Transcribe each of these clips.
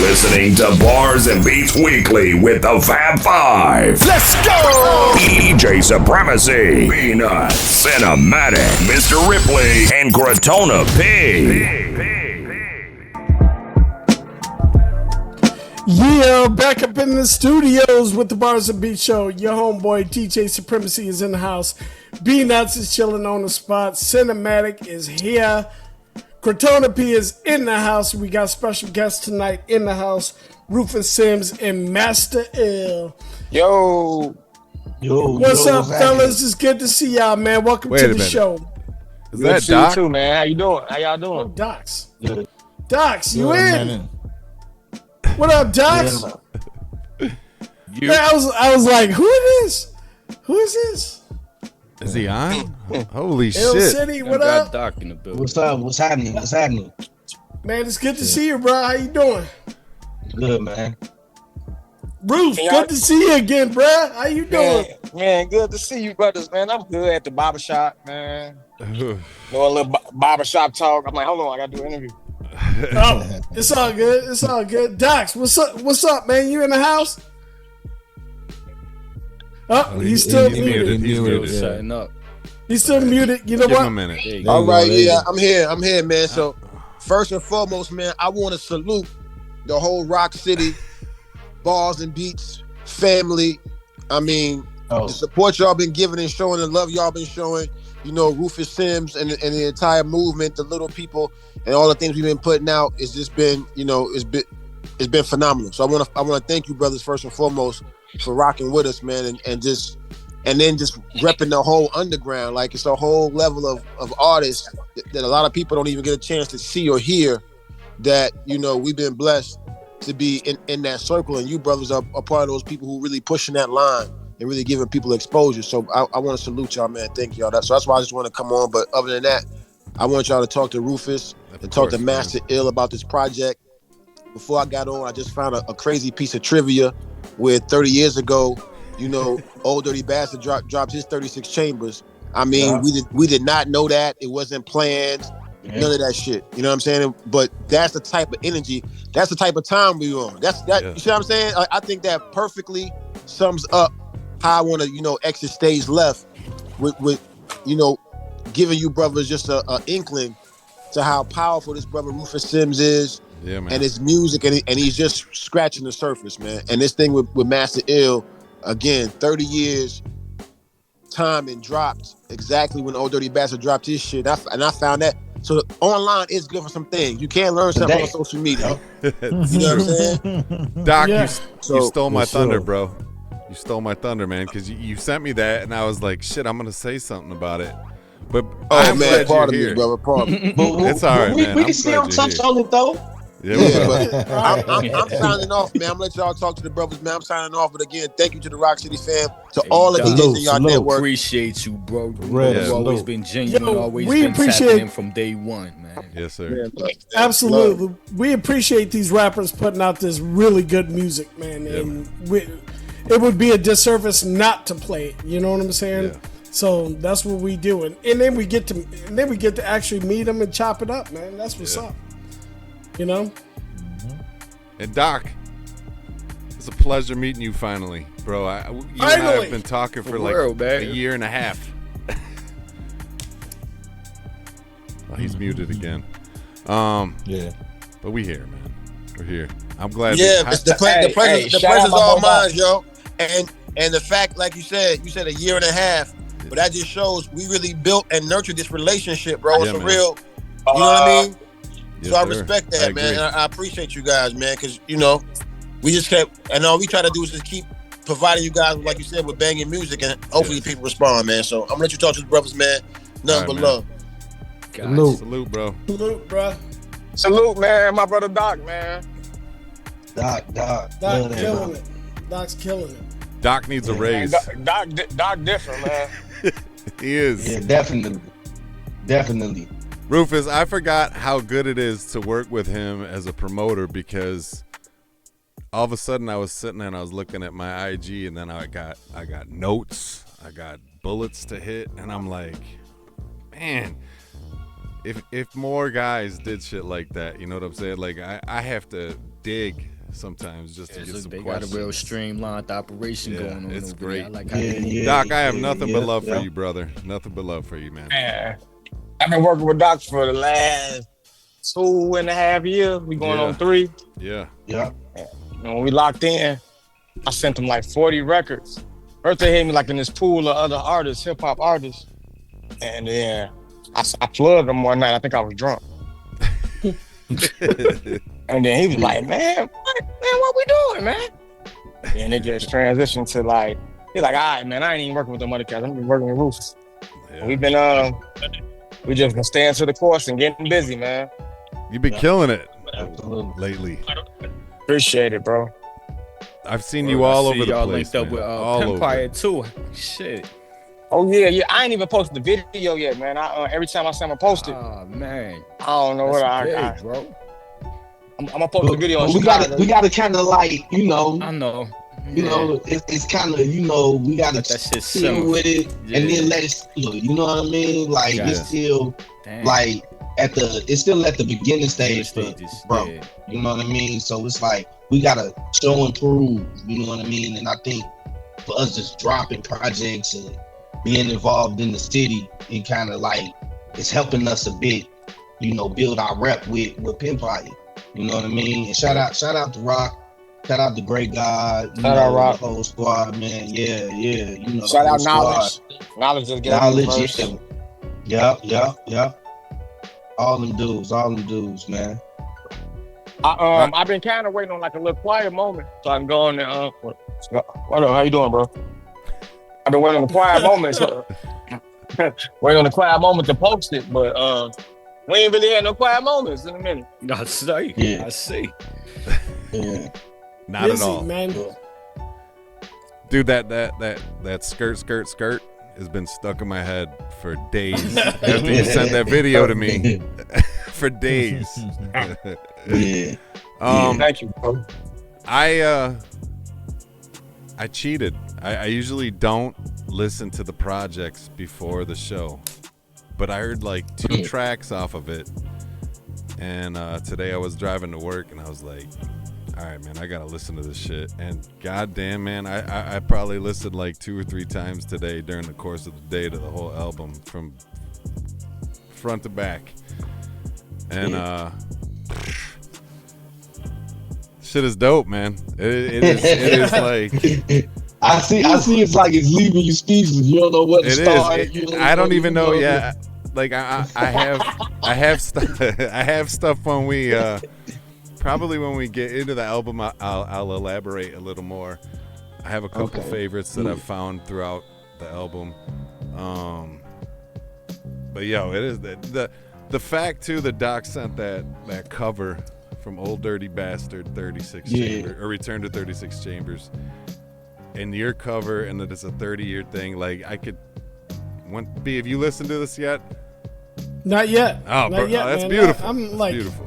listening to Bars and Beats Weekly with the Fab Five. Let's go! DJ Supremacy, Peanut, Cinematic, Mr. Ripley, and Gratona P. Yeah, back up in the studios with the Bars and Beats Show. Your homeboy DJ Supremacy is in the house. B-Nuts is chilling on the spot. Cinematic is here. Gratona P is in the house. We got special guests tonight in the house. Rufus Sims and Master L. Yo. What's up, fellas? It's good to see y'all, man. Welcome to the show. Is that Doc? You too, man. How you doing? How y'all doing? Oh, Docs. Docs, you in? What up, Docs? Man, I was like, who is this? Who is this? Is he on? Holy L shit. City, what up? Doc in the building. What's up? What's happening? Man, it's good to see you, bro. How you doing? Good, man. Bruce, good to see you again, bro. How you doing? Man, good to see you, brothers, man. I'm good at the barbershop, man. Doing a little barbershop talk. I'm like, hold on, I gotta do an interview. Oh, it's all good. It's all good. Docs, what's up? What's up, man? You in the house? Oh, he's still muted. He's still shutting up. He's still muted. You know Give what? him a minute. All right, yeah, I'm here, man. So, first and foremost, man, I want to salute the whole Rock City Bars and Beats family. I mean, the support y'all been giving and showing, the love y'all been showing. You know, Rufus Sims and the entire movement, the little people, and all the things we've been putting out. It's just been, you know, it's been phenomenal. So I want to thank you, brothers, first and foremost, for rocking with us, man, and then just repping the whole underground. Like, it's a whole level of artists that a lot of people don't even get a chance to see or hear. That, you know, we've been blessed to be in that circle, and you brothers are part of those people who really pushing that line and really giving people exposure. So I want to salute y'all, man. Thank y'all. So that's why I just want to come on. But other than that, I want y'all to talk to Rufus and talk to Master Ill about this project. Before I got on, I just found a crazy piece of trivia where 30 years ago, you know, Old Dirty Bastard dropped his 36 Chambers. I mean, we did not know that. It wasn't planned. None of that shit. You know what I'm saying? But that's the type of energy. That's the type of time we on. You see what I'm saying? I think that perfectly sums up how I want to, you know, exit stage left with you know, giving you brothers just a inkling to how powerful this brother Rufus Sims is. Yeah, man. And his music, and he's just scratching the surface, man. And this thing with Master Ill, again, 30 years timing dropped exactly when Old Dirty Bastard dropped his shit. And I found that. So online is good for some things. You can't learn something on social media. You know what I'm saying? Doc, you stole my thunder, bro. You stole my thunder, man, because you sent me that, and I was like, shit, I'm going to say something about it. But I'm man, glad pardon you're me, here. brother. Pardon me. It's all right, man. We can stay on touch on it, though. Yeah, but I'm signing off, man. I'm gonna let y'all talk to the brothers, man. I'm signing off, but again, thank you to the Rock City fam, to all of the DJs in y'all network. Appreciate you, bro. You've always been genuine, always we been appreciate tapping in from day one, man. Yes, sir. Absolutely. We appreciate these rappers putting out this really good music, man. And it would be a disservice not to play it. You know what I'm saying? Yeah. So that's what we do, and then we get to actually meet them and chop it up, man. That's what's up. You know? And Doc, it's a pleasure meeting you finally, bro. You and I have been talking for like a year and a half. Oh, he's muted again. Yeah. But we here, man. We're here. I'm glad. Yeah, the pressure's all mine, yo. And the fact, like you said a year and a half, but that just shows we really built and nurtured this relationship, bro. It's a real, you know what I mean? Yes, so I respect that, man. And I appreciate you guys, man, because, you know, we just kept, and all we try to do is just keep providing you guys, like you said, with banging music, and hopefully people respond, man. So I'm going to let you talk to the brothers, man. Nothing but love. Salute, bro. Salute, bro. Salute, man. My brother Doc, man. Doc. Killing it. Doc's killing it. Doc needs a raise. Doc different, man. He is. Yeah, definitely. Rufus, I forgot how good it is to work with him as a promoter, because all of a sudden I was sitting there and I was looking at my IG, and then I got notes, I got bullets to hit, and I'm like, man, if more guys did shit like that, you know what I'm saying? Like I have to dig sometimes just to get some They questions. got a real streamlined operation going on. It's over great. there. I like how they Doc, I have nothing but love for you, brother. Nothing but love for you, man. Man, I've been working with Doc for the last 2.5 years. We going on 3. Yeah. Yeah. And when we locked in, I sent him like 40 records. First they hit me like in this pool of other artists, hip hop artists. And then I plugged him one night. I think I was drunk. And then he was like, man, what we doing, man? And it just transitioned to like, he's like, all right, man, I ain't even working with them other cats. I'm working with Rufus. Yeah. We've been, we just been staying to the course and getting busy, man. You've been killing it Absolutely. lately. Appreciate it, bro. I've seen you all over the y'all place, linked up man. with all Empire over. too. Shit. Oh yeah. I ain't even posted the video yet, man. Every time I say I'm gonna post it, Oh man. I don't know what That's big, bro. I'm gonna post the video. But On Chicago. we gotta kind of like, I know. you know, it's kind of, we gotta Let that shit chill simmer. with it and then let it steal. You know what I mean? Like it's still Damn. like it's still at the beginning stage, Stages, bro. yeah. You know what I mean? So it's like we gotta show and prove. You know what I mean? And I think for us just dropping projects and being involved in the city, and kind of like it's helping us a bit. You know, build our rep with Empire. You know what I mean? And shout out to Rock. Shout out to Great God. Shout out Rock. The whole squad, man. Yeah. You know, Shout the out whole Knowledge. squad. Knowledge just get out Knowledge, first. yeah. All them dudes, man. I've been kind of waiting on like a little quiet moment so I can go on there. What up? How you doing, bro? I've been waiting on a quiet moment. Waiting on a quiet moment to post it, but we ain't really had no quiet moments in a minute. I see. Yeah. I see. Yeah. Not Busy, at all. man. Dude, that skirt has been stuck in my head for days after you sent that video to me. For days. Yeah. Thank you, bro. I cheated. I usually don't listen to the projects before the show, but I heard like 2 tracks off of it, and today I was driving to work and I was like, all right, man, I gotta listen to this shit. And goddamn, man, I probably listened like 2 or 3 times today during the course of the day to the whole album from front to back. And shit is dope, man. It is like I see. It's like it's leaving you speechless. You don't know what to start. I don't even know. Yeah, like I have stuff. I have stuff when we probably when we get into the album. I'll elaborate a little more. I have a couple favorites that I've found throughout the album. But yo, it is the fact too that Doc sent that cover from Old Dirty Bastard 36 Chambers or Return to 36 Chambers. And your cover, and that it's a 30-year thing. Like I could, B, have you listened to this yet? Not yet. Oh, Not yet, that's man. beautiful. I'm like, beautiful.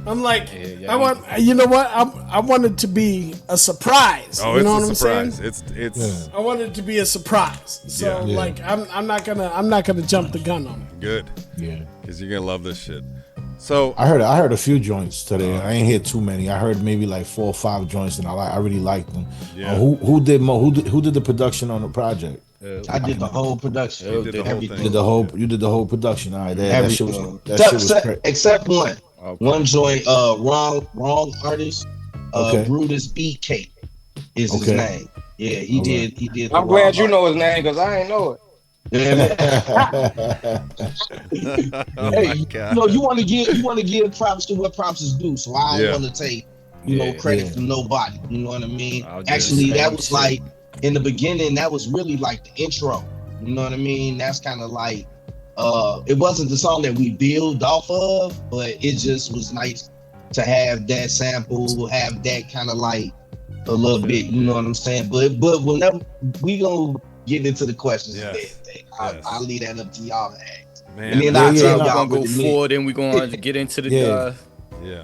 I'm like, I want. You know what? I want it to be a surprise. Oh, you it's know a what I'm surprise. saying? It's I want it to be a surprise. So like, I'm not gonna jump the gun on it. good. Yeah. Because you're gonna love this shit. So I heard a few joints today. I ain't hear too many. I heard maybe like 4 or 5 joints, and I really liked them. Yeah. Who did the production on the project? I did the whole production. you did the whole thing. You did the whole production. All right, that shit was Everything. Except one. One joint, wrong artist. Brutus Beat Cake is his name. Yeah, he did. I'm glad you know his name because I ain't know it. Hey, you want to give props to what props is due. So I don't want to take credit from nobody. You know what I mean? Actually, that was like in the beginning. That was really like the intro. You know what I mean? That's kind of like it wasn't the song that we build off of, but it just was nice to have that sample, have that kind of like a little bit. You know what I'm saying? But whenever we gonna get into the questions, I'll leave that up to y'all. Man, And then Yeah, I'll yeah, tell no, y'all We're gonna what go it forward, and we're gonna get into the. Yeah.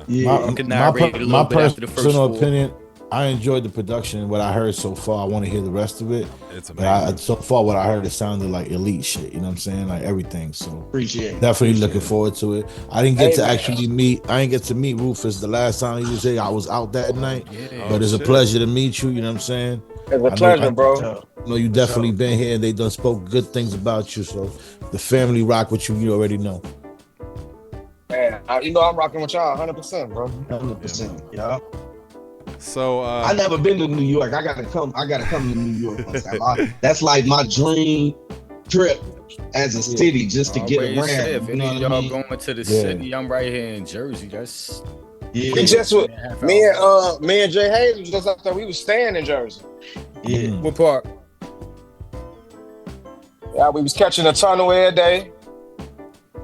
yeah. means. can narrate a little my bit after the first personal 4. opinion, I enjoyed the production and what I heard so far. I want to hear the rest of it. It's amazing. So far, what I heard, it sounded like elite shit. You know what I'm saying? Like everything. So Appreciate it. Definitely looking forward to it. I didn't get to meet Rufus the last time. He was here. I was out that night. But it's a pleasure to meet you. You know what I'm saying? It's a pleasure, bro. I know you definitely been here, and they done spoke good things about you. So the family rock with you. You already know. Man, I'm rocking with y'all 100%, bro. 100%. Yeah. So I never been to New York. I gotta come to New York. That's like my dream trip as a city, just to get around. If any of y'all going to the city, I'm right here in Jersey. That's we just me and Jay Hayes was just up there. We was staying in Jersey. Yeah. What part? Yeah, we was catching a tunnel every day.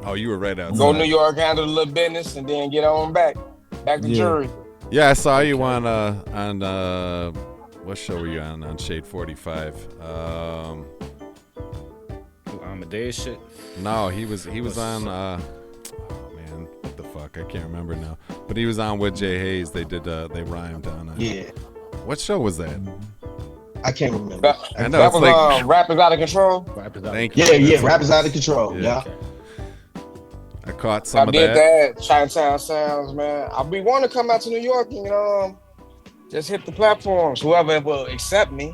Oh, you were right outside. Go to New York, handle a little business, and then get on back to Jersey. Yeah, I saw you on what show were you on Shade 45? Amadeus shit. No, he was on oh man, what the fuck? I can't remember now. But he was on with Jay Hayes. They rhymed on what show was that? I can't remember. I know that was like Rappers Out of Control. Thank you. Yeah, Rappers Out of Control. Yeah. Okay. I caught some of that. I did that. Chinatown Sounds, man. We want to come out to New York and just hit the platforms. Whoever will accept me.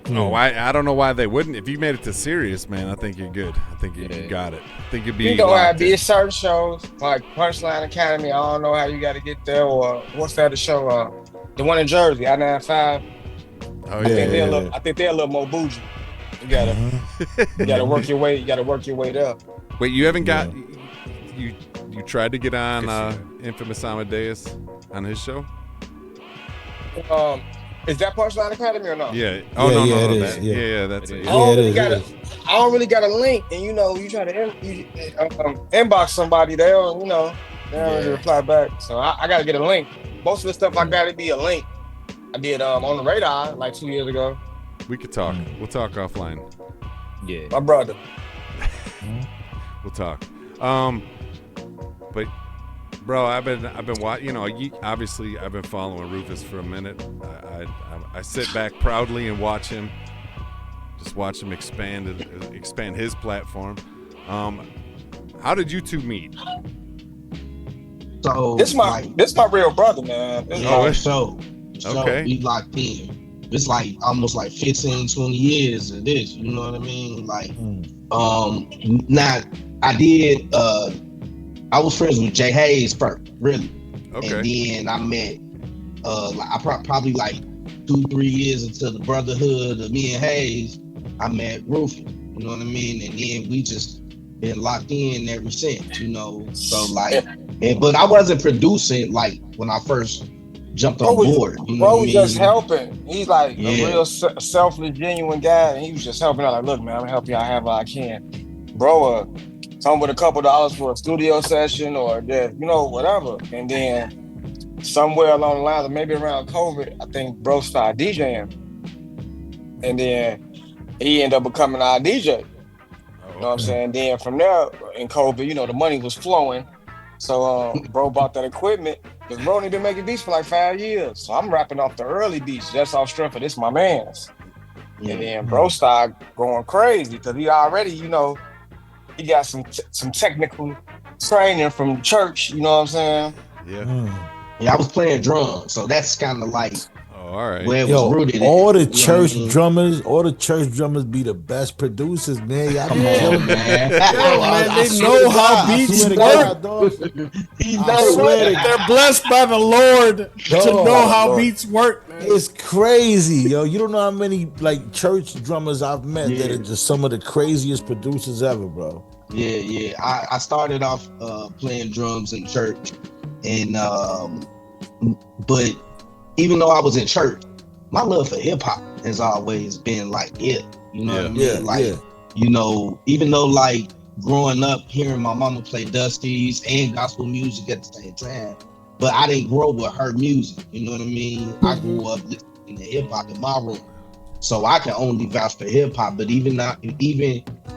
No, I don't know why they wouldn't. If you made it to Sirius, man, I think you're good. I think you got it. I think you'd be. I'd be at certain shows like Punchline Academy. I don't know how you got to get there, or what's that? The show, the one in Jersey, I-95. Oh yeah. I think they're a little more bougie. You gotta work your way. You gotta work your way up. Wait, you haven't got you tried to get on Infamous Amadeus on his show? Is that Punchline Academy or not? Yeah. Oh no, it is. That's it. I don't really got a link, and you try to inbox somebody, they don't really reply back. So I gotta get a link. Most of the stuff I gotta be a link. I did on the radar like 2 years ago. We could talk. We'll talk offline. Yeah. My brother. We'll talk. But bro, I've been watching. Obviously, I've been following Rufus for a minute. I sit back proudly and watch him. Just watch him expand his platform. How did you two meet? So this my real brother, man. Okay. We locked in. It's like almost like 15, 20 years of this. You know what I mean? Like, now I did. I was friends with Jay Hayes first, really. Okay. And then I met. I probably like 2-3 years into the brotherhood of me and Hayes. I met Rufus. You know what I mean? And then we just been locked in ever since. So like, but I wasn't producing like when I first jumped on board. Bro was just helping. He's like a real selfless, genuine guy, and he was just helping out. Like, look, man, I'm gonna help you out however I can. Bro, come with a couple $2 for a studio session or just, whatever. And then somewhere along the lines, maybe around COVID, I think bro started DJing. And then he ended up becoming our DJ. You know what I'm saying? Then from there, in COVID, the money was flowing. So bro bought that equipment. Because bro only been making beats for like 5 years. So I'm rapping off the early beats. That's off strength of this my man's. And then bro started going crazy because he already, he got some technical training from church, you know what I'm saying? Yeah. Yeah, I was playing drums, so that's kind of like all right. where it was rooted. All the church drummers be the best producers, man. Y'all be killing man. They know how beats work. They're blessed by the Lord to know how beats work, man. It's crazy, yo. You don't know how many like church drummers I've met that are just some of the craziest producers ever, bro. Yeah. I started off playing drums in church, and but even though I was in church, my love for hip hop has always been like it. You know what I mean? Like, even though like growing up hearing my mama play Dusties and gospel music at the same time, but I didn't grow with her music. You know what I mean? I grew up listening to hip hop in my room, so I can only vouch for hip hop. But even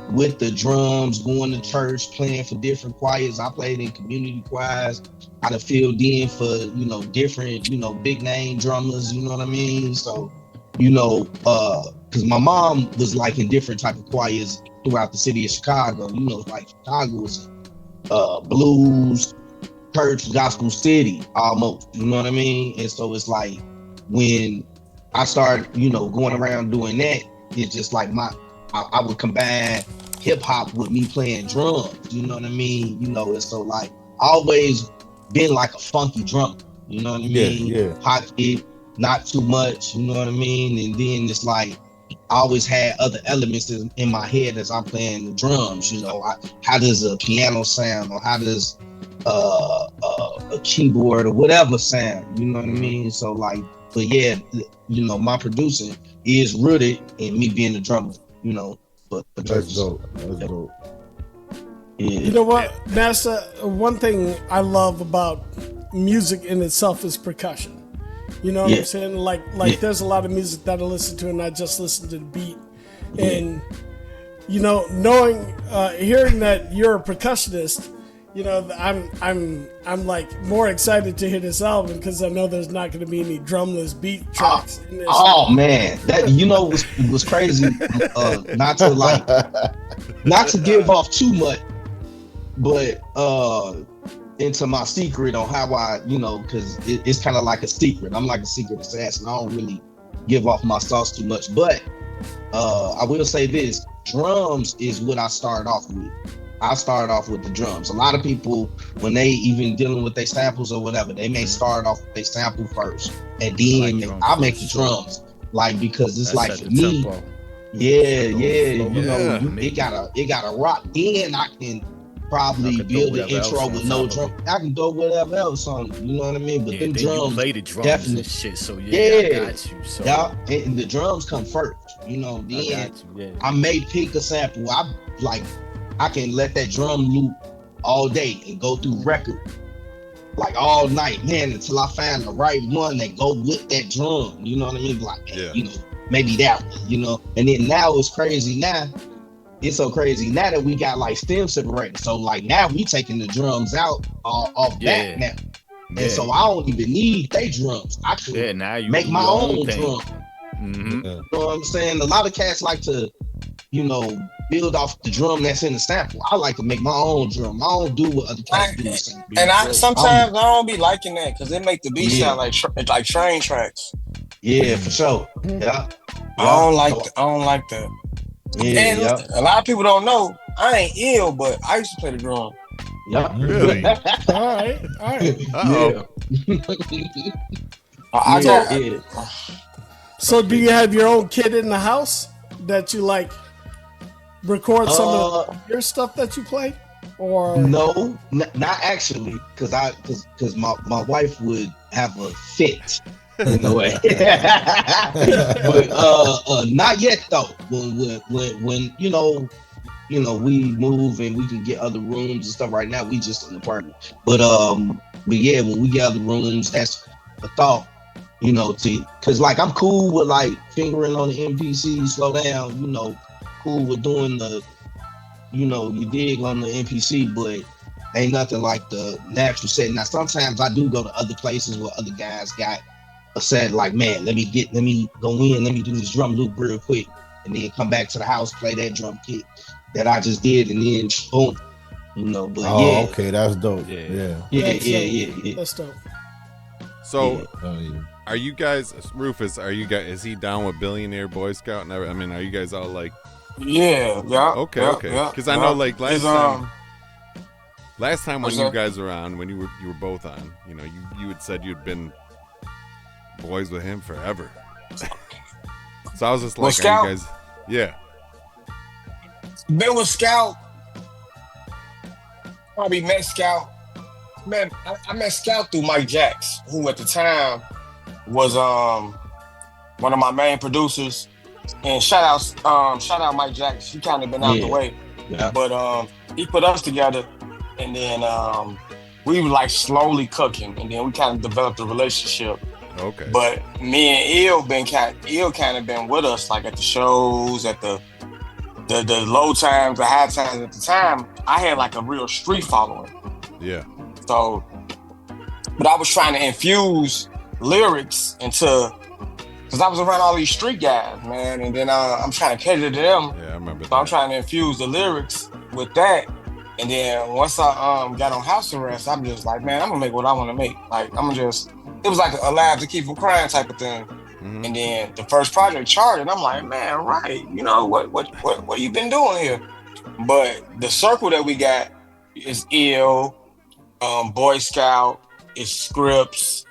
with the drums, going to church, playing for different choirs. I played in community choirs. I done filled in for, different, big name drummers, you know what I mean? So, because my mom was like in different type of choirs throughout the city of Chicago. Like Chicago was blues, church, gospel city almost, you know what I mean? And so it's like when I started, going around doing that, it's just like I would combine hip hop with me playing drums, you know what I mean? And so like always been like a funky drummer, you know what I mean? Yeah. Pocket, not too much, you know what I mean? And then it's like I always had other elements in my head as I'm playing the drums, how does a piano sound, or how does a keyboard or whatever sound, you know what I mean? So like, but yeah, my producing is rooted in me being a drummer, but That's dope. That's dope. Yeah. You know what, Master? One thing I love about music in itself is percussion. You know what I'm saying? Like there's a lot of music that I listen to and I just listen to the beat. And, knowing, hearing that you're a percussionist, I'm like more excited to hear this album because I know there's not going to be any drumless beat tracks in this. Oh man, that was crazy. Not to give off too much, but into my secret on how I, because it's kind of like a secret. I'm like a secret assassin. I don't really give off my sauce too much, but I will say this: drums is what I started off with. I started off with the drums. A lot of people, when they even dealing with their samples or whatever, they may start off with their sample first, and then I make the drums, like because it's like for me, tempo. It gotta rock. Then I can probably build the intro with no drum. I can go whatever else on, you know what I mean? But them drums, play the drums definitely. And shit. So I got you. So and the drums come first, Then I may pick a sample. I can let that drum loop all day and go through record like all night, man, until I find the right one that go with that drum. You know what I mean? Like, maybe that one, And then now it's crazy now. It's so crazy now that we got like stem separated. So like now we taking the drums out off that now. And so I don't even need they drums. I can make my own drum. Mm-hmm. You know what I'm saying? A lot of cats like to, build off the drum that's in the sample. I like to make my own drum. I don't do what other cats do. Sometimes I don't be liking that because it make the beat sound like train tracks. Yeah, for sure. Yeah. I don't like that. Yeah, and a lot of people don't know I ain't ill, but I used to play the drum. Yeah. Really? All right. Uh-oh. Yeah. So do you have your own kid in the house that you like record some of your stuff that you play? Or no, not actually, because my wife would have a fit in a way. But not yet though. When we move and we can get other rooms and stuff. Right now we just in an apartment. But yeah, when we get other rooms, that's a thought. Because like I'm cool with like fingering on the MPC, slow down, cool with doing the, you dig on the MPC, but ain't nothing like the natural setting. Now sometimes I do go to other places where other guys got a set like, man, let me go in, let me do this drum loop real quick, and then come back to the house, play that drum kit that I just did, and then boom, but okay, that's dope. Yeah. That's dope. So are you guys, Rufus, is he down with Billionaire Boy Scout? And I mean, are you guys all like, yeah. Okay. Because I know like last time when you guys were on, when you were both on, you had said you'd been boys with him forever. So I was just like, are you guys? Yeah. Been with Scout. Probably met Scout. Man, I met Scout through Mike Jacks, who at the time was one of my main producers. And shout out Mike Jacks. He kind of been out the way, but he put us together, and then we were like slowly cooking, and then we kind of developed a relationship. Okay. But me and Il kind of been with us, like at the shows, at the the low times, the high times at the time, I had like a real street following. Yeah. So, but I was trying to infuse lyrics into, because I was around all these street guys, man, and then I'm trying to cater to them. Yeah, I remember so that. I'm trying to infuse the lyrics with that. And then once I got on house arrest, I'm just like, man, I'm gonna make what I want to make. Like, it was like a lab to keep from crying type of thing. Mm-hmm. And then the first project charted, I'm like, man, right, you know, what you been doing here? But the circle that we got is ill, Boy Scout, it's Scripts,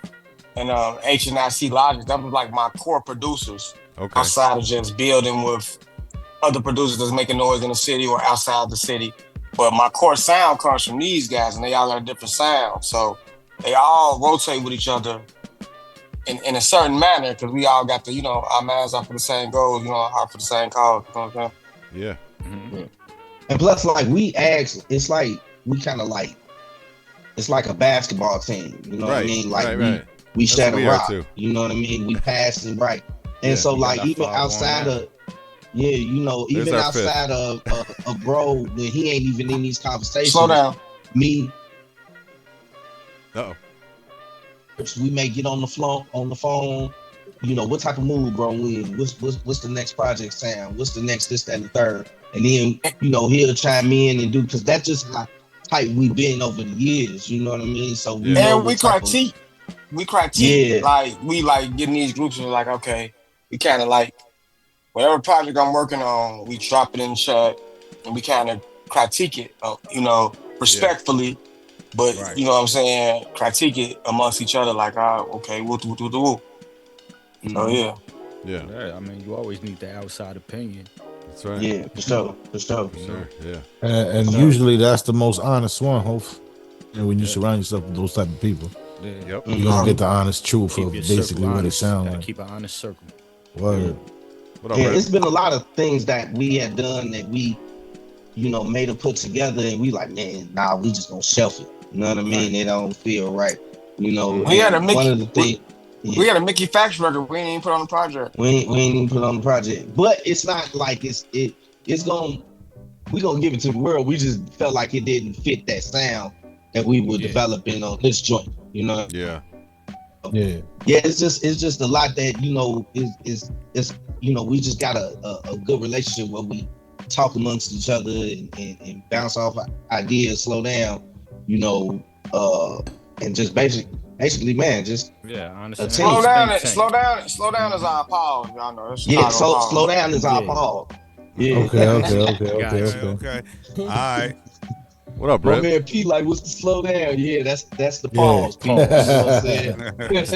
and HNIC Logic. That was like my core producers. Okay. Outside of just building with other producers that's making noise in the city or outside the city. But my core sound comes from these guys, and they all got a different sound. So they all rotate with each other in a certain manner, because we all got the, our minds are for the same goals, are for the same cause. You know what I'm saying? Yeah. Mm-hmm. And plus, like, it's like, we kind of like, it's like a basketball team. You know what I mean? Like, we share the rock. You know what I mean? We pass it right. And so, like, even outside of, even outside of bro, when he ain't even in these conversations. Slow down. Me. Uh-oh. We may get on the phone. What type of mood, bro? What's the next project sound? What's the next this, that, and the third? And then he'll chime in and do, because that's just how tight we've been over the years. You know what I mean? So we critique. Yeah. Like, we like getting these groups and like, okay, we kind of like whatever project I'm working on, we drop it in the chat and we kind of critique it, respectfully. Yeah. But you know what I'm saying, critique it amongst each other, like, okay, woo. Mm-hmm. So yeah. I mean, you always need the outside opinion. That's right. Yeah, for sure. Sure. Yeah. And usually that's the most honest one, Hope. And when you surround yourself with those type of people, you're gonna get the honest truth of basically what it sounds like. Keep an honest circle. Word. It's been a lot of things that we had done that we, made them put together, and we like, man, we just gonna shelf it. You know what I mean? It don't feel right. We had a Mickey. We had a Mickey Fax record. We ain't even put on the project. We ain't even put on the project. But it's not like we gonna give it to the world. We just felt like it didn't fit that sound that we were developing on this joint. Yeah. It's just a lot that is we just got a good relationship where we talk amongst each other and bounce off ideas, slow down, and just basically, man, just honestly. Slow down is our pause. Y'all know. Slow down is our pause. Yeah. Okay. All right. What up, bro? Man, P, like, what's the slow down? Yeah, that's the pause. You know what I'm saying?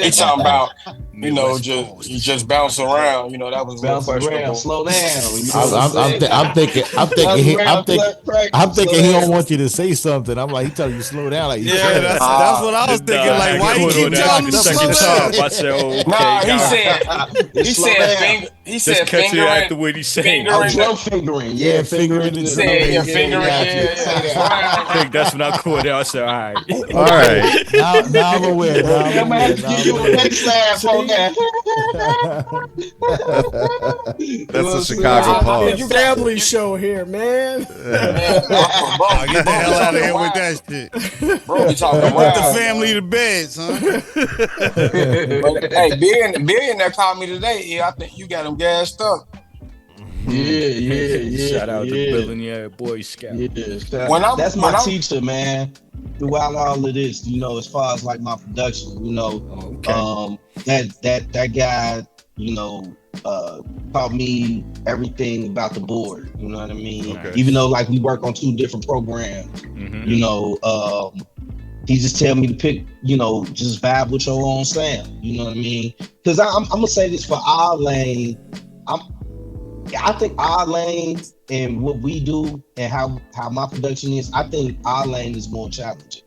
He talking about, just bounce around. That was bounce around, slow down. I'm thinking he don't want you to say something. I'm like, he telling you to slow down. Like, that's what I was thinking. Like, why you keep telling him to slow down? I said, okay. Nah, he said fingering. After what he said. Fingering. Yeah, fingering. He said fingering. I think that's when I caught it. I said, all right. Now I'm aware. I'm gonna have to give you a next laugh on that. That's a Chicago pause. It's a family show here, man. Get the hell out of here with that shit. Bro, we talking about the family to bed, son. Hey, Billionaire called me today. Yeah, I think you got him gassed up. Yeah. Shout out to Billionaire Boy Scout. Yeah, that's my teacher, man. Throughout all of this, as far as like my production, that guy, taught me everything about the board. You know what I mean? Okay. Even though like we work on 2 different programs, he just tell me to pick, just vibe with your own sound. You know what I mean? Because I'm gonna say this for our lane. I think our lane and what we do and how my production is, I think our lane is more challenging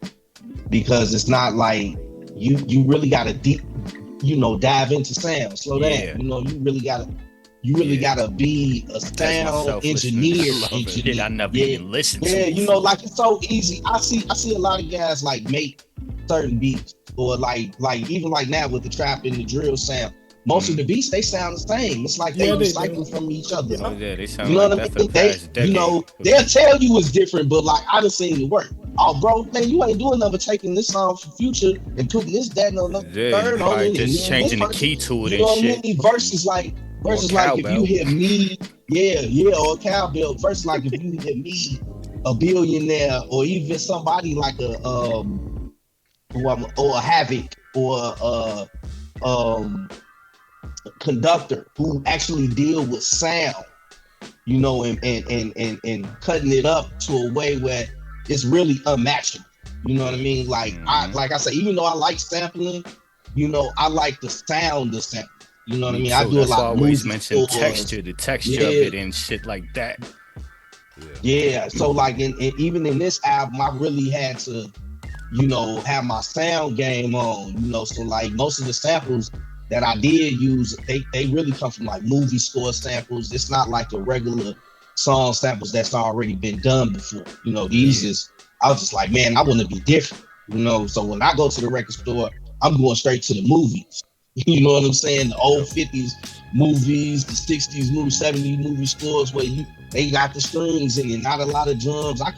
because it's not like you really gotta dive into sound, slow down. You really gotta be a sound engineer. I never even listened to. Yeah, like it's so easy. I see a lot of guys like make certain beats or like even like now with the trap and the drill sound. most of the beats they sound the same. It's like they recycle from each other. Oh yeah, they sound you know like what that I mean? for the past decade. You know, they'll tell you it's different, but like I done seen it work. Oh, bro, man, you ain't doing nothing but taking this song from Future and putting this, that, and the third on it. Just changing the key to it you know and shit. What I mean? Versus like if you hit me, or a cowbell. Versus like if you hit me, a billionaire, or even somebody like or a Havoc, or conductor who actually deal with sound, you know, and cutting it up to a way where it's really unmatchable. You know what I mean? Like I said, even though I like sampling, you know, I like the sound of sample. You know what I mean? I do a lot. I always mention texture, the texture of it and shit like that. Yeah. So like even in this album, I really had to, you know, have my sound game on. You know, so like most of the samples that I did use, they really come from like movie score samples. It's not like the regular song samples that's already been done before. You know, I was just like, man, I want to be different. You know, so when I go to the record store, I'm going straight to the movies. You know what I'm saying? The old 50s movies, the 60s movies, 70s movie scores where they got the strings and not a lot of drums. I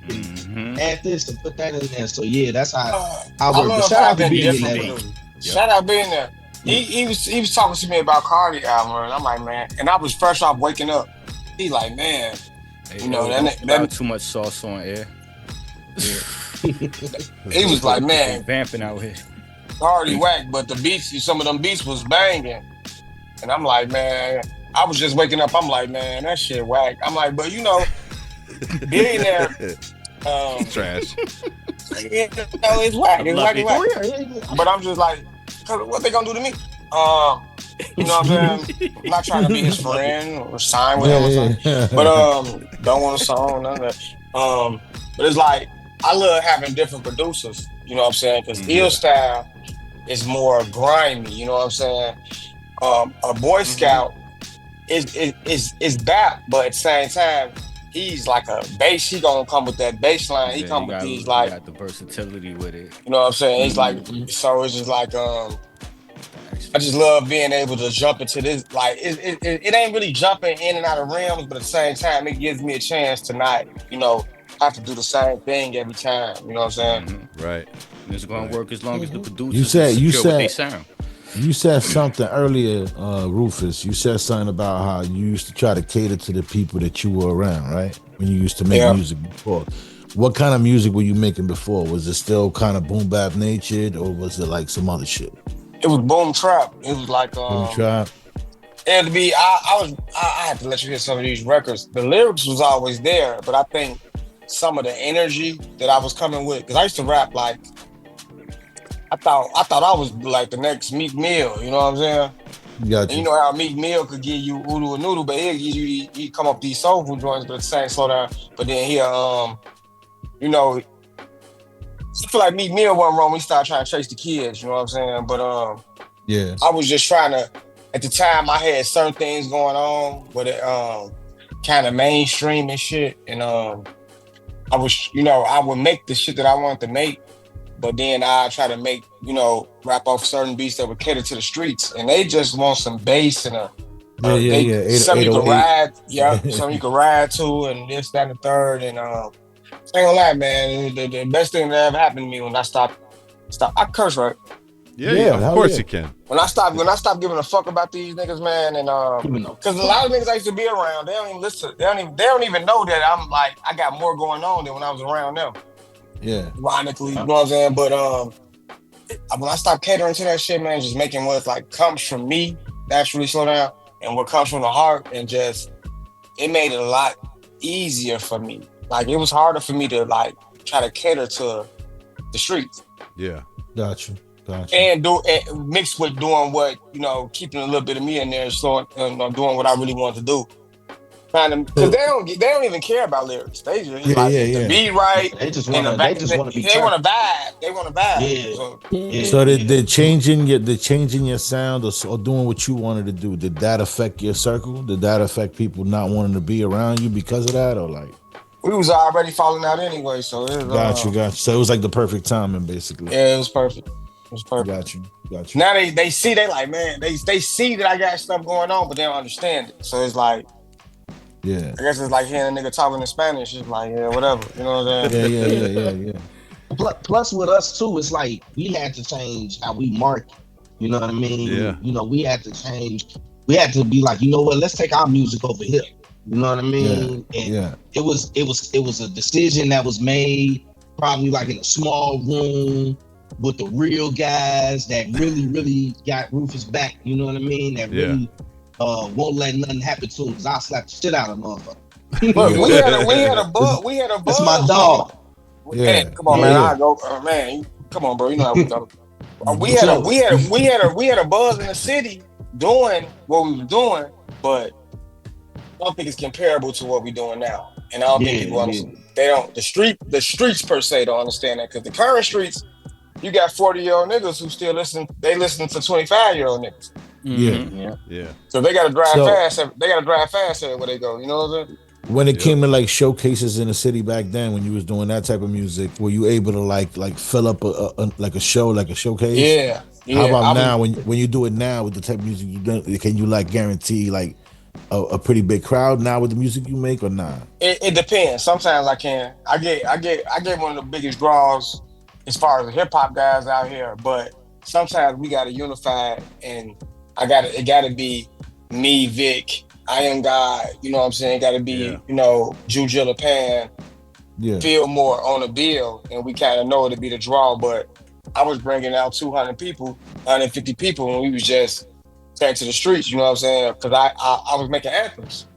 can add this and put that in there. So yeah, that's how I work. But shout out to being there. Shout out being there. He was talking to me about Cardi album, and I'm like, man, and I was fresh off waking up. He like, man, you know, that too much sauce on air. He was like, man, vamping out here. Cardi whack, but the beats, some of them beats was banging. And I'm like, man, I was just waking up. I'm like, man, that shit whack. I'm like, but you know, being there, trash. You know, it's whack. It's whack. But I'm just like, what they gonna do to me? You know what I'm saying? I'm not trying to be his friend or sign with him or something. But don't want a song, none of that. But it's like I love having different producers. You know what I'm saying? Because Ill Style is more grimy. You know what I'm saying? A Boy Scout is bap, but at the same time, he's like a bass. He gonna come with that bass line. He come with these like got the versatility with it. You know what I'm saying? It's like so. It's just like I just love being able to jump into this. Like it ain't really jumping in and out of rims, but at the same time, it gives me a chance to not, you know, have to do the same thing every time. You know what I'm saying? Right. And it's gonna work as long as the producers you what they sound. You said something earlier, Rufus. You said something about how you used to try to cater to the people that you were around, right? When you used to make music before. What kind of music were you making before? Was it still kind of boom bap natured, or was it like some other shit? It was boom trap. It was like boom trap. And to be, I had to let you hear some of these records. The lyrics was always there, but I think some of the energy that I was coming with, because I used to rap like I thought I was like the next Meek Mill. You know what I'm saying? Gotcha. And you know how Meek Mill could give you oodoo and noodle, but he come up these soulful joints, but at the same slow down. But then you know, I feel like Meek Mill wasn't wrong when he started trying to chase the kids. You know what I'm saying? But I was just trying to. At the time, I had certain things going on with it, kind of mainstream and shit, and I was, you know, I would make the shit that I wanted to make, but then I try to make, you know, rap off certain beats that would cater to the streets, and they just want some bass and something you can ride, something you can ride to, and this, that, and the third, and I ain't gonna lie, man, the best thing that ever happened to me when I stopped. I curse, right? Yeah, of course you can. When I stopped giving a fuck about these niggas, man, and because a lot of niggas I used to be around, they don't even listen. They don't even know that I'm like I got more going on than when I was around them. Yeah, ironically, you know what I'm saying. But when I stopped catering to that shit, man, just making what like comes from me naturally slow down, and what comes from the heart, and just it made it a lot easier for me. Like it was harder for me to like try to cater to the streets. Yeah, gotcha. And mixed with doing what, you know, keeping a little bit of me in there, so doing what I really want to do. Because they don't even care about lyrics. They just the beat right. They just want to be. They want to vibe. They want to vibe. So the changing your sound or doing what you wanted to do, did that affect your circle? Did that affect people not wanting to be around you because of that, or like? We was already falling out anyway, so it was, Gotcha. So it was like the perfect timing, basically. Yeah, it was perfect. It's perfect. Got you. Now they see, they like, man, they see that I got stuff going on, but they don't understand it. So it's like, yeah. I guess it's like hearing a nigga talking in Spanish. It's like, yeah, whatever. You know what I'm saying? Yeah. Plus with us too, it's like we had to change how we market. You know what I mean? Yeah. You know, we had to change. We had to be like, you know what? Let's take our music over here. You know what I mean? And it was a decision that was made probably like in a small room with the real guys that really got Rufus back. You know what I mean? That really won't let nothing happen to him because I'll slap the shit out of motherfucker. Look, we had a buzz. That's my dog. Hey, come on, man. I go, man. Come on, bro. You know how we go. We had a buzz in the city doing what we were doing, but I don't think it's comparable to what we're doing now. And I don't think people understand. They don't. The streets per se don't understand that, because the current streets, you got 40-year-old niggas who still listen. They listen to 25-year-old niggas. Yeah. So they gotta drive fast. They gotta drive fast everywhere they go. You know what I'm saying? When it came to like showcases in the city back then, when you was doing that type of music, were you able to like fill up a show, like a showcase? Yeah. How about now when you do it now with the type of music you do? Can you like guarantee like a pretty big crowd now with the music you make or not? It depends. Sometimes I can. I get one of the biggest draws as far as the hip hop guys out here, but sometimes we gotta unify, and it gotta be me, Vic, I Am God, you know what I'm saying? Gotta be, you know, Jujilla Pan, Fillmore on a bill, and we kind of know it'll be the draw. But I was bringing out 200 people, 150 people, and we was just taking to the streets, you know what I'm saying? Because I was making anthems.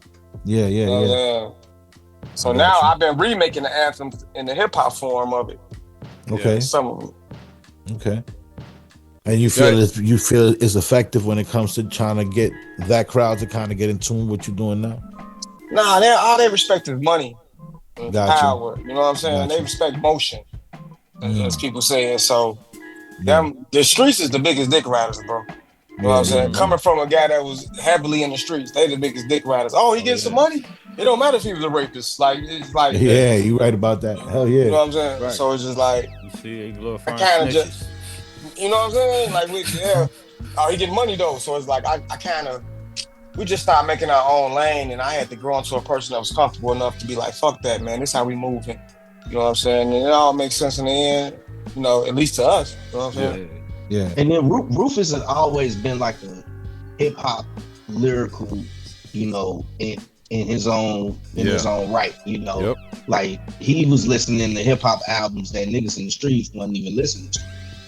So now I've been remaking the anthems in the hip hop form of it. Okay. Some of them. Okay. And you feel it's effective when it comes to trying to get that crowd to kind of get in tune with what you're doing now? Nah, all they respect is money and power. You know what I'm saying? They respect motion, as people say it. So the streets is the biggest dick riders, bro. You know what I'm saying? Coming from a guy that was heavily in the streets, they the biggest dick riders. Oh, he gets some money? It don't matter if he was a rapist. Like, it's like... Yeah, you right about that. Hell yeah. You know what I'm saying? Right. So it's just like... You see, I kind of just... You know what I'm saying? Like, oh, he get money though. So it's like, I kind of... We just started making our own lane, and I had to grow into a person that was comfortable enough to be like, fuck that, man. This is how we moving. You know what I'm saying? And it all makes sense in the end, you know, at least to us. You know what I'm saying? Yeah. And then Rufus has always been like a hip hop lyrical, you know, in his own right, you know. Like he was listening to hip hop albums that niggas in the streets wasn't even listening to.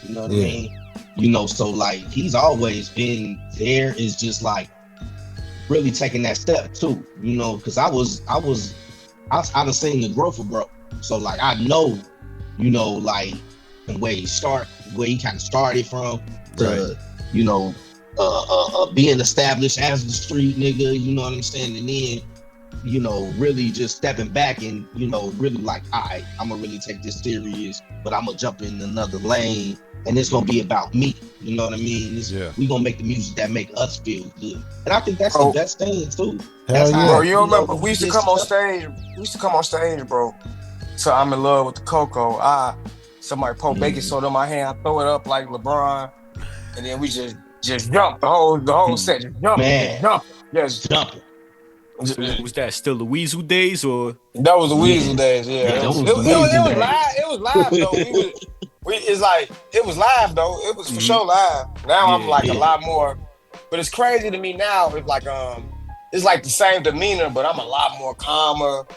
You know what I mean? You know, so like he's always been there. Is just like really taking that step too, you know, because I done seen the growth of bro. So like I know, you know, like where he kind of started from to, you know, being established as the street nigga, you know what I'm saying? And then, you know, really just stepping back and, you know, really like, all right, I'm gonna really take this serious, but I'm gonna jump in another lane and it's gonna be about me. You know what I mean? We gonna make the music that make us feel good. And I think that's the best thing too. That's how, bro, you remember we used to come on stage, bro. So I'm in love with the cocoa. Somebody pour baking soda in my hand, I throw it up like LeBron, and then we just jump the whole set, just jump, just jump. Was that still the Weasel days or? That was the Weasel days, it was live though. It was live though. It was for sure live. Now I'm like a lot more, but it's crazy to me now. It's like the same demeanor, but I'm a lot more calmer.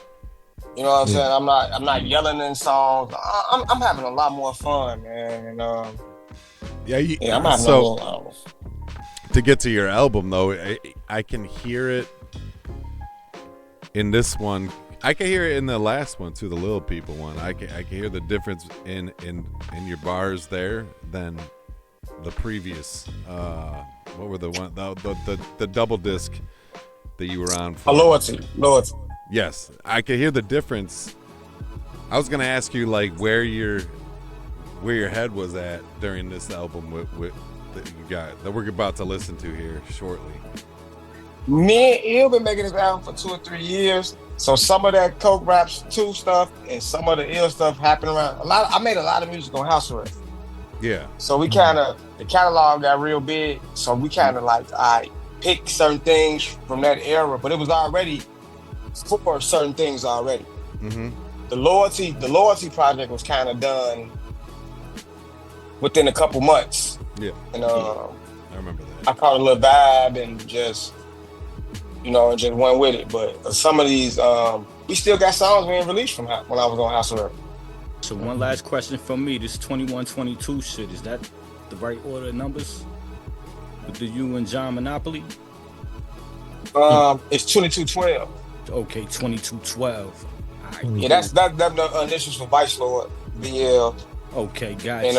You know what I'm saying? I'm not yelling in songs. I'm having a lot more fun, man. And I'm having a little. To get to your album though, I can hear it in this one. I can hear it in the last one too, the Little People one. I can hear the difference in your bars there than the previous. What were the one the double disc that you were on? For? Loyalty. Yes, I could hear the difference. I was gonna ask you like where your head was at during this album with that you got that we're about to listen to here shortly. Me and Il been making this album for 2 or 3 years, so some of that Coke Raps 2 stuff and some of the ill stuff happened around. I made a lot of music on house arrest. Yeah. So we kind of, the catalog got real big. So we kind of like, I picked certain things from that era, but it was already for certain things already. Mm-hmm. The loyalty project was kind of done within a couple months. Yeah. And I remember that. I caught a little vibe and just, just went with it. But some of these, we still got songs being released from when I was on House of Rap. So one last question from me. This 2122 shit, is that the right order of numbers? With the you and John Monopoly? It's 2212. Okay, 2212. Right, yeah, that's the initials for Vice Lord, BL. Okay, gotcha. And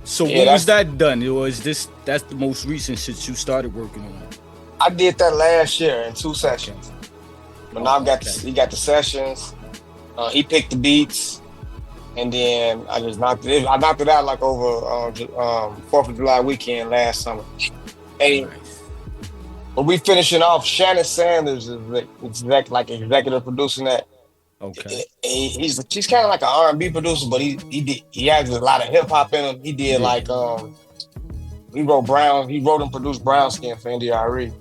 so when was that done? Or is that's the most recent shit you started working on? I did that last year in 2 sessions. But now he got the sessions. He picked the beats. And then I just knocked it. I knocked it out like over 4th of July weekend last summer. And but we finishing off. Shannon Sanders is executive producing that. Okay. He's kind of like an R&B producer, but he has a lot of hip hop in him. He did like he wrote and produced Brown Skin for NDRE.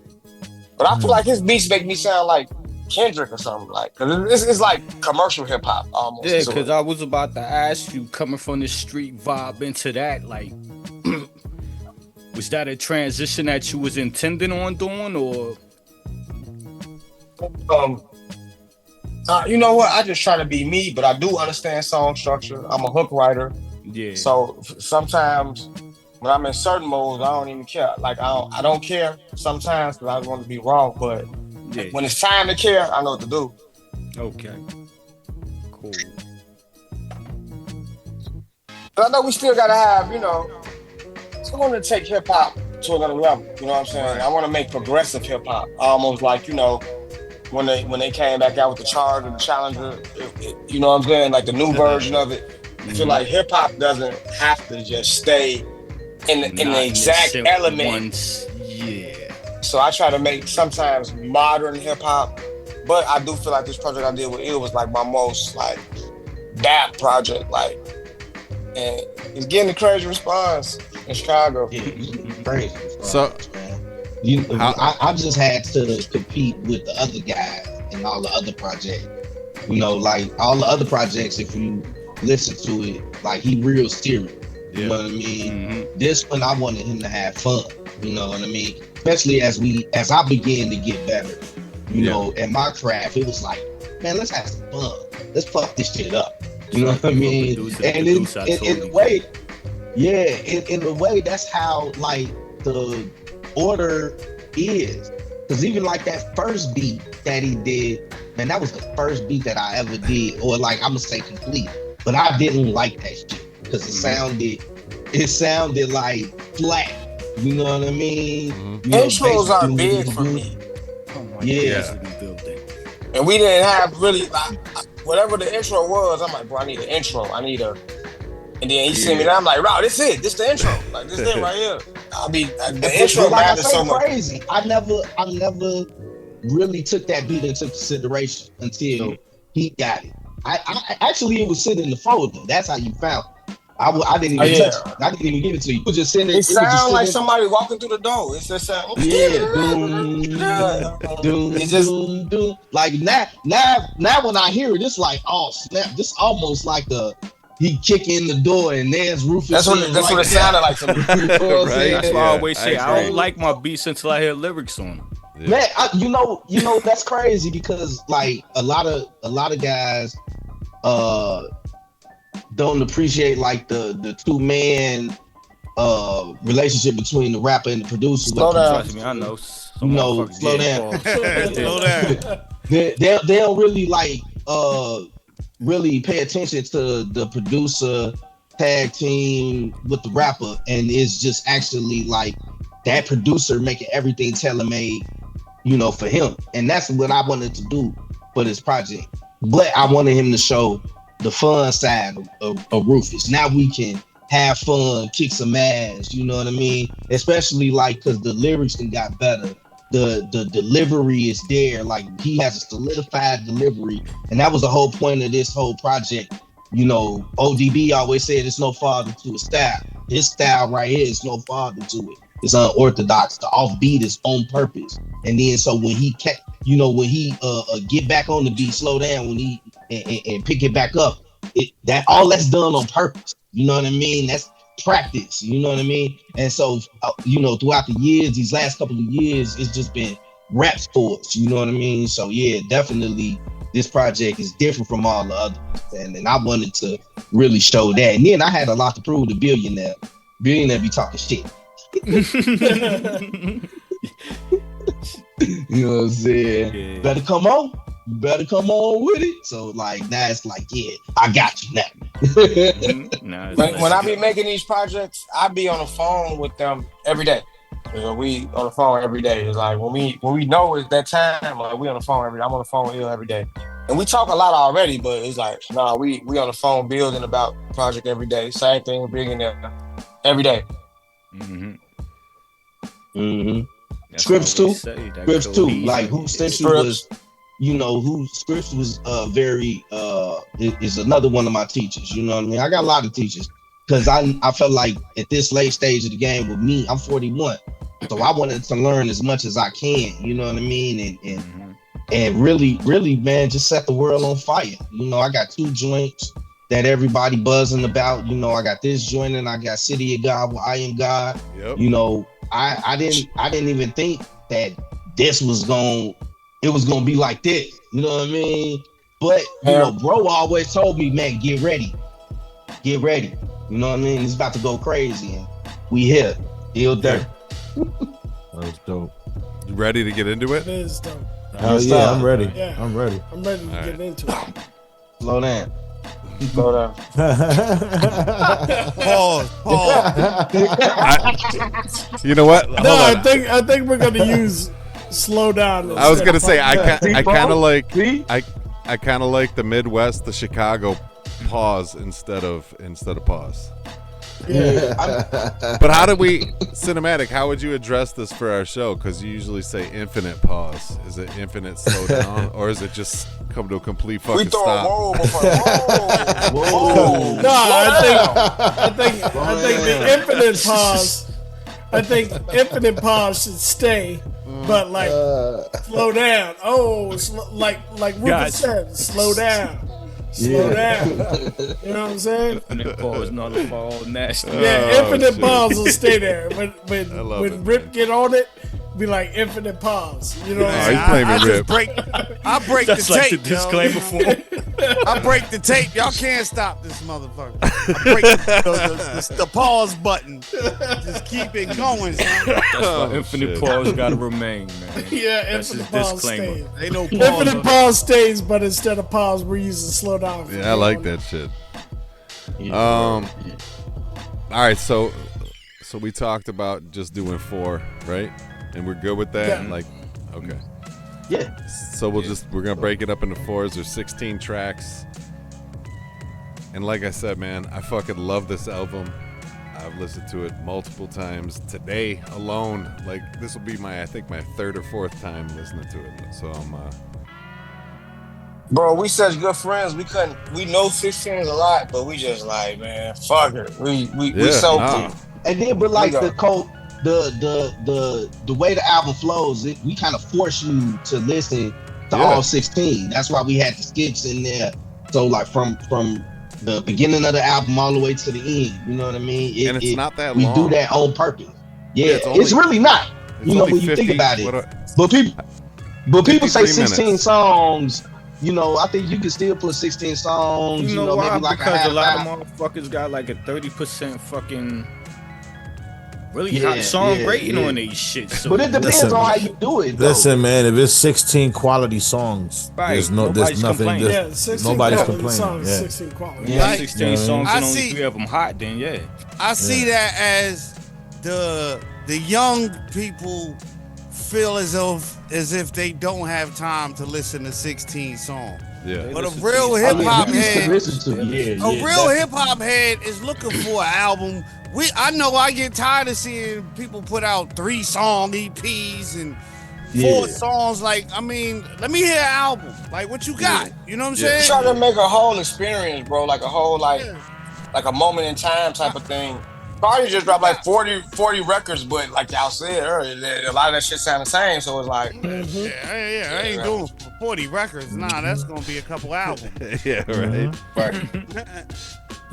But I feel like his beats make me sound like Kendrick or something, like, cause it's like commercial hip hop almost. Yeah, because I was about to ask you, coming from the street vibe into that, like, was that a transition that you was intending on doing, or? You know what? I just try to be me, but I do understand song structure. I'm a hook writer. Yeah. So sometimes when I'm in certain modes, I don't even care. Like I don't care sometimes because I want to be wrong, but. Yeah. When it's time to care, I know what to do. Okay. Cool. But I know we still gotta have, I want to take hip hop to another level. You know what I'm saying? Right. I want to make progressive hip hop, almost like when they came back out with the Charger, the Challenger. You know what I'm saying? Like the new version of it. I feel like hip hop doesn't have to just stay in the exact element. Yeah. So I try to make sometimes modern hip hop, but I do feel like this project I did with Ill was like my most like dap project, like, and it's getting a crazy response in Chicago. Crazy. So, I just had to compete with the other guys and all the other projects. Like all the other projects, if you listen to it, like he real serious. You know what I mean? Mm-hmm. This one I wanted him to have fun. You know what I mean? Especially as I began to get better, at my craft, it was like, man, let's have some fun. Let's fuck this shit up. You know what I mean? And in the way, in the way, that's how like the order is. Because even like that first beat that he did, man, that was the first beat that I ever did, or like I'm gonna say complete. But I didn't like that shit because it sounded like flat. You know what I mean? Mm-hmm. Intros are big for me. Yeah. And we didn't have really, whatever the intro was, I'm like, bro, I need an intro. And then he sent me that. I'm like, bro, this it. This the intro. Like, this it right here. The intro matters so much. Crazy. I never really took that beat into consideration until he got it. I actually, it was sitting in the folder. That's how you found it. I didn't even touch it. I didn't even give it to you. You just send it. It sounds like somebody walking through the door. It's just sound. It's just like now when I hear it, it's like, oh snap! This almost like he kick in the door and there's Rufus. That's what it sounded like to me. Right? That's why I always say I don't like my beats until I hear lyrics on them. Yeah. Man, that's crazy because like a lot of guys don't appreciate like the 2-man relationship between the rapper and the producer. Slow down. I know. Slow down. Slow down. They don't really like really pay attention to the producer tag team with the rapper, and it's just actually like that producer making everything tailor-made, for him. And that's what I wanted to do for this project. But I wanted him to show the fun side of Rufus. Now we can have fun, kick some ass, you know what I mean? Especially like because the lyrics then got better. The delivery is there. Like he has a solidified delivery. And that was the whole point of this whole project. ODB always said it's no father to a style. his style right here is no father to it. It's unorthodox. The offbeat is on purpose. And then so when he when he get back on the beat, slow down when he and pick it back up, that's done on purpose. You know what I mean? That's practice. You know what I mean? And so throughout the years, these last couple of years, it's just been raps for us. You know what I mean? So yeah, definitely this project is different from all the others, and I wanted to really show that. And then I had a lot to prove to Billionaire. Billionaire be talking shit. You know what I'm saying? Yeah. Better come on. You better come on with it. So like now it's like, yeah, I got you now. When I be making these projects, I be on the phone with them every day. We on the phone every day. It's like when we know it's that time, like we on the phone every day. I'm on the phone with you every day. And we talk a lot already, but it's like, nah, we on the phone building about project every day. Same thing with Billionaire every day. Scripts too. Scripts too. Like who Scripts was, who Scripts was very is another one of my teachers. You know what I mean? I got a lot of teachers because I felt like at this late stage of the game with me, I'm 41, so I wanted to learn as much as I can. You know what I mean? And really, really, man, just set the world on fire. I got 2 joints that everybody buzzing about. I got this joint and I got City of God with I Am God. Yep. I didn't even think that this was gonna be like this. You know what I mean? But bro always told me, man, get ready. You know what I mean? It's about to go crazy, and we here. Still there. That's dope. You ready to get into it? It is dope. Hell yeah, I'm ready. Yeah. I'm ready. I'm ready to get into it. Slow down. Pause. You know what? Hold on. I think we're gonna use slow down. I was gonna say I kind of like the Midwest, the Chicago pause instead of pause. Yeah. But how would you address this for our show? Because you usually say infinite pause. Is it infinite slow down, or is it just come to a complete fucking stop? Whoa. No, I think the infinite pause. I think infinite pause should stay, but like slow down. Like Rufus said, slow down. Slow down. You know what I'm saying? Infinite pause, not a fall, nasty. Yeah, infinite pause will stay there. When Rip get on it, be like infinite pause. You know what I'm saying? I break That's the like tape. the disclaimer for I break the tape. Y'all can't stop this motherfucker. I break the pause button. Just keep it going, son. That's why infinite pause gotta remain, man. Yeah, That's infinite his pause disclaimer. stays. Ain't no pause. Infinite pause stays, but instead of pause, we're using slow down. Yeah, I like that shit. All right, so we talked about just doing 4, right? And we're good with that. Yeah. Okay. Yeah. So we're gonna break it up into 4s. There's 16 tracks. And like I said, man, I fucking love this album. I've listened to it multiple times today alone. Like this will be my 3rd or 4th time listening to it. So I'm Bro, we such good friends. We know 16 is a lot, but we just like, man, fuck it. We so cool. And then, but like the way the album flows, we kind of force you to listen to all 16. That's why we had the skips in there. So like from the beginning of the album all the way to the end, you know what I mean? It's not that long. We do that on purpose. Yeah, it's really not. You know, when you think about it. But people say 16 minutes. Songs. I think you can still put 16 songs. You know why? Maybe like because a lot half. of motherfuckers got like a 30% fucking really hot song rating on these shit. So but it depends on how you do it. Listen, man, if it's 16 quality songs, there's nothing. Yeah, 16 nobody's quality complaining. songs, Yeah. 16 quality. Yeah, 16 songs I and only see- 3 of them hot. Then I see that as the young people feel as if they don't have time to listen to 16 songs. Yeah. But a real hip hop head, a real hip hop head is looking for an album. I know I get tired of seeing people put out 3-song EPs and 4 songs. Like, I mean, let me hear an album. Like, what you got? You know what I'm saying? Try to make a whole experience, bro. Like a whole like a moment in time type of thing. Cardi just dropped like 40 records, but like y'all said earlier, a lot of that shit sound the same. So it's like, I ain't doing 40 records. Nah, that's gonna be a couple albums. Yeah, right.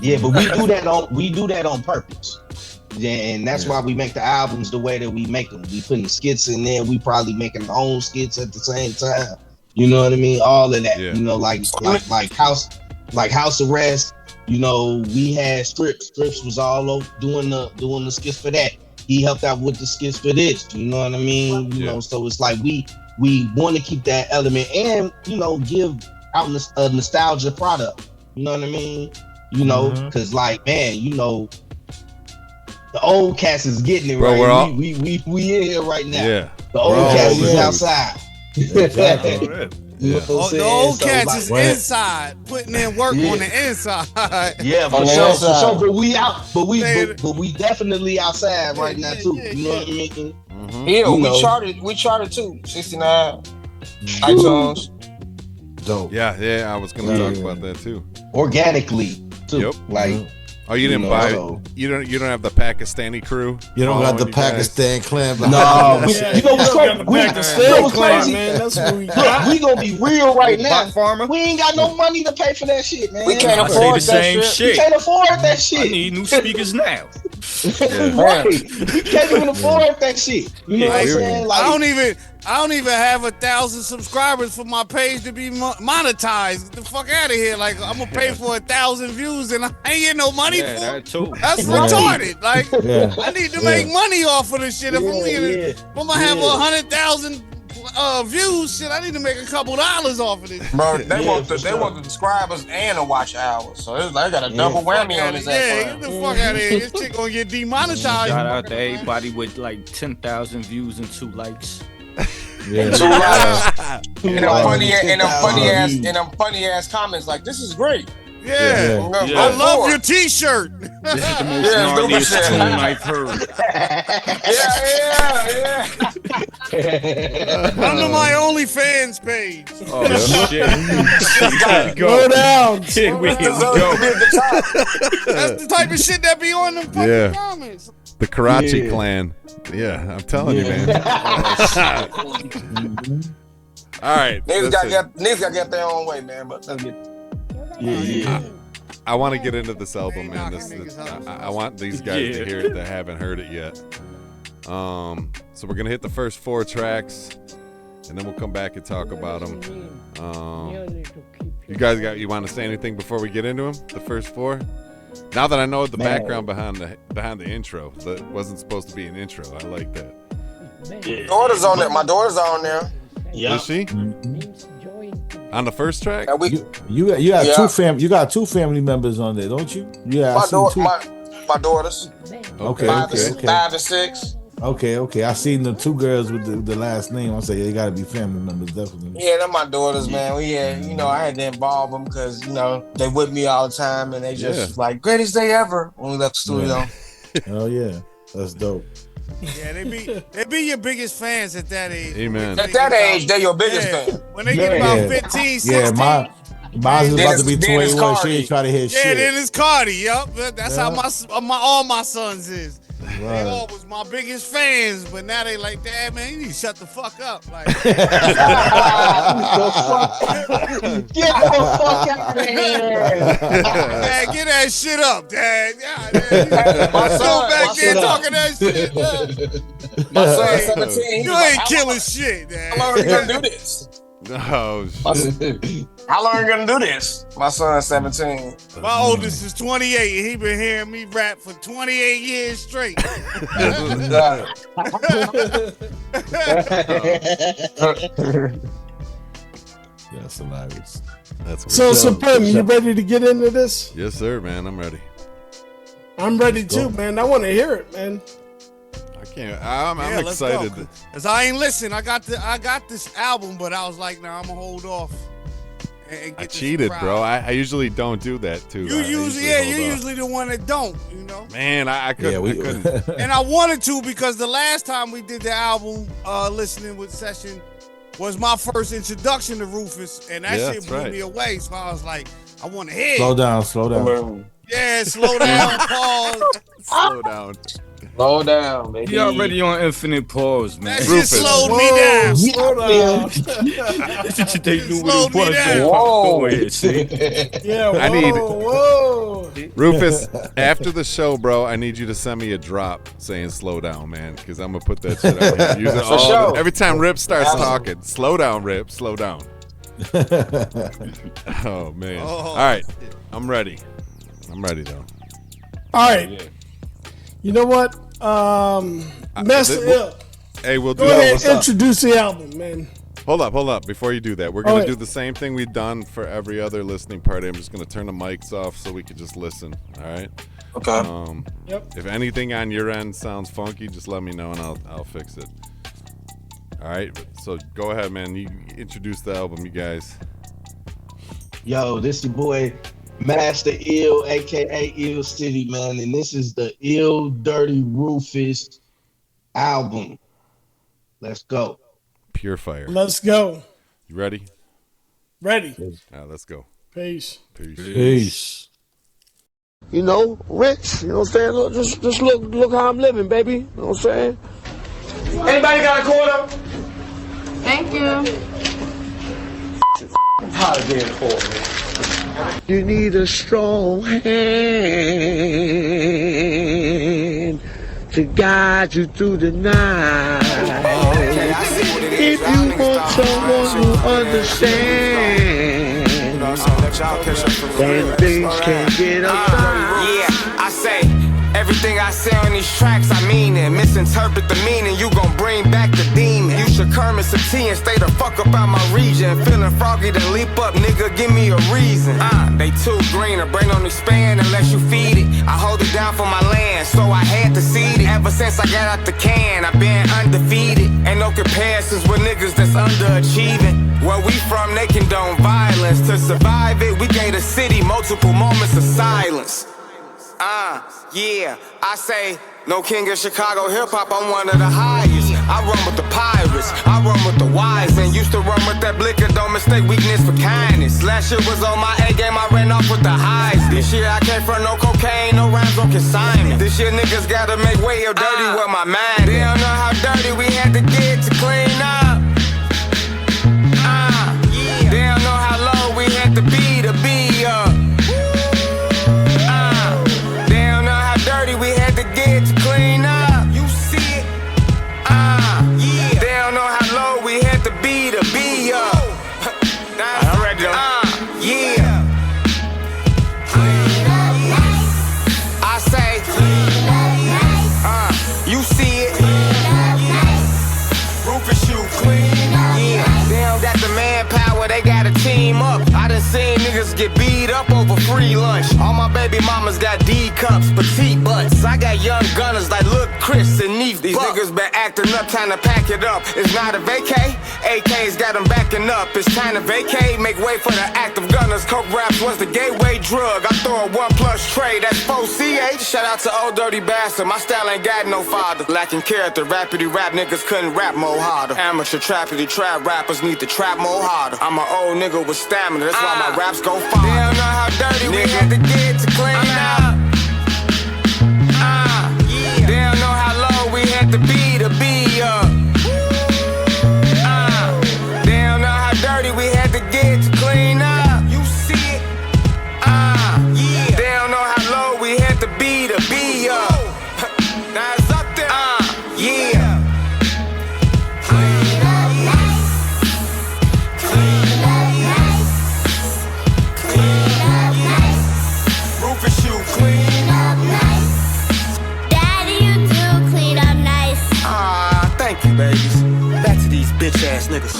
Yeah, but we do that on purpose. Yeah, and that's why we make the albums the way that we make them. We putting the skits in there. We probably making our own skits at the same time. You know what I mean? All of that. Yeah. You know, like House Arrest. You know, we had Strips. Strips was all over doing the skits for that. He helped out with the skits for this. You know what I mean? You know, so it's like we want to keep that element and give out a nostalgia product. You know what I mean? You know, because like, man, the old cast is getting it. Bro, right. We in here right now. Yeah. The old cast is outside. Exactly. The old cats is inside, putting in work on the inside. Yeah, for sure. But we out. But we definitely outside right now too. You know what I mean? Yeah, we charted too. 69 iTunes. Dope. Yeah. I was gonna talk about that too. Organically too. Yep. Like. Oh, you didn't buy it? You don't have the Pakistani crew? You don't got the Pakistan clan. No, you know what's crazy? Pakistan clan, man. That's what we got. We gonna be real right now. We ain't got no money to pay for that shit, man. We can't afford that shit. We can't afford that shit. I need new speakers now. Right. We can't even afford that shit. You know what I'm saying? Like, I don't even have 1,000 subscribers for my page to be monetized. Get the fuck out of here! Like, I'm gonna pay for 1,000 views and I ain't getting no money for it. That's retarded. Like, I need to make money off of this shit. If I'm gonna have 100,000 views, shit, I need to make a couple dollars off of this. Bro, they want the subscribers and the watch hours, so it's like got a double whammy on this. Yeah, get the fuck out of here! This shit gonna get demonetized. Shout out to everybody with like 10,000 views and 2 likes. And them funny ass comments like, this is great. Yeah. I love your t-shirt. This is the most gnarliest tune I've heard. Come to my OnlyFans page. Oh shit. Go down. Here we go. That's the type of shit that be on them fucking comments. The Karachi clan. Yeah, I'm telling you, man. All right. Niggas gotta get their own way, man. But let's get. I want to get into this album, man. I want these guys to hear it that haven't heard it yet. So we're gonna hit the first 4 tracks, and then we'll come back and talk about them. You want to say anything before we get into them? The first 4. Now that I know the background behind the intro, that wasn't supposed to be an intro. I like that. Daughter's on there. My daughter's on there. Yeah. Is she? On the first track? You got 2 family members on there, don't you? Yeah. My daughters. Okay. 5 and 6. Okay. I seen the 2 girls with the last name. I say they gotta be family members, definitely. Yeah, they're my daughters, man. I had to involve them because they with me all the time, and they just like greatest day ever when we left the studio. Oh yeah, that's dope. Yeah, they be your biggest fans at that age. Amen. At that age, they're your biggest fan. When they get about 15, 16. Yeah, mine's about to be 21. She ain't trying to hear shit. Yeah, then it's Cardi. Yup, that's how all my sons is. Right. They all was my biggest fans, but now they like, Dad, man, you need to shut the fuck up. Like, get the fuck out of here. Dad, get that shit up, Dad. My son back there talking that shit. My son's 17. You ain't killing shit, Dad. How long are you gonna do this? Oh, shit. How long are you gonna do this? My son's 17. My oldest is 28, and he been hearing me rap for 28 years straight. That's hilarious. So, Supreme, you ready to get into this? Yes, sir, man. I'm ready. I'm ready too, man. I want to hear it, man. I'm excited. Cause I ain't listen. I got this album, but I was like, nah, I'm gonna hold off. And I cheated, bro. I usually don't do that too. You're usually the one that don't. Man, I couldn't. I couldn't. And I wanted to because the last time we did the album, listening with Session, was my first introduction to Rufus, and that shit blew me away. So I was like, I want to hear. Slow down. Yeah, slow down, pause. Slow down. Slow down, baby. He already on infinite pause, man. That shit slowed me down. Slow down. They knew Slowed what me it down. was. Whoa. Go ahead, see? Yeah, whoa, I need- whoa. Rufus, after the show, bro, I need you to send me a drop saying "slow down, man," because I'm gonna put that shit out here. Use it all sure. every time Rip starts talking. Slow down, Rip. Slow down. Oh man. All right, I'm ready. I'm ready though. All right. You know what? Master Ill. Hey, we'll do Go that. ahead and introduce the album, man. Hold up. Before you do that, we're gonna Okay. do the same thing we've done for every other listening party. I'm just gonna turn the mics off so we can just listen. All right. Okay. Yep. If anything on your end sounds funky, just let me know and I'll fix it. All right. So go ahead, man. You introduce the album, you guys. Yo, this your boy Master Ill, aka Ill City, man, and this is the Ill Dirty Rufus album. Let's go. Pure fire. Let's go. You ready? Ready. Let's go. Peace. Peace. You know, rich, you know what I'm saying? Look, just look how I'm living, baby. You know what I'm saying? Anybody got a quarter? Thank you. I'm tired of being poor, man. You need a strong hand to guide you through the night. If you want someone who understands, then things can get upside. Yeah, I say everything I say on these tracks, I mean it. Misinterpret the meaning, you gon' bring back the demon. You should Kermit some tea and stay the fuck up out my region. Feeling froggy, then leap up, nigga, give me a reason. They too green, a brain don't expand unless you feed it. I hold it down for my land, so I had to seed it. Ever since I got out the can, I've been undefeated. Ain't no comparisons with niggas that's underachieving. Where we from, they condone violence. To survive it, we gave the city multiple moments of silence. Yeah, I say, no king of Chicago hip-hop, I'm one of the highest. I run with the pirates, I run with the wise, and used to run with that blicker, don't mistake weakness for kindness. Last year was on my A-game, I ran off with the highs. This year I came from no cocaine, no rhymes on consignment. This year niggas gotta make way of dirty with my mind. They don't know how dirty we had to get to clean up. They don't know how low we had to be up. We had to get to clean up. You see it? Yeah. They don't know how low we had to be up. I'm ready though. Yeah. I say, you see it? Rufus, you clean up. Yeah. They don't got the manpower, they gotta team up. I done seen niggas get beat up over free lunch. All my baby mamas got D cups, petite butts. I got young gunners like Lil Chris and Neef. These niggas been acting up, time to pack it up. It's not a vacay, AK's got them backing up. It's time to vacate, make way for the active gunners. Coke raps was the gateway drug. I throw a 1+ tray, that's 4CH. Shout out to old dirty bastard, my style ain't got no father. Lacking character, rapidy rap niggas couldn't rap more harder. Amateur trappity trap rappers need to trap more harder. I'm an old nigga with stamina, that's why my raps go far. They don't know how dirty we had to get to clean up. They don't know how low we had to be up. They don't know how dirty we had to get to clean up. You see it? Yeah. They don't know how low we had to be up. Now it's up there. Yeah. Clean up nice. Clean up nice. Clean up nice. Rufus, you clean up nice. Daddy, you do clean up nice. Thank you, babies. Back to these bitch ass niggas.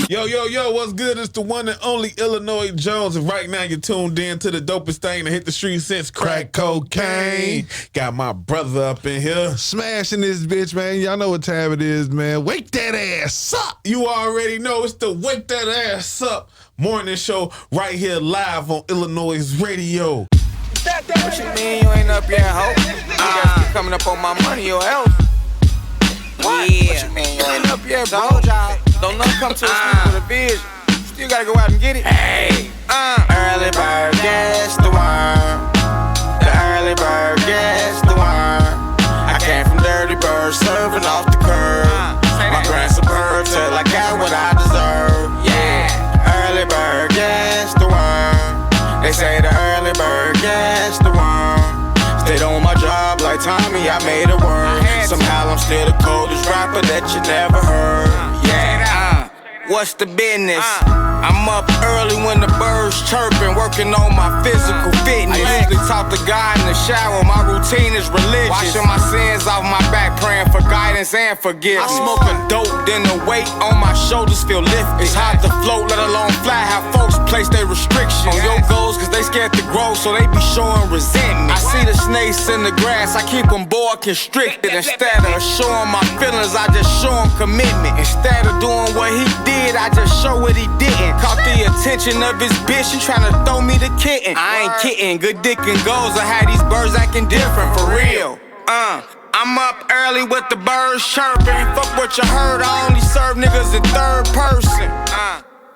Yo, what's good? It's the one and only Illinois Jones, and right now you're tuned in to the dopest thing to hit the street since crack cocaine. Got my brother up in here smashing this bitch, man. Y'all know what time it is, man. Wake that ass up. You already know it's the Wake That Ass Up morning show right here live on Illinois radio. What you mean you ain't up yet, ho? You guys keep coming up on my money or else. What? Yeah. What you mean you ain't up yet, bro? Don't none come to us with a vision. Still gotta go out and get it. Hey. Early bird gets the worm. The early bird gets the worm. I came from Dirty Bird, serving off the curb. My grandson bird till I got what I deserve. Yeah, early bird gets the worm. They say the early bird gets the worm. Stayed on my job like Tommy, I made it work. Somehow I'm still the coldest rapper that you never heard. Yeah, what's the business? I'm up early when the birds chirping, working on my physical fitness. I usually talk to God in the shower, my routine is religious. Washing my sins off my back, praying for guidance and forgiveness. I smoking dope, then the weight on my shoulders feel lifted. It's hard to float, let alone fly, how folks place their restrictions on your goals, cause they scared to grow, so they be showing resentment. I see the snakes in the grass, I keep them bored constricted. Instead of showing my feelings, I just show them commitment. Instead of doing what he did, I just show what he didn't. Caught the attention of his bitch, she tryna throw me the kitten. I ain't kidding, good dick and goals. I had these birds acting different, for real. I'm up early with the birds chirping. Fuck what you heard, I only serve niggas in third person.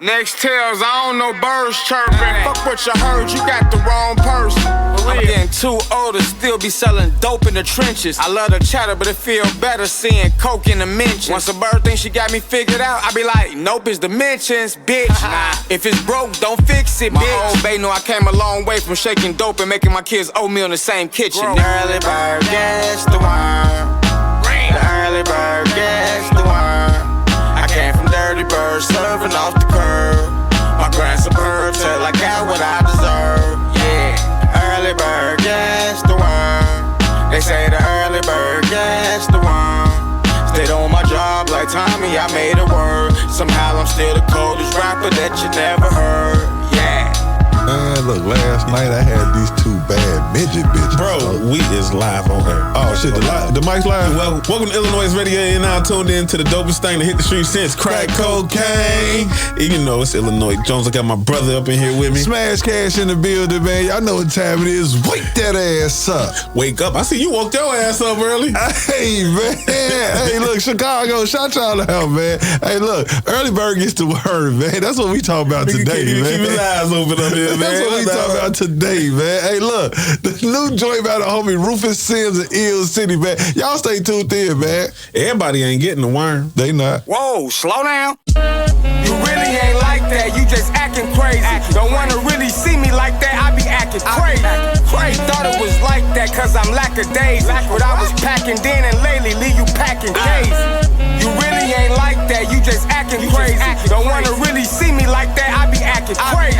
Next tells, I don't know birds chirping. Fuck what you heard, you got the wrong person. I'm getting too old to still be selling dope in the trenches. I love the chatter, but it feel better seeing coke in the mentions. Once a bird thinks she got me figured out, I be like, nope, it's the mentions, bitch. If it's broke, don't fix it, bitch. My old bae know I came a long way from shaking dope and making my kids oatmeal in the same kitchen. Early bird gets the worm. The early bird gets the worm. I came from Dirty Bird, serving off the curb. My grandson bird till I got what I deserve. Yeah, early bird gets the worm. They say the early bird gets the worm. Stayed on my job like Tommy, I made it work. Somehow I'm still the coldest rapper that you never heard. Yeah. Man, look, last night I had these two bad midget bitches. Bro, we is live on here. Oh shit, the mic's live. Well, welcome to Illinois Radio. You're now tuned in to the dopest thing to hit the street since crack cocaine. You know it's Illinois Jones. I got my brother up in here with me. Smash Cash in the building, man. Y'all know what time it is. Wake that ass up. Wake up. I see you woke your ass up early. Hey, man. Hey, look, Chicago, shout y'all out, man. Hey, look, early bird gets the word, man. That's what we talk about today, man. Keep his eyes open up here. That's what we talking about today, man. Hey, look, the new joint by the homie Rufus Sims in Ill City, man. Y'all stay tuned in, man. Everybody ain't getting the worm. They not. Whoa, slow down. You really ain't like that. You just acting crazy. Don't wanna really see me like that. I be acting crazy. Thought it was like that cause I'm lackadaisy. But I was packing then and lately leave you packing daisy. You really ain't like that. You just acting crazy. Don't wanna really see me like that. I be acting crazy.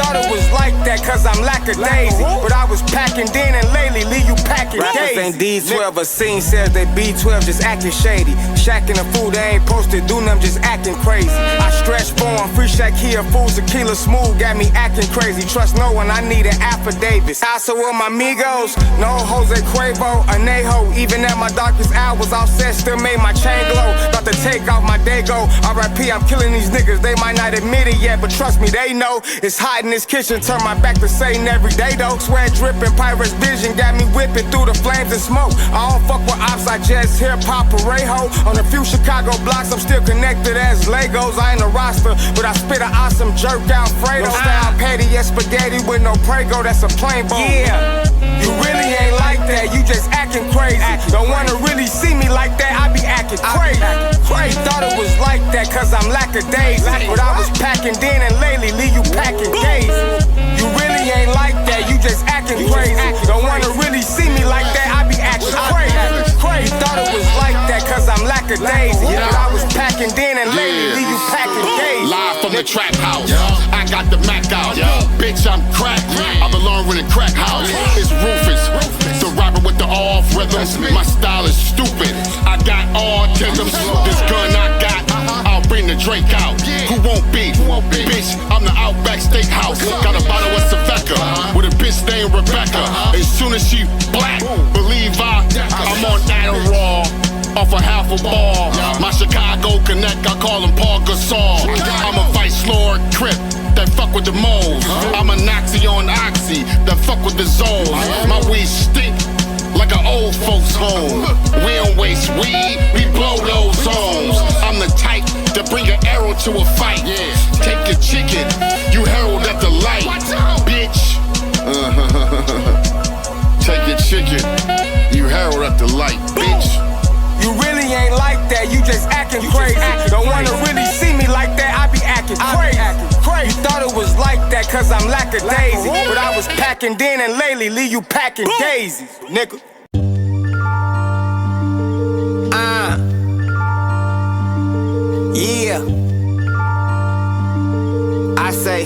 Thought it was like that cause I'm lackadaisy. But I was packing then and lately leave you packing daisy. Rappers ain't D12, a scene says that B12 just acting shady. Shacking the food they ain't posted, do them just acting crazy. I stretch born, free Shaq here, fools tequila smooth, got me acting crazy. Trust no one, I need an affidavit. Also with my amigos, no Jose Cuervo, Anejo. Even at my darkest hours, offset still made my chain glow. About to take off my day go. R.I.P. I'm killing these niggas, they might not admit it yet, but trust me, they know. It's hot in this kitchen, turn my back to Satan every day though. Sweat dripping, Pirate's vision got me whipping through the flames and smoke. I don't fuck with ops, I just hip hop parejo. On a few Chicago blocks, I'm still connected as Legos. I ain't a roster, but I spit an awesome jerk Alfredo style patty as spaghetti with no Prego. That's a plain bone. Yeah, you really ain't like that. You just acting crazy. Don't wanna really see me like that. I be acting crazy. Thought it was like that cause I'm lackadaisy. But I was packing then and lately leave you packing daisy. You really ain't like that. You just acting crazy. Don't wanna really see me like that. I be acting crazy. Thought it was like that cause I'm lackadaisy. But I was packing then and lately leave you packing daisy. Live from the trap house. I got the Mac out. Bitch, I'm crack. I belong in a crack house. It's Rufus, the rapper with the off rhythm. My style is stupid. I got autism. This gun I got, I'll bring the drink out. Who won't be? Bitch, I'm the Outback Steakhouse. Got a bottle of Savecca with a bitch named Rebecca. As soon as she black, believe I'm on Adderall. Off a half a ball. My Chicago connect, I call him Paul Gasol. I'm a Vice Lord Crip that fuck with the moles. I'm a Nazi on Oxy that fuck with the Zoles. My weed stink like an old folks home. We don't waste weed, we blow those homes. I'm the type to bring an arrow to a fight. Take your chicken, you herald at the light. Bitch. Take your chicken. You herald at the light, bitch. You really ain't like that, you just acting crazy. Don't wanna really see me like that, I be acting crazy. You thought it was like that cause I'm lackadaisy, but I was packing then and lately leave you packing daisies, nigga. Yeah. I say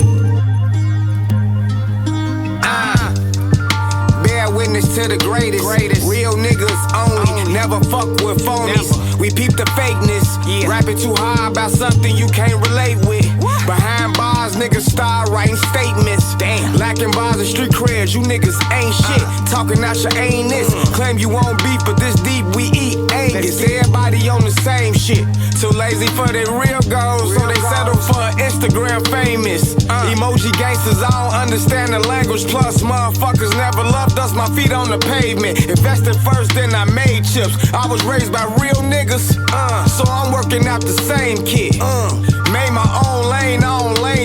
bear witness to the greatest. Real niggas only. Never fuck with phonies. We peep the fakeness. Rapping too high about something you can't relate with. Behind bars, niggas start writing statements. Damn. Lacking bars and street creds, you niggas ain't shit. Talking out your anus. Claim you won't beef, but this deep we eat Angus. Everybody on the same shit. Too lazy for their real goals, so they settle for Instagram famous. Emoji gangsters, I don't understand the language. Plus, motherfuckers never loved us. My feet on the pavement. Invested first, then I made chips. I was raised by real niggas, so I'm working out the same kid. Made my own lane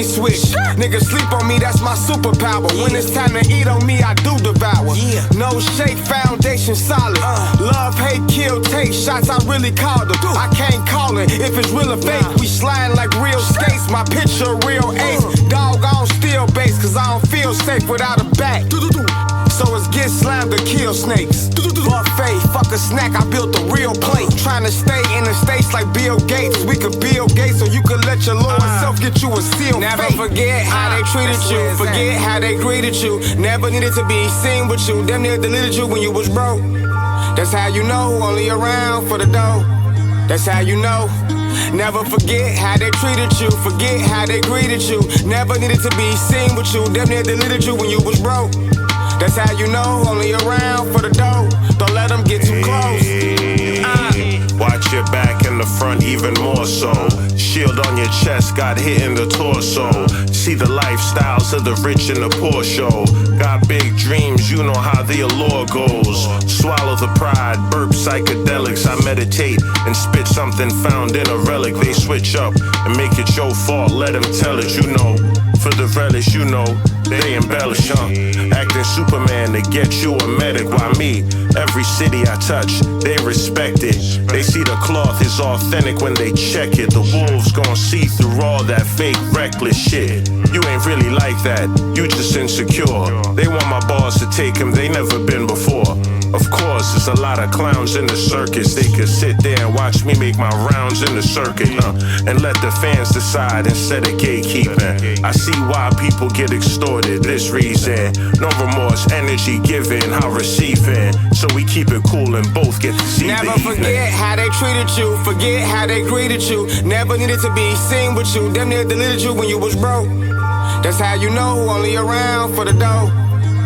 switch. Niggas sleep on me, that's my superpower. When it's time to eat on me, I do devour. No shake, foundation solid. Love, hate, kill, take shots, I really called them. I can't call it if it's real or fake. We sliding like real skates. My picture, real ace. Dog, I don't steal base, cause I don't feel safe without a back. So it's get slammed to kill snakes. Buffet, fuck a snack, I built a real plate. Trying to stay in the States like Bill Gates. We could build gates so you could let your lower self get you a seal. Never forget how they treated you. Forget how they greeted you. Never needed to be seen with you. Damn near deleted you when you was broke. That's how you know, only around for the dough. That's how you know. Never forget how they treated you. Forget how they greeted you. Never needed to be seen with you. Damn near deleted you when you was broke. That's how you know, only around for the dough. Don't let them get too close. Watch your back in the front even more so. Shield on your chest, got hit in the torso. See the lifestyles of the rich and the poor show. Got big dreams, you know how the allure goes. Swallow the pride, burp psychedelics. I meditate and spit something found in a relic. They switch up and make it your fault, let them tell it, you know. For the relish, you know, they embellish, acting Superman to get you a medic. Why me? Every city I touch, they respect it. They see the cloth is authentic when they check it. The wolves gon' see through all that fake reckless shit. You ain't really like that, you just insecure. They want my bars to take them, they never been before. Of course, there's a lot of clowns in the circus. They could sit there and watch me make my rounds in the circuit, and let the fans decide instead of gatekeeping. I see why people get extorted, this reason. No remorse, energy given, how receiving. So we keep it cool and both get to see Never the evening. forget how they treated you. Forget how they greeted you. Never needed to be seen with you. Damn near deleted you when you was broke. That's how you know, only around for the dough.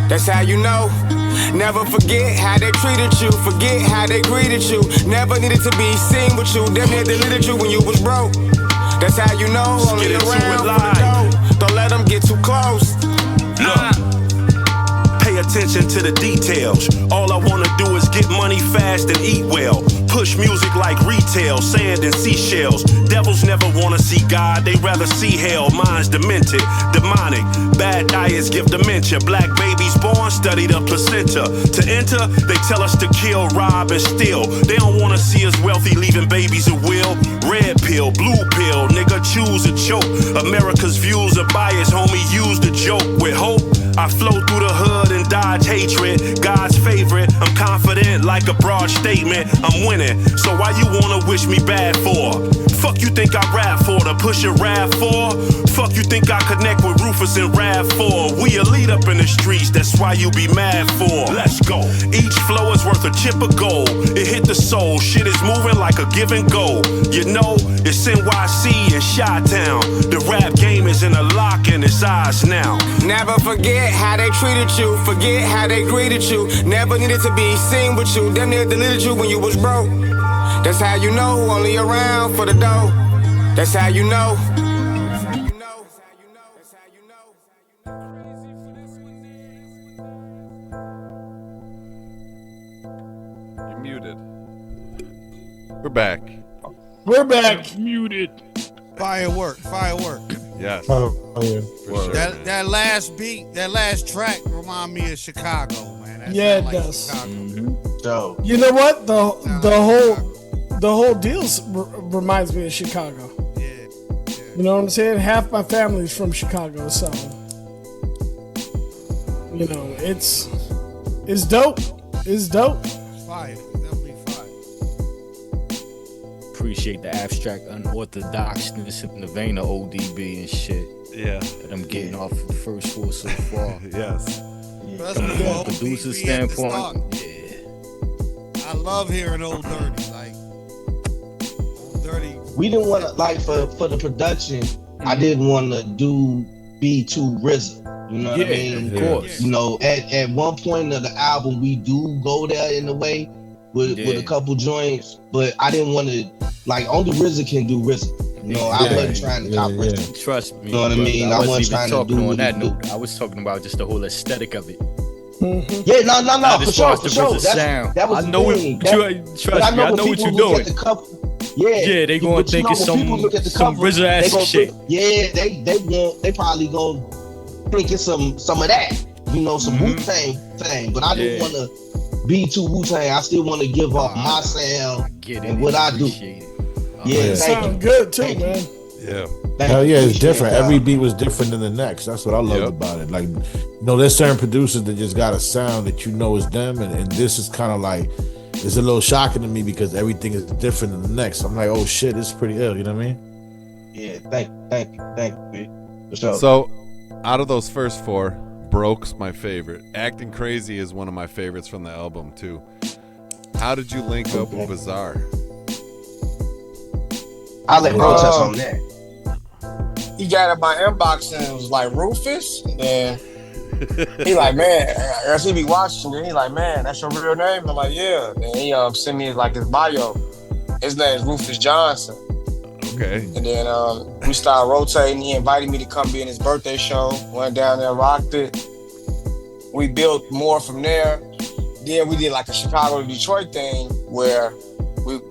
That's how you know. Never forget how they treated you. Forget how they greeted you. Never needed to be seen with you. Damn near deleted you when you was broke. That's how you know, only around for the dough. Don't let them get too close. Pay attention to the details. All I wanna do is get money fast and eat well. Push music like retail, sand and seashells. Devils never wanna see God, they rather see hell. Mine's demented, demonic. Bad diets give dementia. Black babies born, study the placenta. To enter, they tell us to kill, rob, and steal. They don't wanna see us wealthy, leaving babies at will. Red pill, blue pill, nigga choose a choke. America's views are biased, homie, use the joke with hope. I flow through the hood and dodge hatred. God's favorite, I'm confident like a broad statement. I'm winning, so why you wanna wish me bad for? Fuck you think I rap for, to push your rap for? Fuck you think I connect with Rufus and rap for? We elite up in the streets, that's why you be mad for. Let's go. Each flow is worth a chip of gold. It hit the soul, shit is moving like a give and go. You know, it's NYC and Chi-Town. The rap game is in a lock in its eyes now. Never forget how they treated you. Forget how they greeted you. Never needed to be seen with you. Damn near deleted you when you was broke. That's how you know, only around for the dough. That's how you know. You're muted. We're back. We're back. Muted. Firework. Yes. yeah. That last beat, that last track remind me of Chicago, man. That Yeah, it like does. So You know what? The whole deal reminds me of Chicago. You know what I'm saying? Half my family's from Chicago, so you know it's dope. It's dope. Fire. Definitely fire. Appreciate the abstract unorthodoxness in the vein of ODB and shit. Yeah. That I'm getting off of the first four so far. Yes. That's From before a producer ODB at the start. standpoint, yeah. I love hearing Old Dirty. Like Old Dirty. we didn't want to like for the production. I didn't want to be too RZA. You know what I mean? Of course. You know, at one point of the album, we do go there in a way with a couple joints, but I didn't want to like only RZA can do RZA. You know, I wasn't trying to cop RZA. Trust me. You know what I mean? I wasn't trying to do on that note. I was talking about just the whole aesthetic of it. Yeah, no, for sure. Sound. That was I know the what thing. trust me. I know what you're doing. Yeah, they gonna think it's some RZA ass shit. Yeah, they probably gonna think it's some of that. You know, some Wu-Tang thing. But I didn't want to be too Wu-Tang. I still want to give up my sound and what I do. Yeah, sound good too, man. Yeah. Hell yeah, it's different. Every beat was different than the next. That's what I loved about it. Like, you know, there's certain producers that just got a sound that you know is them, and this is kind of like, it's a little shocking to me because everything is different than the next. I'm like, oh shit, this is pretty ill. You know what I mean? Yeah, thank you. For sure. So, out of those first four, Broke's my favorite. Acting Crazy is one of my favorites from the album too. How did you link up with Bizarre? I'll let Bro touch on that. He got in my inbox and was like, Rufus? And then he like, man, I guess he be watching. And he like, man, that's your real name? I'm like, yeah. And he sent me like his bio. His name is Rufus Johnson. Okay. And then we started rotating. He invited me to come be in his birthday show. Went down there, rocked it. We built more from there. Then we did like a Chicago to Detroit thing where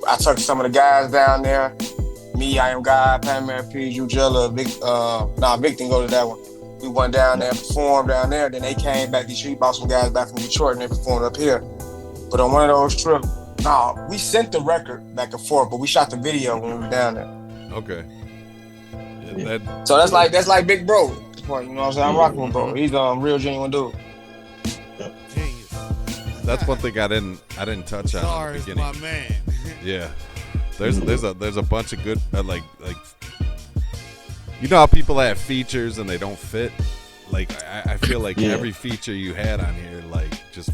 I took some of the guys down there. Me, I Am God, Pam P, Ujella, Vic didn't go to that one. We went down there and performed down there. Then they came back. Detroit brought some guys back from Detroit and they performed up here. But on one of those trips, we sent the record back and forth, but we shot the video when we were down there. Okay. Yeah, so that's like Big Bro. You know what I'm saying? I'm rocking with Bro. He's a real genuine dude. That's one thing I didn't touch on in the beginning. My man. Yeah. There's a bunch of good like you know how people have features and they don't fit. Like I feel like every feature you had on here like just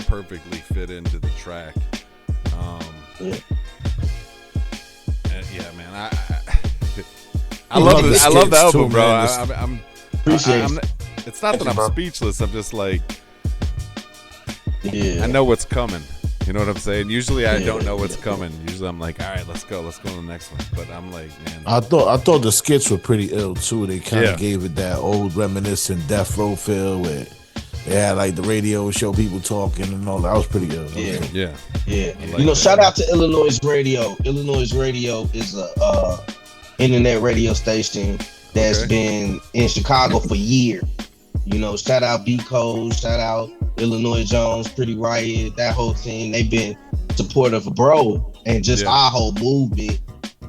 perfectly fit into the track. And yeah, man, I love this. I love the album, bro. I'm it's not that I'm speechless. I'm just like, I know what's coming. You know what I'm saying? Usually I don't know what's coming. Usually I'm like, all right, let's go to the next one. But I'm like, man. I thought the skits were pretty ill too. They kind of gave it that old reminiscent Death Row feel where they had like the radio show people talking and all. That was pretty ill. Yeah. Like you know, shout out to Illinois Radio. Illinois Radio is a internet radio station that's been in Chicago for years. You know, shout out B Code, shout out Illinois Jones, Pretty Riot, that whole team. They've been supportive of Bro and just our whole movement,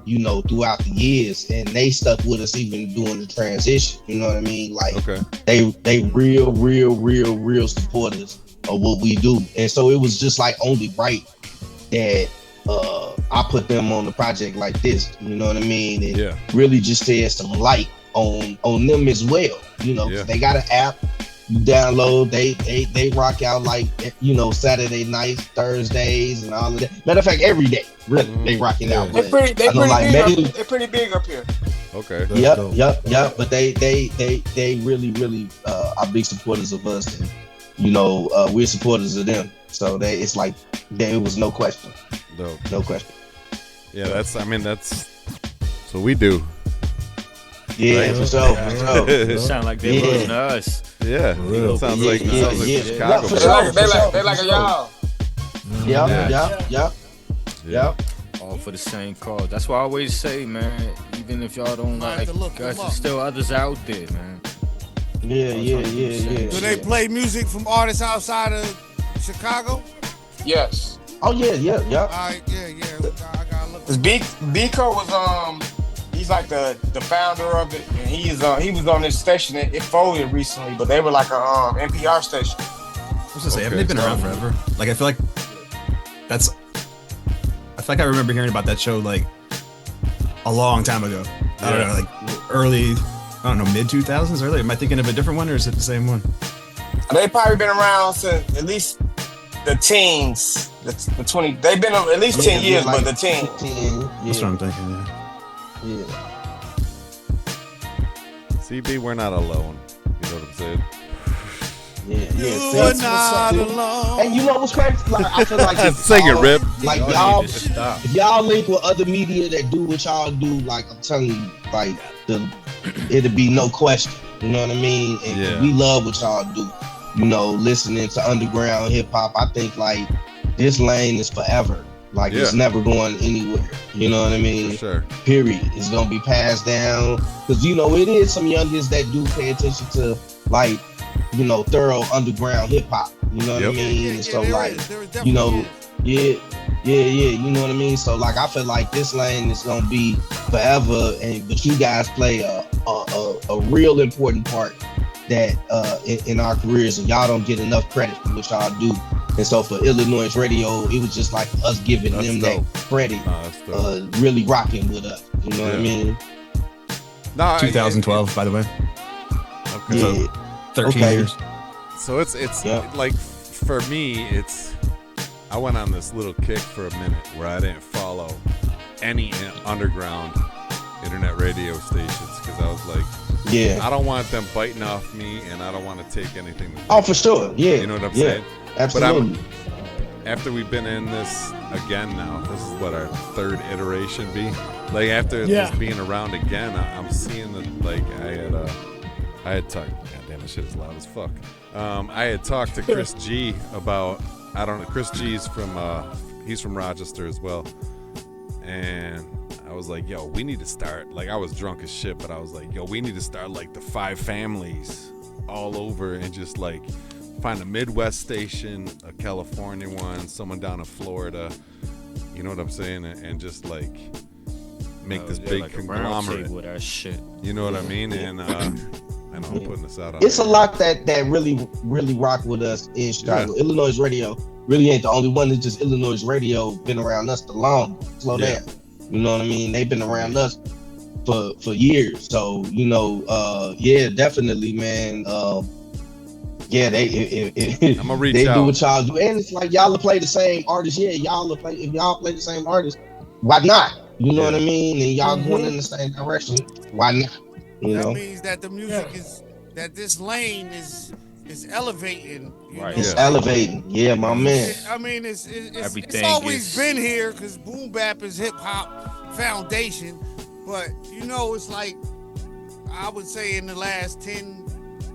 you know, throughout the years. And they stuck with us even during the transition. You know what I mean? Like they real supporters of what we do. And so it was just like only right that I put them on the project like this. You know what I mean? And really just shed some light on them as well. You know, they got an app. You download, they rock out like, you know, Saturday nights, Thursdays, and all of that. Matter of fact, every day, really, they rock it out. They're pretty big up here. Okay. Yep. But they really are big supporters of us, and you know, we're supporters of them. So it's like there was no question. No question. Yeah, that's what we do. Yeah, right? For sure. It sound like they listen to us. Yeah, it sounds like Chicago. They like a y'all. Yep. all for the same cause. That's why I always say, man, even if y'all don't like, guys, there's still others out there, man. Yeah. Do they play music from artists outside of Chicago? Yes. Oh yeah. All right, yeah. I gotta look. Cause Biko was he's like the founder of it, and he was on this station at Folia recently, but they were like a NPR station. I was gonna say, haven't they been around forever? Like I feel like I remember hearing about that show like a long time ago. I don't know, like early, mid 2000s. Early. Am I thinking of a different one, or is it the same one? They probably been around since at least the teens, the 20. They've been at least 10 years, like, but the teens. That's what I'm thinking. Yeah. CB, we're not alone. You know what I'm saying? Yeah. You are not alone. And you know what's crazy? Like, I feel like sing it, Rip. Like if y'all link with other media that do what y'all do, like I'm telling you, like it'll be no question. You know what I mean? And we love what y'all do. You know, listening to underground hip hop. I think like this lane is forever. Like it's never going anywhere. You know what I mean? For sure. Period. It's gonna be passed down because you know it is some youngins that do pay attention to like, you know, thorough underground hip hop. You know what I mean? And so like, you know, you know what I mean? So like, I feel like this lane is gonna be forever, but you guys play a real important part that in our careers, and y'all don't get enough credit for what y'all do. And so for Illinois Radio, it was just like us giving them that credit, really rocking with us. You know what I mean? No, 2012, by the way. Okay. So 13 years. So it's like for me, I went on this little kick for a minute where I didn't follow any underground internet radio stations because I was like, I don't want them biting off me, and I don't want to take anything. For sure. Yeah. You know what I'm saying? Absolutely. But after we've been in this again now, this is what our third iteration be. Like after this being around again, I'm seeing that like I had talked. God damn, this shit is loud as fuck. I had talked to Chris G about Chris G's he's from Rochester as well, and I was like, yo, we need to start. Like I was drunk as shit, but I was like, yo, we need to start like the 5 families all over and just like find a Midwest station, a California one, someone down in Florida. You know what I'm saying? And just like make this big like conglomerate. With that shit. You know what I mean? And I know I'm putting this out on it's a lot that really rock with us in Chicago. Illinois Radio really ain't the only one. It's just Illinois Radio been around us the long. Slow down. You know what I mean? They've been around us for years. So, you know, definitely, man. I'm gonna reach they out. Do what y'all do. And it's like y'all will play the same artist. Yeah, if y'all play the same artist, why not? You know what I mean? And y'all going in the same direction. Why not? That means that the music is that this lane is elevating. Right. It's elevating. Yeah, my man. I mean, it's always been here because boom bap is hip hop foundation. But you know, it's like I would say in the last 10,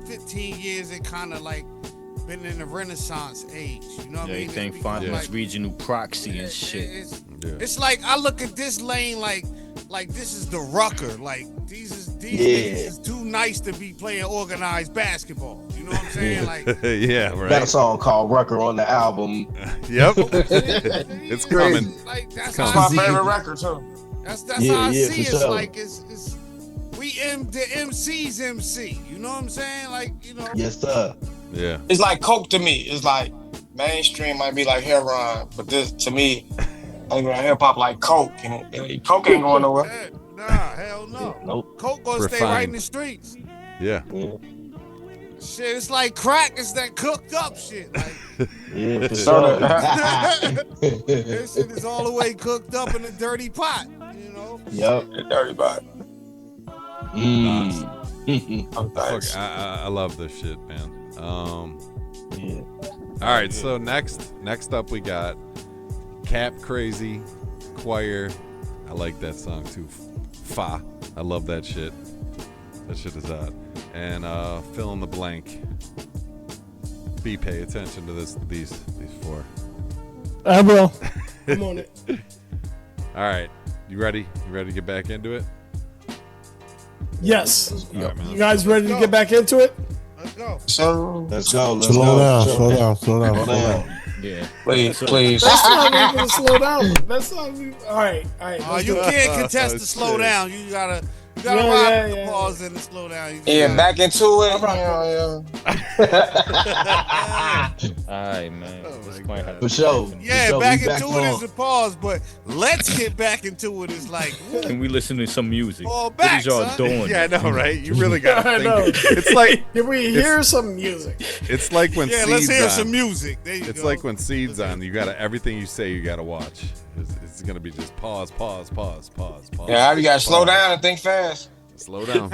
15 years, it kind of like been in the Renaissance age. You know what I mean? Everything finding its regional proxy and shit. It's like I look at this lane like this is the Rucker. Like these niggas is too nice to be playing organized basketball. You know what I'm saying? Like right. Got a song called Rucker on the album. Yep. It's coming. Like that's my favorite record too. That's how I see it. It's like it's we the MC's MC. You know what I'm saying? Like, you know. Yes, sir. Yeah. It's like Coke to me. It's like mainstream might be like heroin, but this to me, underground hip hop like Coke, and Coke ain't going nowhere. Nah, hell no. Nope. Coke gonna stay right in the streets. Yeah. Shit, it's like crack. It's that cooked up shit. Like, for sure. This shit is all the way cooked up in a dirty pot. You know. Yep. Dirty pot. Fuck, I love this shit, man. All right, so next up we got Cap Crazy Choir. I like that song too. Fa. I love that shit. That shit is hot. And fill in the blank. Pay attention to these 4. I will. I'm on it. All right. You ready? You ready to get back into it? Yes. All right, man. You guys ready to get back into it? Let's go. Let's go. Slow down. Yeah. Please. That's not even a slow down. That's not even. All right. You can't contest the slow down. You gotta ride with the pause and the slow down. Back into it. All right, man. For sure. Yeah, back into it is a pause, but let's get back into it is like. Can we listen to some music? What is y'all doing? Yeah, I know, right? You really got to I know. think. It's like. Can we hear some music? It's like when Seed's let's hear on. some music. There you It's go. like when Seed's on. You gotta everything you say. You gotta watch. It's gonna be just pause. Yeah, you gotta slow down and think fast. Slow down.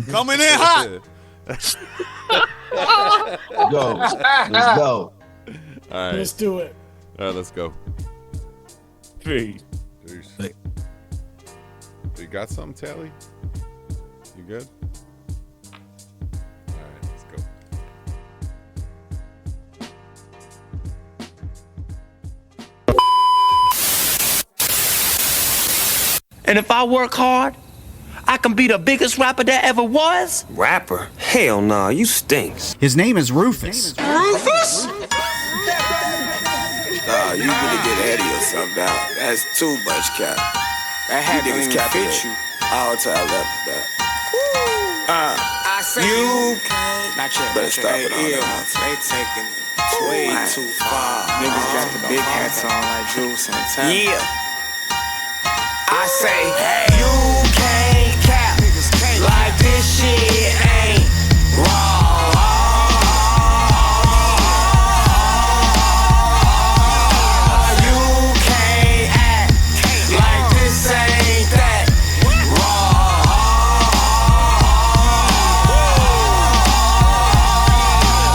Coming in hot. Let's go. All right. Let's do it. All right, let's go. Peace. You got something, Tally? You good? All right, let's go. And if I work hard, I can be the biggest rapper that ever was. Rapper? Hell nah, you stinks. His name is Rufus. Rufus? Nah, you really get ahead of yourself, dog. That's too much cap. That hat niggas cap fit you. All time left that. I say You not yet. better stop it all They that. taking it way too far. Niggas got the big hats on like Juice and Tam. Yeah. I say, hey, you can't cap like this shit ain't raw. You can't act like this ain't that raw.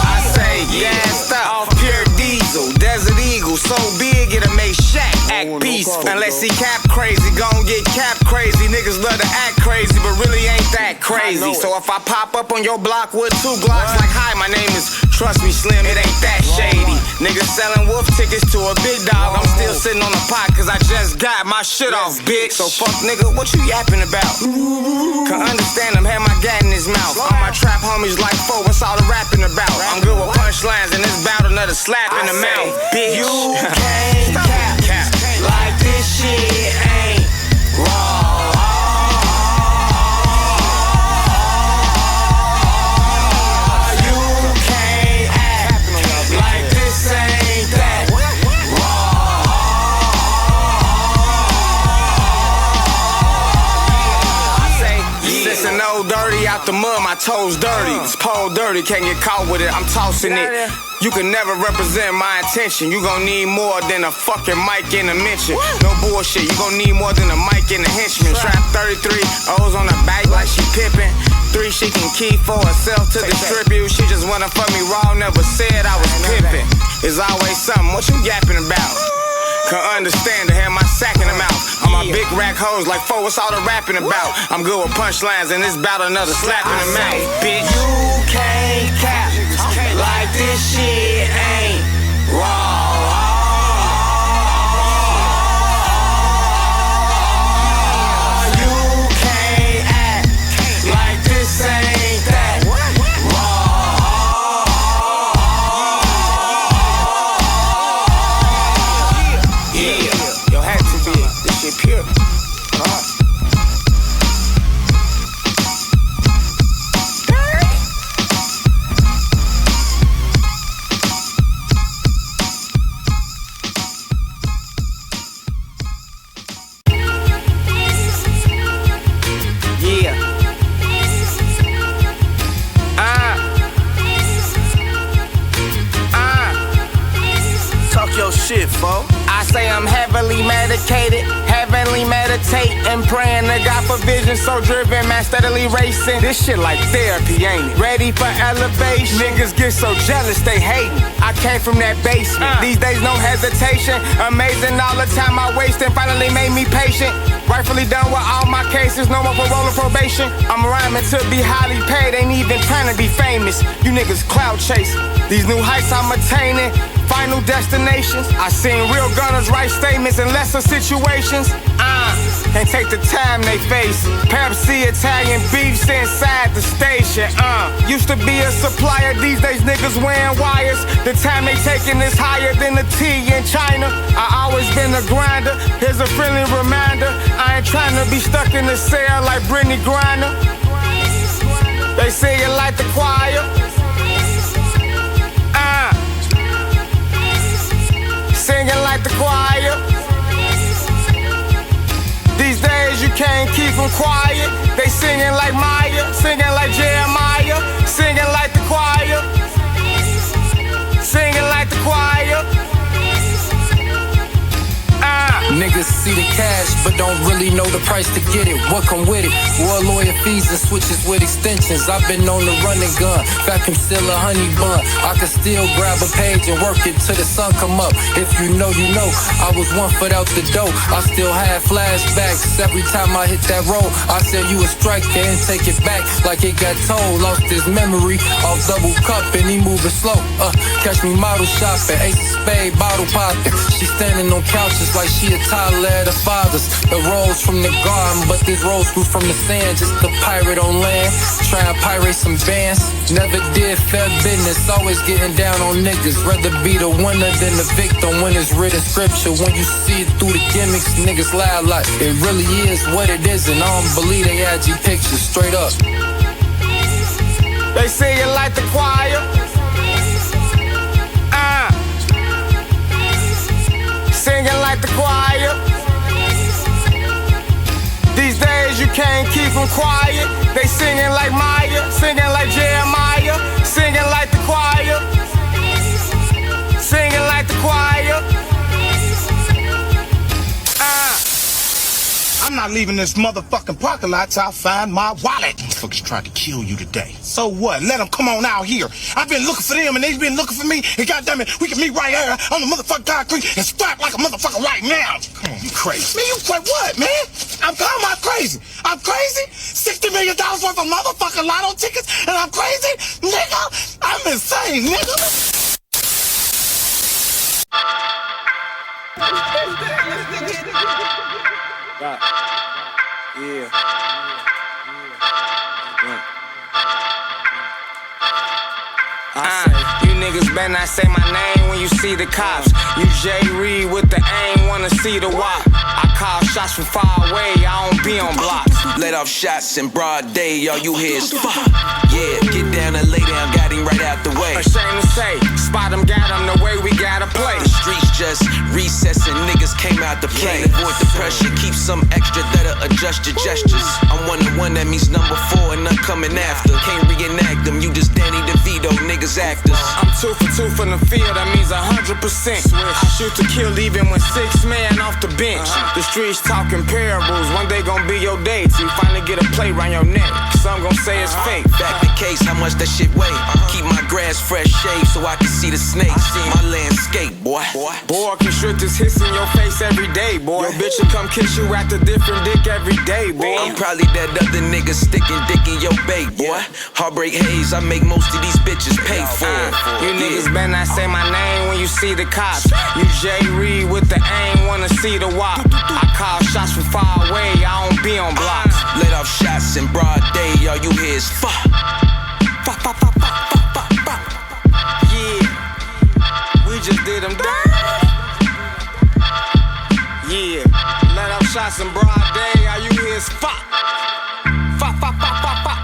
I say, gassed off pure diesel, Desert Eagle, so big it'll make Shaq act peaceful. Unless he cap crazy, gon' get cap crazy. Niggas love to act crazy, but really ain't that crazy. So if I pop up on your block with 2 Glocks, like, hi, my name is Trust Me Slim, it ain't that shady. Niggas selling wolf tickets to a big dog. I'm still sitting on the pot, cause I just got my shit off, bitch. So fuck nigga, what you yapping about? Can understand him, had my gat in his mouth. All my trap homies like 4, what's all the rapping about? I'm good with punchlines, and this bout another slap in the mouth, bitch. You can't cap like this shit ain't raw. You can't act like this ain't that raw. I say, since an old dirty out the mud, my toes dirty. This pole dirty, can't get caught with it, I'm tossing it. You can never represent my intention. You gon' need more than a fucking mic and a mention. No bullshit, you gon' need more than a mic and a henchman. Strap 33 O's on her back like she pippin'. 3 she can keep for herself to distribute. She just wanna fuck me raw, never said I was pimpin'. It's always something, what you yapping about? Can understand to have my sack in the mouth. All my big rack hoes like 4, what's all the rapping about? I'm good with punchlines and this bout another slap in the mouth, bitch. You can't cap like this shit ain't raw. You can't act like this ain't that raw. Yeah, yo, had to be this shit pure. Talk your shit, fo. I say I'm heavily medicated, heavenly meditate and praying to God for vision. So driven, man, steadily racing. This shit like therapy, ain't it? Ready for elevation. Niggas get so jealous, they hating. I came from that basement. These days, no hesitation. Amazing all the time I wasted. Finally made me patient. Rightfully done with all my cases, no more parole or probation. I'm rhyming to be highly paid, ain't even trying to be famous. You niggas cloud chasing. These new heights I'm attaining, final destinations. I seen real gunners write statements in lesser situations. Can't take the time they face. Pepsi, Italian beefs inside the station. Used to be a supplier, these days niggas wearing wires. The time they taking is higher than the tea in China. I always been a grinder, here's a friendly reminder. I ain't trying to be stuck in the cell like Brittany Griner. They sing it like the choir. Singing like the choir. These days you can't keep them quiet. They singing like Maya, singing like Jeremiah, singing like the choir, singing like the choir. Niggas see the cash, but don't really know the price to get it. What come with it? War lawyer fees and switches with extensions. I've been on the run and gun, vacuum seal a honey bun. I can still grab a page and work it till the sun come up. If you know, you know. I was 1 foot out the door. I still have flashbacks. Every time I hit that road, I said you a strike and take it back like it got told. Lost his memory off double cup and he moving slow. Catch me model shopping, ace of spade, bottle popping. She standing on couches like she a toddler at her father's. The rose from the garden, but this rose grew from the sand. Just a pirate on land, trying to pirate some bands. Never did fair business, always getting down on niggas. Rather be the winner than the victim when it's written scripture. When you see it through the gimmicks, niggas lie like it really is what it is. And I don't believe they IG pictures, straight up. They sing it like the choir. Singing like the choir. These days you can't keep them quiet. They singing like Maya, singing like Jeremiah, singing like the choir, singing like the choir. I'm not leaving this motherfucking parking lot till I find my wallet. Motherfuckers tried to kill you today. So what? Let them come on out here. I've been looking for them and they've been looking for me. And goddamn it, we can meet right here on the motherfucking concrete and strap like a motherfucker right now. Come on, you crazy. Man, you crazy what, man? I'm crazy. I'm crazy? $60 million worth of motherfucking lotto tickets and I'm crazy? Nigga, I'm insane, nigga. Yeah. You niggas better not say my name when you see the cops. You J. Reed with the aim, wanna see the wop. I call shots from far away, I don't be on blocks. Let off shots in broad day, all you hear is fuck. Yeah, get down and lay down, got him right out the way. Ashamed to say, spot him, got him the way we gotta play. The streets just recessing, niggas came out to play. Avoid the pressure, keep some extra that'll adjust your gestures. I'm 1-1, that means number 4 and I'm coming after. Can't reenact them, you just Danny DeVito, niggas actors. I'm 2 for 2 from the field, that means 100%. I shoot to kill even when 6 man off the bench. The streets talking parables, one day gon' be your day. Till you finally get a plate round your neck, some gon' say it's fake. Back the case, how much that shit weigh? Keep my grass fresh shaved so I can see the snakes. My landscape, boy. Boy, constrictors hiss in your face every day, boy. Your bitch will come kiss you at the different dick every day, boy. I'm probably that other nigga sticking dick in your bait, boy. Heartbreak haze, I make most of these bitches pay for it. You niggas better not say my name when you see the cops. You J. Reed with the aim, wanna see the wop. I call shots from far away, I don't be on blocks. Let off shots in broad day, all you hear is fuck. Fuck, fuck, fuck, fuck, fuck, fuck, fuck. Yeah, we just did them dirty. Yeah, let off shots in broad day, all you hear is fuck. Fuck, fuck, fuck, fuck, fuck.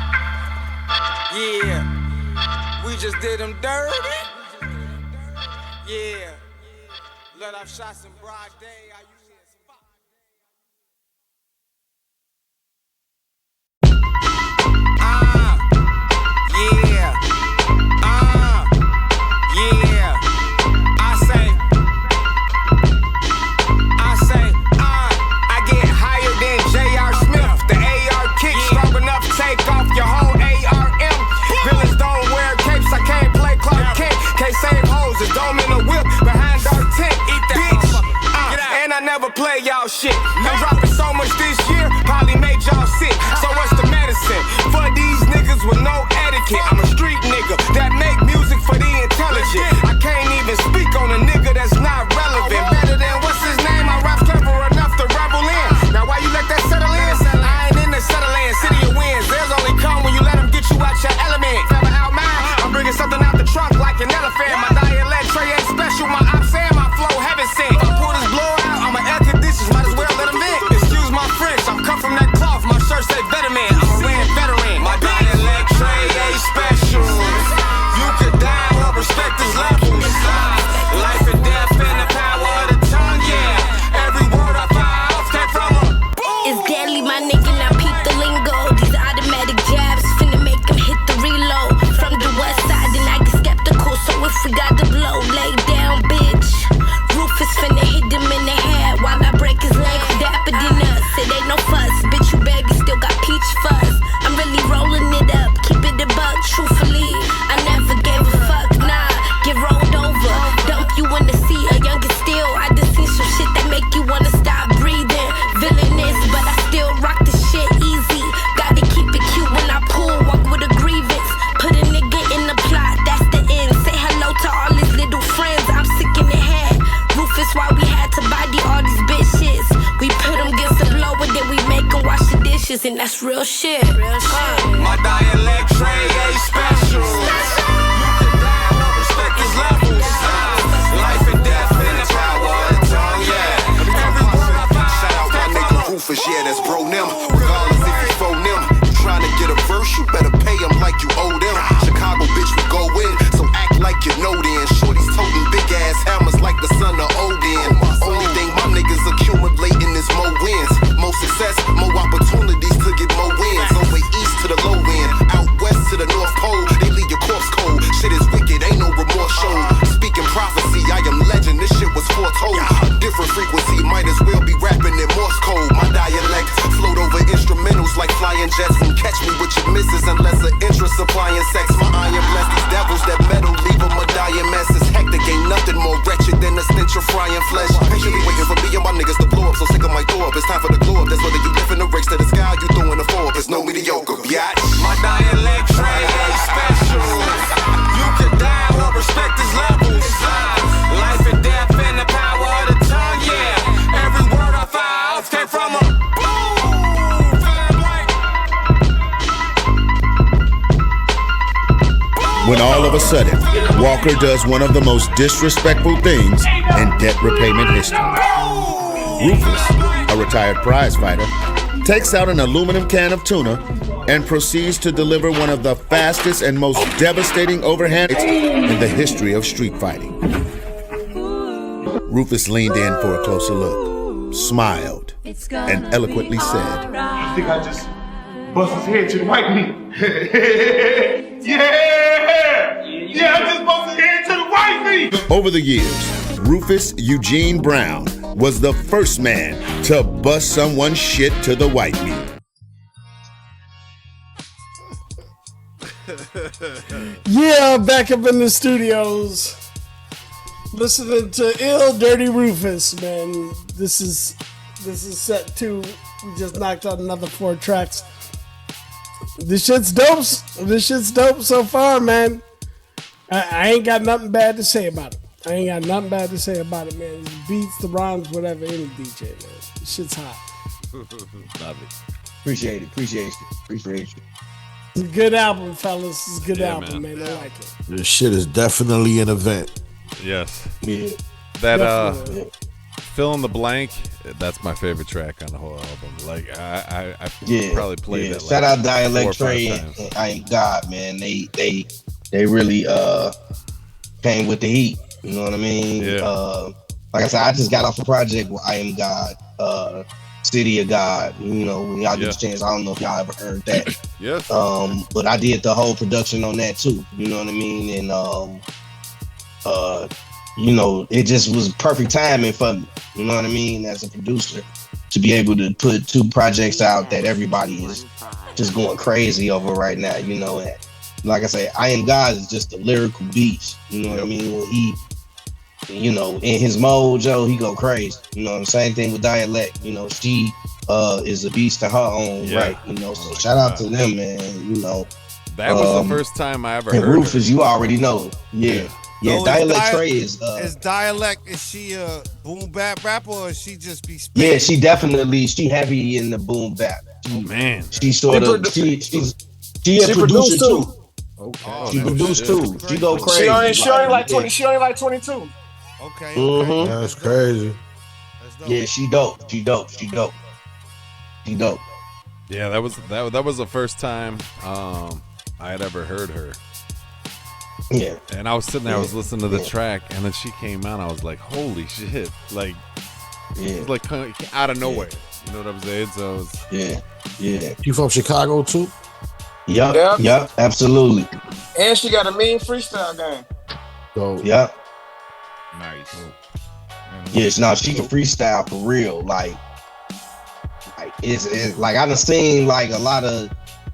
Yeah, we just did them dirty. Yeah, let off shots in broad day, all you hear is fuck. Yeah, yeah, I get higher than J.R. Smith. The AR kick strong enough to take off your whole ARM. Villains don't wear capes, I can't play Clark Kent. Can't save hoes, it's dome in a whip behind our tent. Eat that bitch. And I never shit. I'm dropping so much this year, probably made y'all sick. So what's the medicine for these niggas with no etiquette? I'm a street nigga that make music for the intelligent. I can't even speak on a nigga that's not relevant. Better than what's his name? I rap clever enough to rebel in. Now why you let that settle in? I ain't in the settle in. City of wins. There's only come when you let them get you out your element. Never out mine. I'm bringing something out the trunk like an elephant. My dialect tray ain't special. My ops and my flow heaven sent. If I pull this blow out, I'm an air conditioners. Might as well let them vent. Excuse my French. I'm cut from that cloth. My shirt say better man. I'm a ran veteran. My dialect tray ain't special. You could die or respect this level. Life and death and the power of the tongue. Yeah. Every word I fire came from a It's deadly, my nigga, now peep the lingo. These automatic jabs finna make him hit the reload. From the west side, then I get skeptical. So if we got the blow, lay down, bitch. Rufus finna hit him in the head while I break his leg. Dapper than us, it ain't no fuss. Bitch, you baby still got peach fuzz. I'm really rolling it up, keep it a buck, truthfully. I never gave a fuck, nah, get rolled over. Dump you in the sea, a youngin' still. I just seen some shit that make you wanna stop breathing. Villainous, but I still rock the shit easy. Gotta keep it cute when I pull, walk with a grievance. Put a nigga in the plot, that's the end. Say hello to all his little friends, I'm sick in the head. Rufus, why we had to body all these bitches. We put them against the blow and then we make them wash the dishes, and that's real shit. My dialect tray ain't special. You can die or respect his levels. Life and death and the power of the tongue, yeah. Every word I find. Shout out my nigga Rufus, yeah, that's bro them. Regardless if you phone them, you trying to get a verse, you better pay them like you owe them. Chicago bitch will go in, so act like you know then. Shorty's toting big ass hammers like the son of Odin. Only thing my niggas accumulating is more wins. More success, more opportunities to get more wins. Over east to the low end, out west to the North Pole. They leave your corpse cold. Shit is wicked, ain't no remorse shown. Speaking prophecy, I am legend, this shit was foretold. Different frequency, might as well be rapping in Morse code. My dialect float over instrumentals like flying jets. And catch me with your misses unless an interest supplying sex. My iron bless these devils that metal leave them a dying mess. It's hectic, ain't nothing more wretched than the stench of frying flesh. Patiently waiting for me and my niggas to blow up, so sick of my throw up. It's time for the glow up. That's whether you lift in the rakes to the sky, you throwing the four up. It's no mediocre, biatch. My dialect tray ain't special. You can die or respect his levels. Life and death and the power of the tongue, yeah. Every word I fire came from a When all of a sudden, Walker does one of the most disrespectful things in debt repayment history. Rufus, a retired prize fighter, takes out an aluminum can of tuna and proceeds to deliver one of the fastest and most devastating overhand hits in the history of street fighting. Rufus leaned in for a closer look, smiled, and eloquently said, I think I just bust his head to the white meat. Yeah, I just bust his head to the white meat. Over the years, Rufus Eugene Brown was the first man to bust someone's shit to the white meat. Yeah, back up in the studios, listening to ill Dirty Rufus, man. This is set 2. We just knocked out another 4 tracks. This shit's dope. This shit's dope so far, man. I ain't got nothing bad to say about it. Man. The beats, the rhymes, whatever, any DJ, man. This shit's hot. Love it. Appreciate it. It's a good album, fellas. It's a good album, man. I like it. This shit is definitely an event. Yes. Yeah. That Definitely. Fill in the blank, that's my favorite track on the whole album. Like I probably played that. Shout out Dialect 4 or 5 Trey times. and I Ain't God, man. They really came with the heat. You know what I mean? Yeah. Like I said, I just got off a project with I Am God, City of God. You know, when y'all get a chance, I don't know if y'all ever heard that. Yes. But I did the whole production on that too. You know what I mean? And you know, it just was perfect timing for me. You know what I mean? As a producer, to be able to put 2 projects out that everybody is just going crazy over right now. You know, and like I say, I Am God is just a lyrical beast. You know what I mean? When you know, in his mojo, he go crazy. You know, same thing with Dialect. You know, she is a beast in her own right. You know, so shout out to them, man. You know, that was the first time I ever heard Rufus, her. you already know. Yeah. So Dialect Trey is Dialect, is she a boom bap rapper or is she just be spitting? Yeah, she heavy in the boom bap. She sort of she's a producer too. Okay. She produced too. She go crazy. She only like 20. She only like 22. Okay. That's crazy. Yeah, she dope. She dope. Yeah, that was the first time I had ever heard her. Yeah. And I was sitting there, I was listening to the track, and then she came out, I was like, holy shit. Like, it was like kind of out of nowhere. You know what I'm saying? So it was, You from Chicago too? Yep, absolutely. And she got a mean freestyle game. So yep. Nice. Yes, no, she can freestyle for real. Like it's like I done seen like a lot of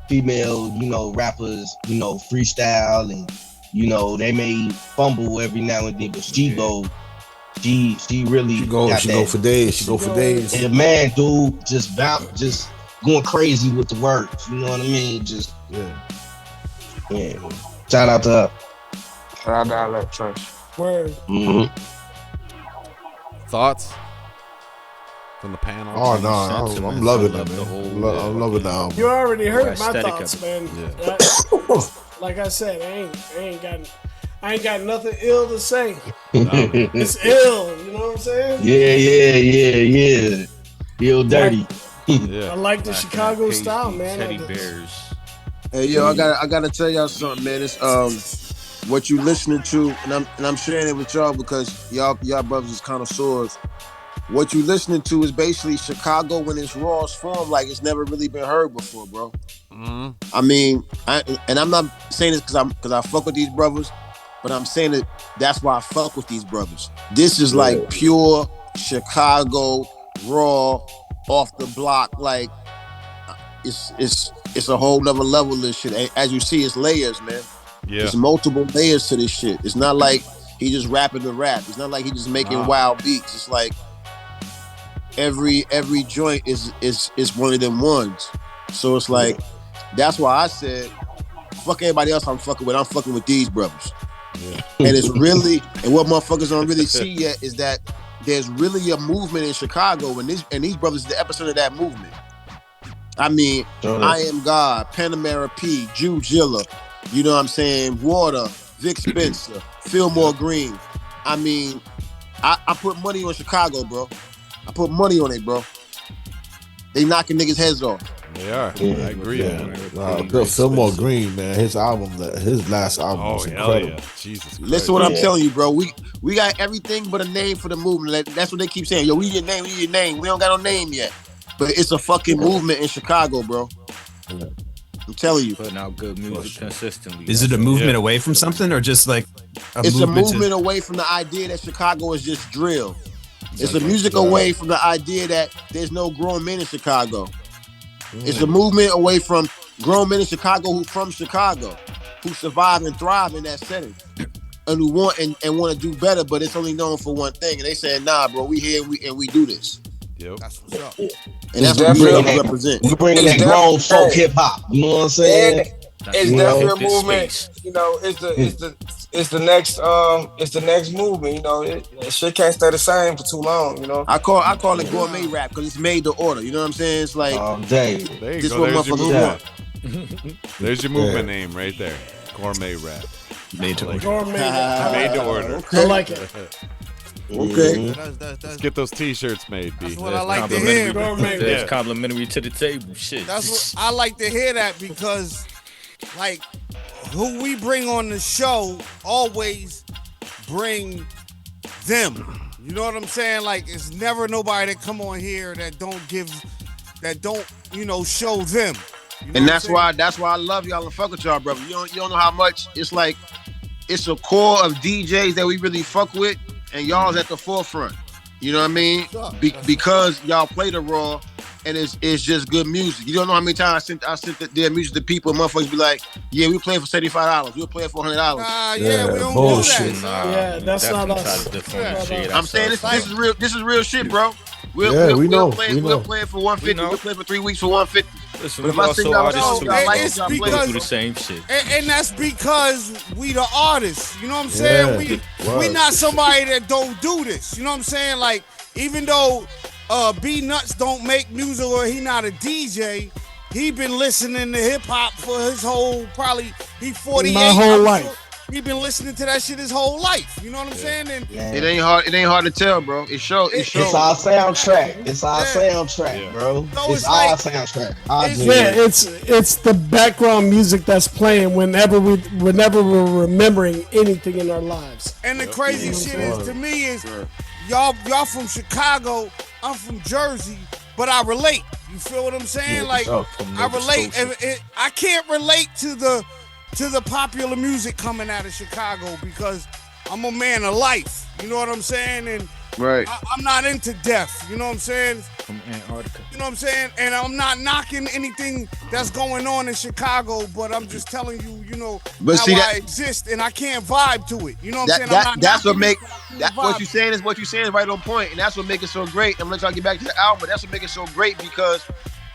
female, you know, rappers, you know, freestyle and you know, they may fumble every now and then, but she really go for days. She go for days. And man, dude, just going crazy with the words. You know what I mean? Just yeah. Shout out to her. Shout out to Dialect Trey. Word. Thoughts from the panel? Oh no, I'm loving it, man. I'm loving the album. You already heard my thoughts, man. Like I said, I ain't got nothing ill to say. It's ill, you know what I'm saying? Yeah. Ill dirty. I like the Chicago style, man. Teddy bears. Hey yo, I gotta tell y'all something, man. It's what you listening to, and I'm sharing it with y'all because y'all brothers is connoisseurs. What you listening to is basically Chicago in its rawest form, like it's never really been heard before, bro. Mm-hmm. I mean, I'm not saying this because I fuck with these brothers, but I'm saying that that's why I fuck with these brothers. This is like pure Chicago, raw, off the block. Like it's a whole nother level of this shit. As you see, it's layers, man. Yeah. There's multiple layers to this shit. It's not like he just rapping the rap. It's not like he just making wild beats. It's like every joint is one of them ones. So it's like that's why I said fuck everybody else I'm fucking with. I'm fucking with these brothers. Yeah. And it's really, and what motherfuckers don't really see yet is that there's really a movement in Chicago, and these brothers are the epicenter of that movement. I mean, I Am God, Panamera P, Jew Jilla, you know what I'm saying? Water, Vic Spencer, Fillmore Green. I mean, I put money on Chicago, bro. I put money on it, bro. They knocking niggas' heads off. They are. I agree. Fillmore Green, man. His last album was incredible. Yeah. Jesus Christ. Listen to what I'm telling you, bro. We got everything but a name for the movement. That's what they keep saying. Yo, we need your name. We don't got no name yet. But it's a fucking movement in Chicago, bro. I'm telling you. Putting out good music consistently. Is it a movement away from something or just like it's a movement away from the idea that Chicago is just drill. It's a music away from the idea that there's no grown men in Chicago. It's a movement away from grown men in Chicago who from Chicago, who survive and thrive in that setting, and who want and want to do better, but it's only known for one thing. And they saying, nah, bro, we here and we do this. Yep. That's what's up. And that's what we represent. We bringing that grown folk hip hop. You know what I'm saying? It's definitely a movement. You know, it's the next movement. You know, it shit can't stay the same for too long. You know, I call it gourmet rap because it's made to order. You know what I'm saying? It's like there you this go. what There's your motherfuckers movement. want. There's your movement name right there. Gourmet rap. Made to order. Gourmet rap. Made to order. I like it. Okay. Let's get those t-shirts made, B. That's what I like to hear. It's complimentary to the table. Shit. That's what I like to hear that because, like, who we bring on the show always bring them. You know what I'm saying? Like, it's never nobody that come on here that don't show them. You know And that's why I love y'all and fuck with y'all, brother. You don't know how much it's like. It's a core of DJs that we really fuck with, and y'all's at the forefront. You know what I mean? Because y'all play the raw, and it's just good music. You don't know how many times I sent their music to people, and motherfuckers be like, "Yeah, we play for $75. We'll play it for $100." Yeah, we don't bullshit. do that. Yeah, that's not us. I'm saying this is real. This is real shit, bro. We We'll know. play it for 150. We'll play it for 3 weeks for 150. Listen, But if we I also sing out artists songs too. I like, It's y'all play because- it. Do the same shit. And that's because we the artists. You know what I'm saying? We not somebody that don't do this. You know what I'm saying? Like, even though B Nuts don't make music or he not a DJ, he been listening to hip hop for his whole, probably he 48. My whole life. He been listening to that shit his whole life. You know what I'm saying? And It ain't hard. It ain't hard to tell, bro. It shows. It's our soundtrack. It's our soundtrack, bro. So it's our soundtrack. It's the background music that's playing whenever we're remembering anything in our lives. And the crazy shit is, to me, is y'all from Chicago, I'm from Jersey, but I relate. You feel what I'm saying? Like, I relate. I can't relate to the popular music coming out of Chicago because I'm a man of life. You know what I'm saying? And right. I'm not into death. You know what I'm saying? From Antarctica. You know what I'm saying? And I'm not knocking anything that's going on in Chicago, but I'm just telling you, But how see, I exist, and I can't vibe to it. You know what I'm saying? That's what make what you saying is right on point, and that's what make it so great. I'm gonna let y'all get back to the album, but that's what make it so great because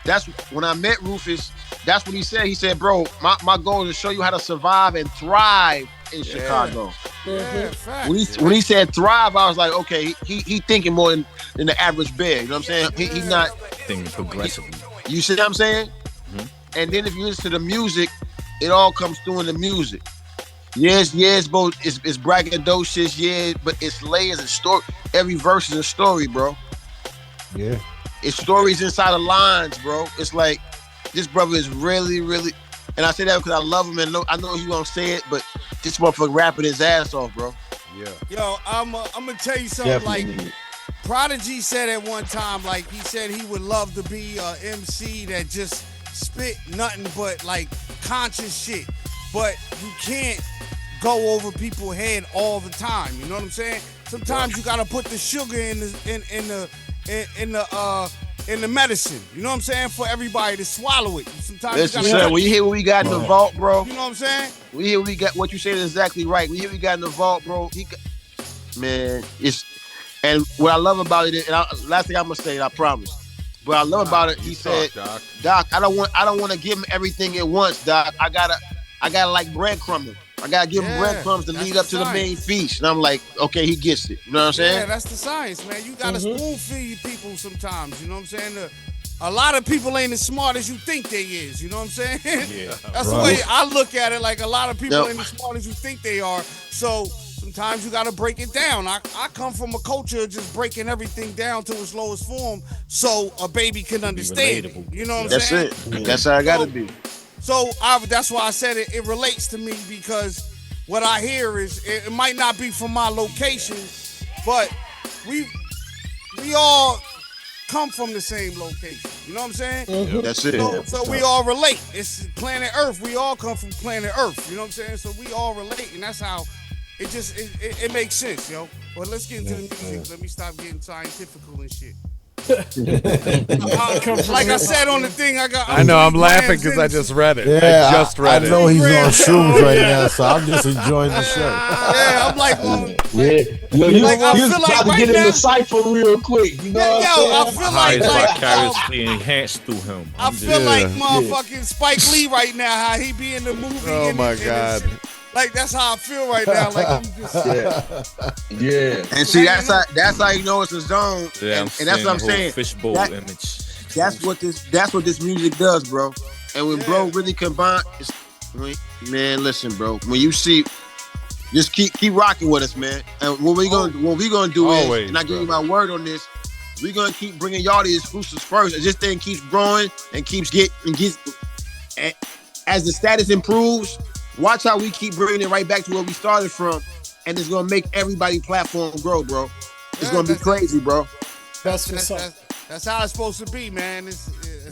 that's when I met Rufus. That's what he said. He said, "Bro, my goal is to show you how to survive and thrive in Chicago." When he said thrive, I was like, okay, he thinking more than the average bear. You know what I'm saying? He not thinking progressively. You see what I'm saying? Mm-hmm. And then if you listen to the music, it all comes through in the music. Yes, both it's braggadocious, yeah, but it's layers and story. Every verse is a story, bro. Yeah. It's stories inside of lines, bro. It's like this brother is really, really, and I say that because I love him and I know he won't say it, but this motherfucker rapping his ass off, bro. Yeah. Yo, I'm gonna tell you something. Definitely. Like, Prodigy said at one time, like, he said he would love to be a MC that just spit nothing but like conscious shit, but you can't go over people's head all the time. You know what I'm saying? Sometimes you gotta put the sugar in the medicine. You know what I'm saying? For everybody to swallow it. Sometimes Listen, you gotta. son, when you hear what we got in the vault, bro. You know what I'm saying? We hear we got what you said is exactly right. We hear we got in the vault, bro. Man, and what I love about it, last thing I'm gonna say, I promise. What I love about it, he said, Doc, I don't want to give him everything at once, Doc. I gotta like breadcrumbing. I gotta give him breadcrumbs to lead up to the main feast. And I'm like, okay, he gets it. You know what I'm saying? Yeah, that's the science, man. You gotta spoon feed people sometimes. You know what I'm saying? A lot of people ain't as smart as you think they is. You know what I'm saying? Yeah. That's the way I look at it. Like, a lot of people ain't as smart as you think they are. So sometimes you gotta break it down. I come from a culture of just breaking everything down to its lowest form so a baby can understand it. You know what I'm saying? That's it. That's how I gotta be. So that's why I said it relates to me, because what I hear is it might not be from my location, but we all come from the same location. You know what I'm saying? Mm-hmm. That's it. So we all relate. It's planet Earth. We all come from planet Earth. You know what I'm saying? So we all relate, and that's how it makes sense, yo. But let's get into the music. Let me stop getting scientifical and shit. Like I said on the thing, I know I'm laughing because I just read it. Yeah, I just read I it. know he's on shrooms right now, so I'm just enjoying the show. Yeah, I'm like, you like, I feel like try to right get in now- the cipher real quick. You know what I'm I saying? feel High is like vicariously enhanced through him. I feel like motherfucking Spike Lee right now, how he be in the movie. Oh my God. Like, that's how I feel right now. Like, I'm just Yeah. And see, that's how you know it's a zone. Yeah, and that's what I'm saying. Fishbowl image. That's what this music does, bro. And when bro really combine, man, listen, bro. When you see, just keep rocking with us, man. And what we gonna do is, and I give you my word on this, we gonna keep bringing y'all the exclusives first. As this thing keeps growing and and as the status improves, watch how we keep bringing it right back to where we started from, and it's gonna make everybody platform grow, bro. It's gonna be crazy, bro. That's how it's supposed to be, man. It's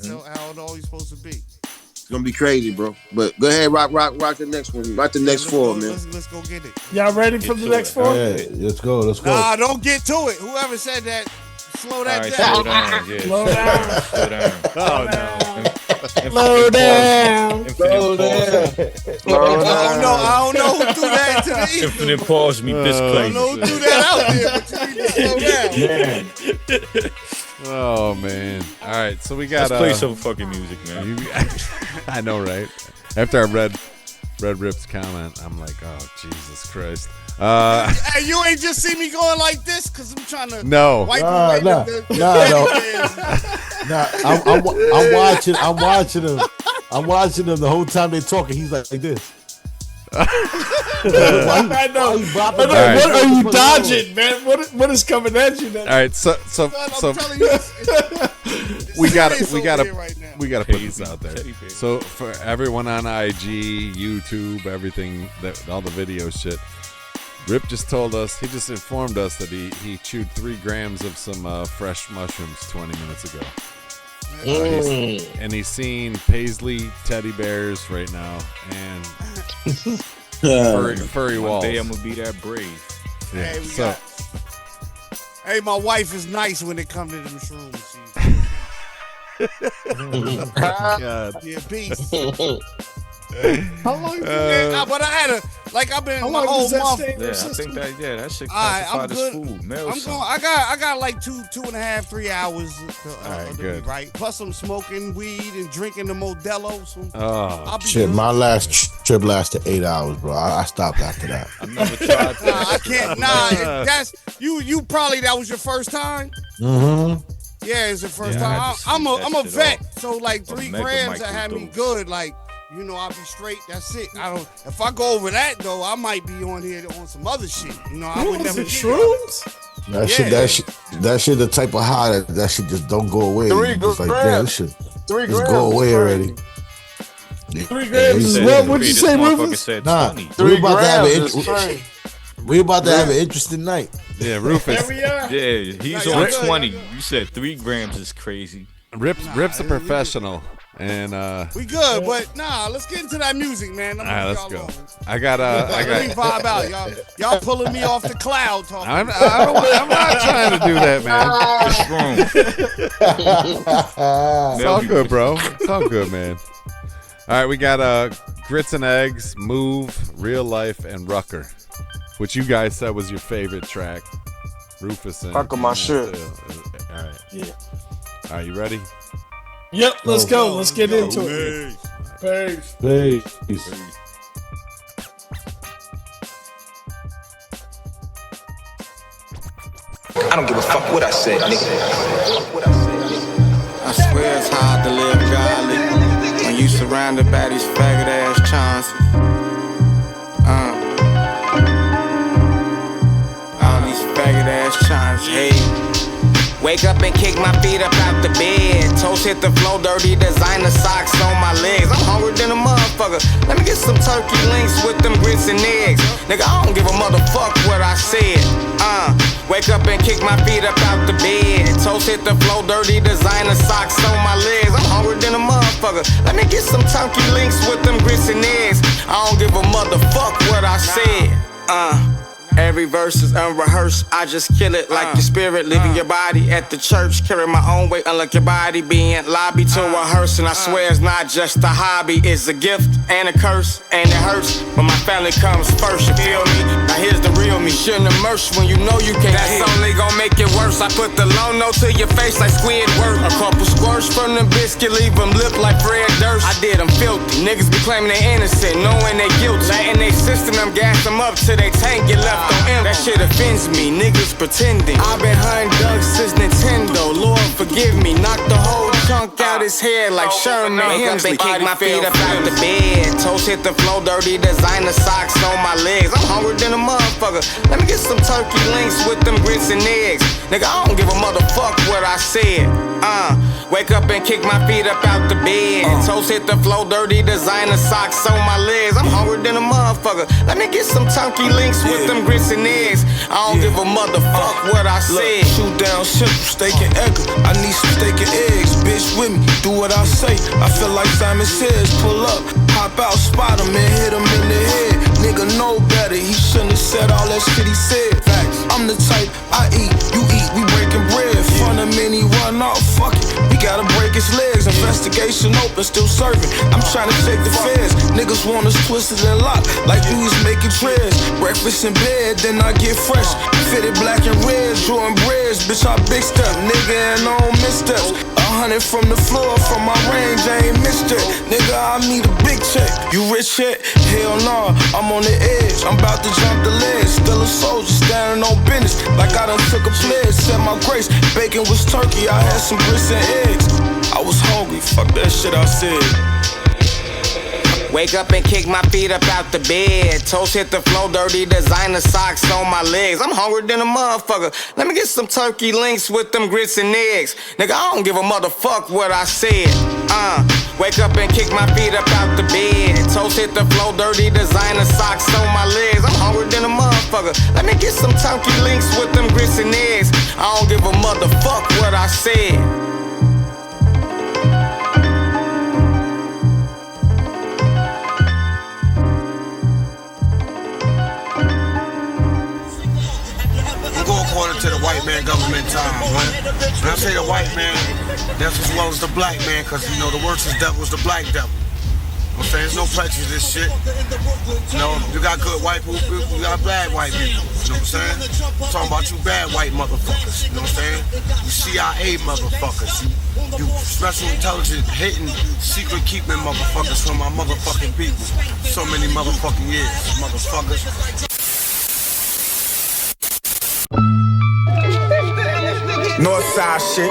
how it always supposed to be. It's gonna be crazy, bro. But go ahead, rock the next one. Rock the next four, man. Let's go get it. Y'all ready for the next four? Hey, let's go. Nah, don't get to it. Whoever said that Slow that All right, down. slow down. Yeah, Slow down. Slow down. Oh no. Slow down. Slow down. I don't know who threw that to the ether. Infinite pause me I disclaimer. don't know who threw that out there, but you need to slow down. Oh man. All right, so we got Let's play some fucking music, man. I know, right? After I read Rip's comment, I'm like, oh Jesus Christ. Hey, you ain't just see me going like this because I'm trying to wipe away I'm watching him the whole time they talking. He's like this. I know. What are you dodging, man? What is coming at you? All right, so we got to put this out there. So for everyone on IG, YouTube, everything, all the video shit, Rip just told us, he just informed us that he chewed 3 grams of some fresh mushrooms 20 minutes ago. And he's seen Paisley teddy bears right now and furry walls. One day I'm gonna be that brave. Yeah. Hey, my wife is nice when it comes to them shrooms. God. Yeah, beast. How long? But I had I've been How my long whole does that month. stay in your I system? think that shit I'm classified as good. food. Mail I'm something. going. I got like 2.5, 3 hours. To good. be right. Plus I'm smoking weed and drinking the Modelo. So Oh, Shit, good. my last trip lasted 8 hours, bro. I stopped after that. I never tried that. Nah, I can't. That's you. Probably that was your first time. Mm-hmm. Yeah, it's the first Yeah, I time. had to I'm sleep a that shit vet, off. so like 3 mega grams that had me microdose. good. Like I'll be straight. That's it. I don't. If I go over that though, I might be on here on some other shit. I would never. Shrooms? That shit, the type of high that shit just don't go away. 3 It's like, grams. damn, this shit 3 just grams. go away already. 3 grams is what? What'd you say, Rufus? Nah, 3 grams is crazy. we about to have an interesting night. yeah, Rufus. There we are. Yeah, he's Y'all on good, 20. y'all good. You said 3 grams is crazy. Rip's a professional, and We good, but let's get into that music, man. all right, let's go. Along. I got Let me vibe out, y'all pulling me off the cloud talking. I'm not trying to do that, man. It's all good, bro. It's all good, man. All right, we got Grits and Eggs, Move, Real Life, and Rucker, which you guys said was your favorite track. Rufus and Fuck with my shit. All right. Yeah. All right, you ready? Yep, let's go. Let's get into it. Peace. Peace. I don't give a fuck what I say, nigga. I swear it's hard to live godly when you surrounded by these faggot ass chances. All these faggot ass chances, hey. Wake up and kick my feet up out the bed. Toes hit the floor, dirty designer socks on my legs. I'm hungry than a motherfucker. Let me get some turkey links with them grits and eggs. Nigga, I don't give a motherfuck what I said. Wake up and kick my feet up out the bed. Toes hit the floor, dirty designer socks on my legs. I'm hungry than a motherfucker. Let me get some turkey links with them grits and eggs. I don't give a motherfuck what I said. Every verse is unrehearsed. I just kill it like your spirit leaving your body at the church. Carry my own weight, unlike your body being lobby to rehearse. And I swear it's not just a hobby, it's a gift and a curse. And it hurts when my family comes first, you feel me? Now here's the real me. Shouldn't immerse when you know you can't. That's only gonna make it worse. I put the low note to your face like Squidward. A couple squirts from the biscuit, leave them lip like Fred Durst. I did them filthy. Niggas be claiming they innocent, knowing they guilty. Letting they system them gas them up till they tank get left. That shit offends me, niggas pretending. I've been hunting Doug since Nintendo. Lord forgive me, knock the whole chunk out his head like Sherman Hemsley. Kick my feet up out the bed. Toes hit the floor, dirty designer socks on my legs. I'm hungry than a motherfucker. Let me get some turkey links with them grits and eggs. Nigga, I don't give a motherfuck what I said. Wake up and kick my feet up out the bed. Toes hit the floor, dirty designer socks on my legs. I'm hungry than a motherfucker. Let me get some turkey links with them grits and eggs. I don't give a motherfuck what I said. Shoot down simple, steak and egg. I need some steak and eggs, bitch with me. Do what I say. I feel like Simon Says. Pull up, hop out, spot him and hit him in the head. Nigga know better. He shouldn't have said all that shit he said. Facts. I'm the type I eat, you eat. We breaking bread. front of me and he run off, fuck it. He gotta break his legs, investigation open, still serving. I'm trying to shake the feds. Niggas want us twisted and locked, like dudes making treads. Breakfast in bed, then I get fresh. Fitted black and red, Jordan breads. Bitch, I big step, nigga, and I don't missteps. 100 from the floor, from my range, I ain't missed it. Nigga, I need a big check. You rich yet? Hell nah, I'm on the edge. I'm about to jump the ledge. Still a soldier, standing on business. Like I done took a pledge, said my grace. Bacon was turkey, I had some grits and eggs. I was hungry, fuck that shit I said. Wake up and kick my feet up out the bed. Toes hit the floor, dirty designer socks on my legs. I'm hungry than a motherfucker. Let me get some turkey links with them grits and eggs. Nigga, I don't give a motherfuck what I said. Wake up and kick my feet up out the bed. Toes hit the floor, dirty designer socks on my legs. I'm hungry than a motherfucker. Let me get some turkey links with them grits and eggs. I don't give a motherfuck what I said. According to the white man government time, right? When I say the white man, that's as well as the black man, because you know the worst devil is the black devil. I'm saying there's no prejudice shit. You know, you got good white people, you got bad white people. You know what I'm saying? I'm talking about you bad white motherfuckers. You know what I'm saying? You CIA motherfuckers. You special intelligence hitting, secret keeping motherfuckers from my motherfucking people. So many motherfucking years, motherfuckers. Northside shit.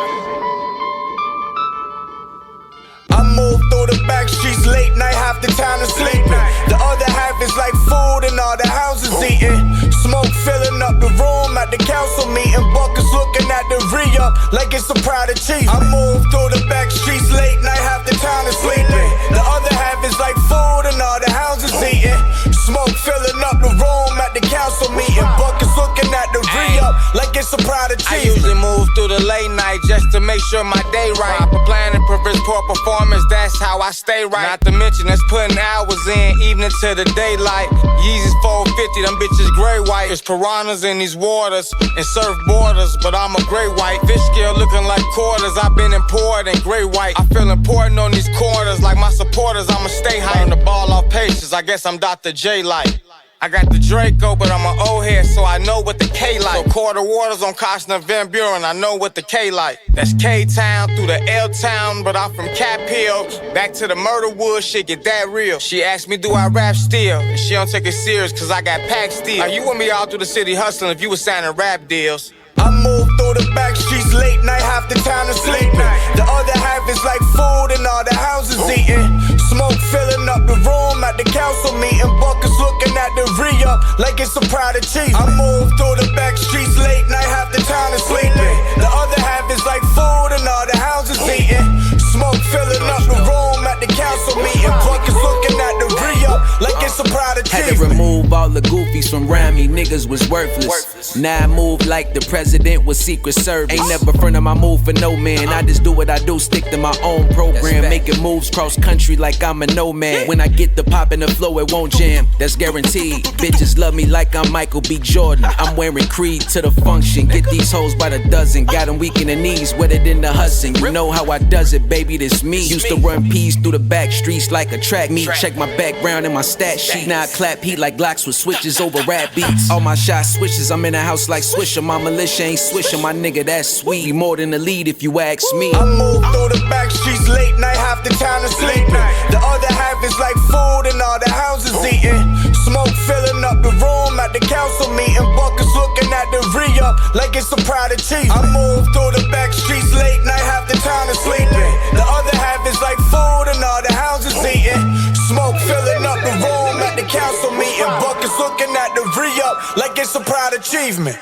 I move through the back streets late night, half the time is sleeping. The other half is like food and all the houses eating. Smoke filling up the room at the council meeting. Buckets looking at the re-up like it's a proud achievement. I move through the back streets late night, half the time is sleeping. The other half is like food and all the houses eating. Smoke filling up the room at the council meeting. Buckets looking at the re-up like it's a proud achievement. I usually move through the late night just to make sure my day right. Proper planning, prevents poor performance, that's how I stay right. Not to mention that's putting hours in, evening to the daylight. Yeezys 450, them bitches gray white. There's piranhas in these waters and surf borders, but I'm a gray white. Fish scale looking like quarters, I've been imported in gray white. I feel important on these corners, like my supporters, I'ma stay high. Learn the ball off patience, I guess I'm Dr. J like. I got the Draco, but I'm an old head, so I know what the K like. So quarter waters on Costner Van Buren, I know what the K like. That's K-Town through the L-Town, but I'm from Cap Hill. Back to the murder wood, shit get that real. She asked me, do I rap still? And she don't take it serious, cause I got packed steel. You with me all through the city hustling if you was signing rap deals. I move through the back streets late night, half the time is sleeping. The other half is like food and all the houses eating. Smoke filling up the room at the council meeting. Buckets looking at the re-up like it's a proud achievement. I move through the back streets late night, half the time is sleeping. The other half is like food and all the houses eating. Smoke filling up the room at the council meeting. Buckets looking at the re-up like it's a proud achievement. Had to remove all the goofies from around me, niggas was worthless. Now I move like the president was Secret Service. Ain't never front of my move for no man. I just do what I do, stick to my own program. Making moves cross country like I'm a nomad. When I get the pop in the flow, it won't jam. That's guaranteed. Bitches love me like I'm Michael B. Jordan. I'm wearing Creed to the function. Get these hoes by the dozen. Got them weak in the knees, wetter than the Hudson. You know how I does it, baby, this me. Used to run P's through the back streets like a track meet. Check my background and my stat sheet. Now I clap heat like Glocks with switches over rap beats. All my shots switches, I'm in the house like Swisher. My militia ain't swisher, my nigga, that's sweet. Be more than the lead if you ask me. I move through the back streets late night, half the time is sleeping. The other half is like food and all the houses eating. Smoke filling up the room at the council meeting. Buckets looking at the re-up like it's a proud achievement. I move through the back streets late night, half the time is sleeping. The other half is like food and all the houses eating. Smoke filling up the room at the council meeting. Buckets looking at the re-up like it's a proud achievement.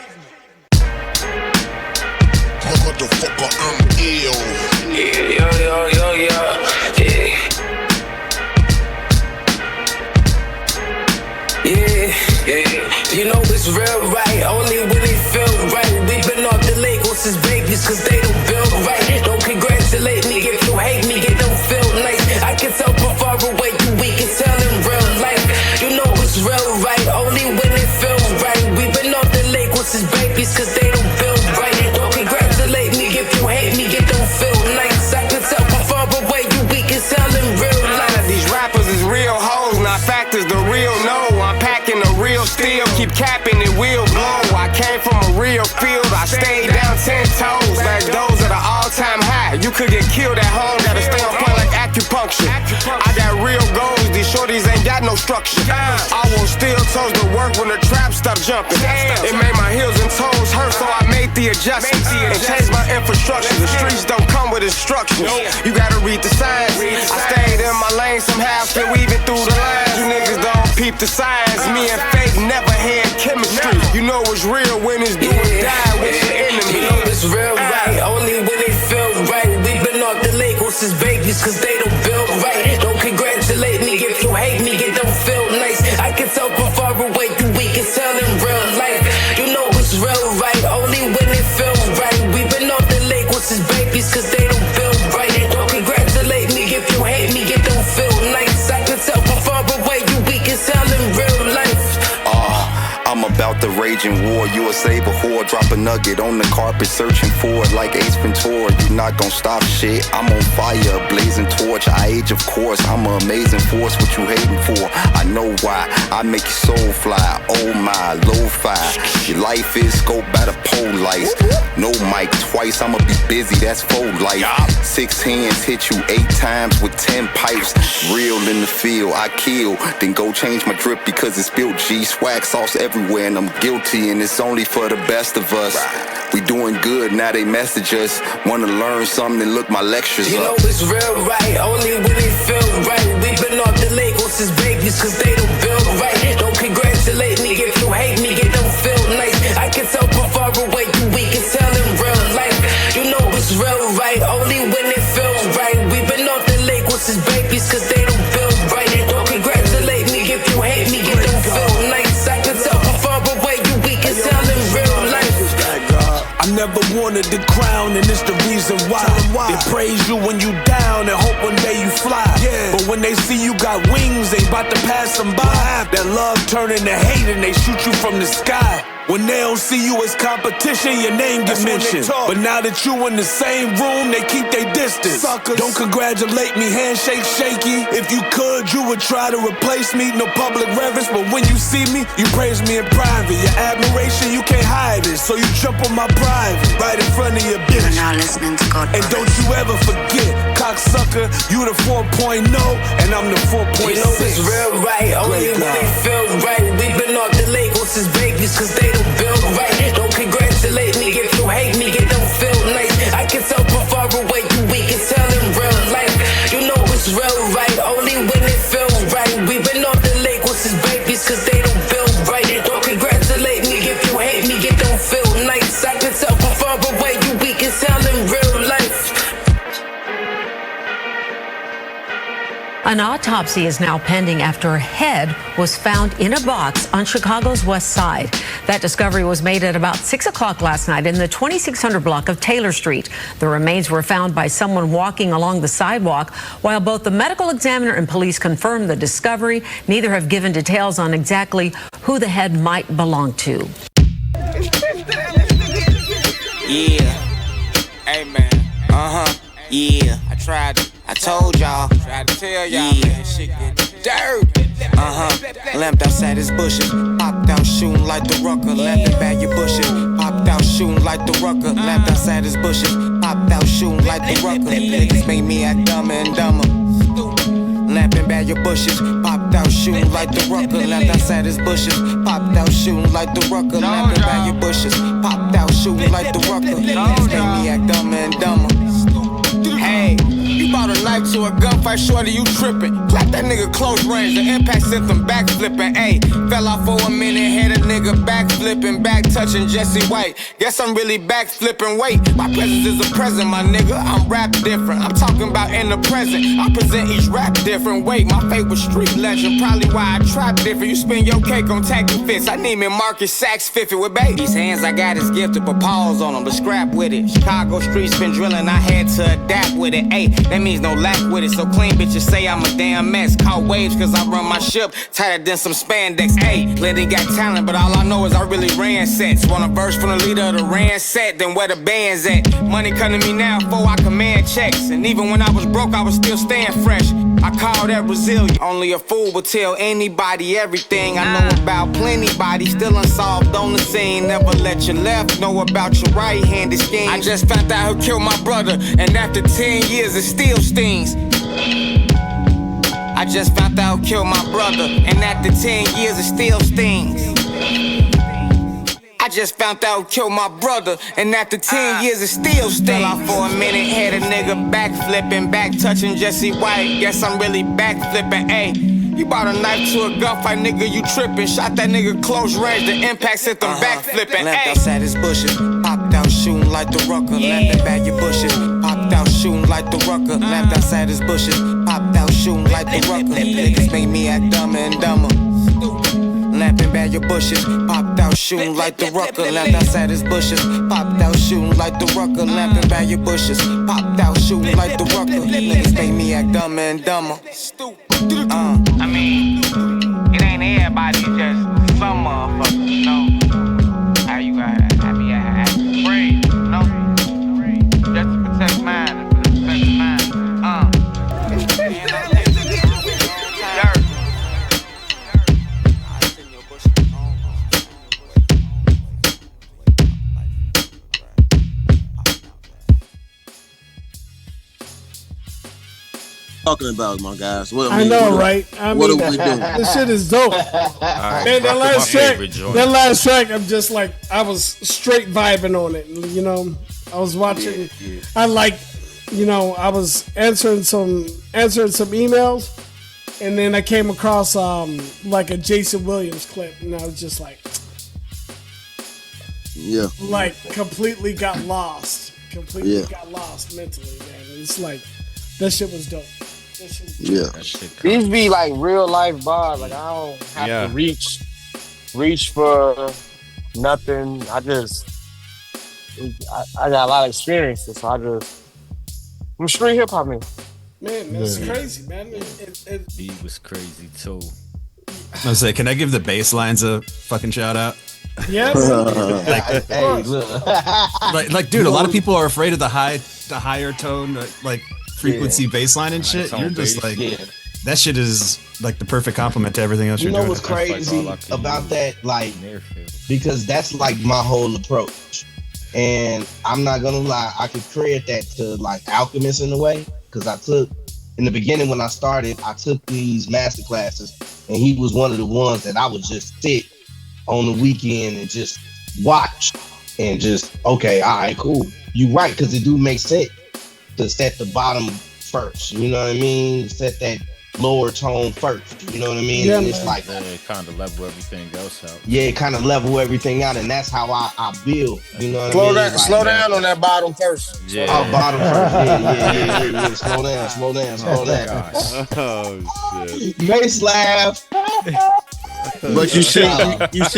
Motherfucker, I'm ill. Yeah. You know it's real right, only when it feel right. We been off the Lagos since babies, cause they don't build right. Don't congratulate me if you hate me, it don't feel nice. I can tell from far away you weak and tell in real life. You know it's real right, only when it feels right. We been off the Lagos since You could get killed at home, gotta stay on point like acupuncture. I got real goals, these shorties ain't got no structure. I won't steal toes to work when the trap stop jumping. It made my heels and toes hurt, so I made the adjustments and changed my infrastructure. The streets don't come with instructions. You gotta read the signs. I stayed in my lane somehow, still weaving through the lines. You niggas don't peep the signs. Me and fake never had chemistry. You know it's real when it's do or die with your enemy. You know it's real right, only when it feel right. We've been off the Lagos as babies, cause they don't build right. Don't congratulate me if you hate me, it don't feel nice. I can tell from far away you weak as hell in real life. You know it's real right, only when it feel right. We've been off the Lagos as babies, cause they don't build right. Don't congratulate me if you hate me, it don't feel nice. I can tell from far away you weak as hell in real life. I'm about the raging war. You a saber whore. Drop a nugget on the carpet, searching for it like Ace Ventura. You not gon' stop shit. I'm on fire, blazing torch. I age, of course. I'm an amazing force. What you hating for? I know why. I make your soul fly. Oh my, lo-fi. Your life is scoped by the pole lights. No mic twice. I'ma be busy. That's full life. 6 hands hit you 8 times with 10 pipes. Real in the field. I kill. Then go change my drip because it's built G. Swag sauce everywhere and I'm guilty and it's only for the best of us. We doing good, now they message us. Wanna learn something, look my lectures You up. know it's real right, only when it feel right. We've been off the Lagos as babies, cause they don't build right. Don't congratulate me if you hate me, it don't feel nice. I can tell from far away you weak as hell in real life. You know it's real right, only when it feels right. We've been off the Lagos as babies, cause they don't build right. Don't congratulate me if you hate me, it don't feel nice. I can tell from far away you weak as hell in real life. I never wanted the crown, and it's the reason why. They praise you when you down and hope one day you fly. But when they see you got wings, they bout to pass them by. That love turn into hate and they shoot you from the sky. When they don't see you as competition, your name get mentioned. But now that you in the same room, they keep their distance. Suckers. Don't congratulate me, handshake shaky. If you could, you would try to replace me. No public reverence, but when you see me, you praise me in private. Your admiration, you can't hide it. So you jump on my private, right in front of your bitch. You're now listening to God. And don't you ever forget, cocksucker, you the 4.0, and I'm the 4.6. You know it's real right, only when it feel right. We've been off the Lagos as babies, cause they don't build right. Don't congratulate me if you hate me, it don't feel nice. I can tell from far away you weak as hell in real life. You know it's real right, only when it feel right. We've been off the Lagos as babies, cause they don't build right. Don't congratulate me if you hate me, it don't feel nice. I can tell from far away you weak as hell in real life. An autopsy is now pending after a head was found in a box on Chicago's west side. That discovery was made at about 6 o'clock last night in the 2600 block of Taylor Street. The remains were found by someone walking along the sidewalk. While both the medical examiner and police confirmed the discovery, neither have given details on exactly who the head might belong to. Yeah. Hey, man. Yeah. I told y'all. Tried to tell y'all, man. Shit get dirt. Lamped outside his bushes. Popped out shooting like the rucker. Lamping back your bushes. Popped out shooting like the rucker. Lamped outside his bushes. Popped out shooting like the rucker. Niggas make me act dumber and dumber. Lamping back your bushes, popped out shooting like the rucker. Lamped outside his bushes, popped out shooting like the rucker. Lamping back your bushes, popped out shooting like the rucker. Niggas make me act dumber and dumber. Hey, you brought a knife to a gunfight, shorty, you trippin'. Clap that nigga close range, the impact sent them back flippin'. Ayy, fell off for a minute, had a nigga back flippin', back touching Jesse White. Guess I'm really back flippin'. Wait, my presence is a present, my nigga. I'm rap different. I'm talking about in the present. I present each rap different. Wait, my favorite street legend, probably why I trap different. You spend your cake on tacky fits. I need me Marcus Sacks 50 with babies. Hands I got is gifted, but pause on them, but scrap with it. Chicago streets been drilling, I had to adapt with it. Ayy, that means no lack with it. So clean bitches say I'm a damn mess. Caught waves cause I run my ship tighter than some spandex. Ayy, Liddy got talent, but all I know is I really ran sets. Want a verse from the leader of the ran set, then where the band's at. Money come to me now before I command checks. And even when I was broke, I was still staying fresh. I call that resilient. Only a fool would tell anybody everything. I know about plenty bodies still unsolved on the scene. Never let your left know about your right-handed scheme. I just found out who killed my brother, and after 10 years it still stings. I just found out who killed my brother, and after 10 years it still stings. I just found out who killed my brother, and after 10 years it still stings. Fell off for a minute, had a nigga backflipping, back touching Jesse White. Guess I'm really backflipping, ayy. You brought a knife to a gunfight, nigga, you tripping. Shot that nigga close range, the impact sent them backflipping, ayy. Left outside his bushes, popped out shooting like the rucker. Left in back your bushes, popped out shooting like the rucker. Left outside his bushes, popped out shooting like the rucker. Niggas make me act dumber and dumber. Lamping by your bushes, popped out shooting like the rucker. Lamped outside his bushes, popped out shooting like the rucker. Lamping by your bushes, popped out shooting like the rucker. Niggas make me act dumber and dumber. I mean, it ain't everybody, just some motherfuckers, you know. How you gotta be afraid, you know? Just to protect mine, to protect mine. Talking about, my guys? I know, right? I mean, what are we doing? This shit is dope. Man, that last track, I'm just like, I was straight vibing on it. You know, I was watching. Yeah. I like, you know, I was answering some emails, and then I came across like a Jason Williams clip, and I was just like, yeah, like completely got lost. Got lost mentally, man. It's like that shit was dope. Yeah, these be like real life bars. Like I don't have to reach for nothing. I got a lot of experiences, so I'm straight hip hop man. Man, that's crazy, man. He was crazy too. I was like, can I give the bass lines a fucking shout out? Yeah, like, dude, a lot of people are afraid of the higher tone, like frequency bass line and shit. You're just like, that shit is like the perfect complement to everything else you're doing. You know what's crazy about that? Like, because that's like my whole approach. And I'm not gonna lie, I could credit that to like Alchemist in a way, because I took, in the beginning when I started, I took these master classes, and he was one of the ones that I would just sit on the weekend and just watch and just, okay, all right, cool. You right, because it do make sense to set the bottom first. You know what I mean? Set that lower tone first. You know what I mean? Yeah, and it's like, kind of level everything else out. Yeah, kind of level everything out, and that's how I build. You know what I mean? Like, slow down on that bottom first. Yeah. Oh, bottom first. Yeah. Slow down. Oh shit. Mace laugh. But you see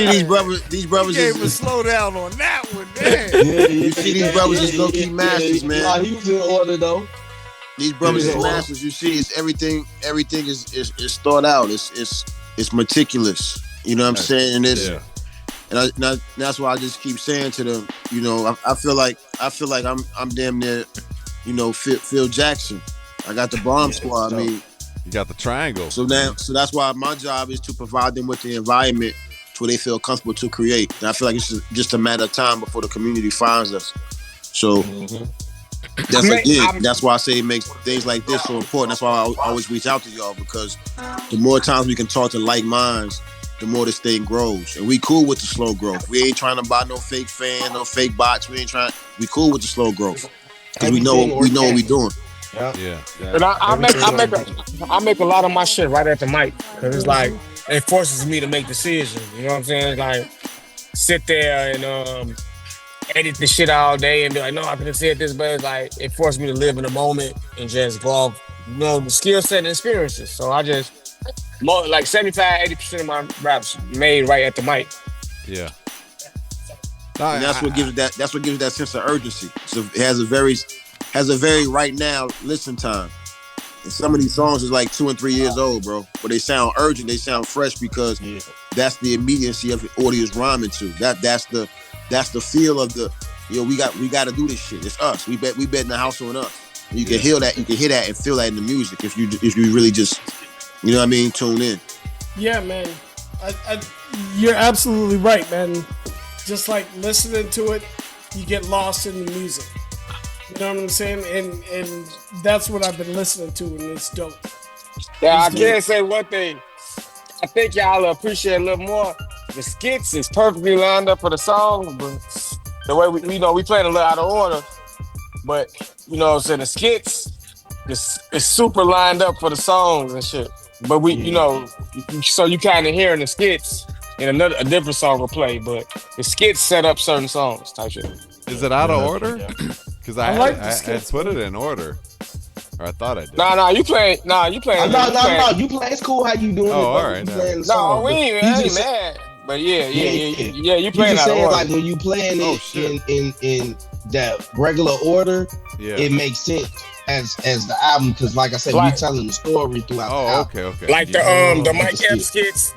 these brothers. These brothers gave him a slow down on that one, man. You see these brothers is low key masters, man. Nah, he was in order though. These brothers is masters. You see, it's everything. Everything is thought out. It's meticulous. You know what I'm saying? And that's why I just keep saying to them. You know, I feel like I'm damn near, you know, Phil Jackson. I got the bomb squad. I mean. You got the triangle. So that's why my job is to provide them with the environment to where they feel comfortable to create. And I feel like it's just a matter of time before the community finds us. So that's why I say it makes things like this so important. That's why I always reach out to y'all, because the more times we can talk to like minds, the more this thing grows. And we cool with the slow growth. We ain't trying to buy no fake fan, no fake bots. We cool with the slow growth because we know what we doing. Yeah. And I make a lot of my shit right at the mic, because it's like it forces me to make decisions. You know what I'm saying? Like sit there and edit the shit all day and be like, no, I could have said this, but it's like it forced me to live in the moment and just go off, you know, the skill set and experiences. So I just like 75-80% of my raps made right at the mic. Yeah. And that's what gives it that sense of urgency. So it has a very right now listen time. And some of these songs is like 2 and 3 years old, bro. But they sound urgent, they sound fresh, because that's the immediacy of the audience rhyming to. That's the feel of the, we got to do this shit. It's us. We bet in the house on us. You can hear that. You can hear that and feel that in the music if you really just, you know what I mean, tune in. Yeah, man. You're absolutely right, man. Just like listening to it, you get lost in the music. You know what I'm saying? And that's what I've been listening to, and it's dope. Yeah, I can say one thing. I think y'all will appreciate a little more. The skits is perfectly lined up for the song, but the way we playing a little out of order. But you know what I'm saying, the skits is super lined up for the songs and shit. But so you kind of hearing the skits in a different song will play, but the skits set up certain songs type shit. Is it out of order? Because I had put it in order. Or I thought I did. Nah, you playing. No, you playing. It's cool how you doing it. All right. No, we ain't mad. But yeah, you playing out of order. Like when you playing it in that regular order, it makes sense as the album, because like I said, you telling the story throughout the album. Okay. Like the Mike F skits,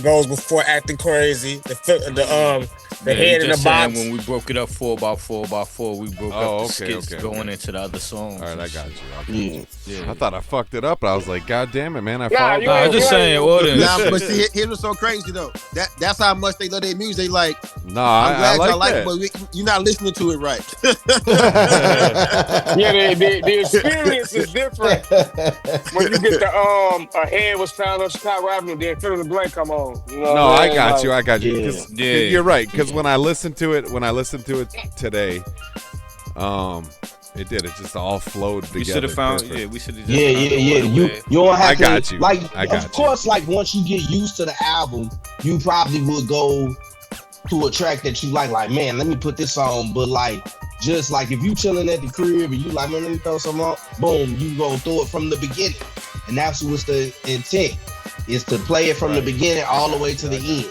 goes before Acting Crazy. The head in the box. When we broke it up 4x4, we broke up the skits going into the other songs. All right, I got you. I thought I fucked it up. I was like, God damn it, man! I was just saying order. Nah, but see, here's what's so crazy though. That's how much they love their music. They like. I'm glad y'all like that. it, but you're not listening to it right. The experience is different when you get the a head was found on Chicago Avenue, then fill in the blank come on. You know I got you. You're right. Because when I listened to it today, it did. It just all flowed together. We should have found. We should have. You don't have to. I got you. Of course, like once you get used to the album, you probably would go to a track that you like. Like, man, let me put this on. But like, just like if you chilling at the crib and you like, man, let me throw some on. Boom, you go throw it from the beginning, and that's what's the intent. Is to play it from the beginning all the way to the end.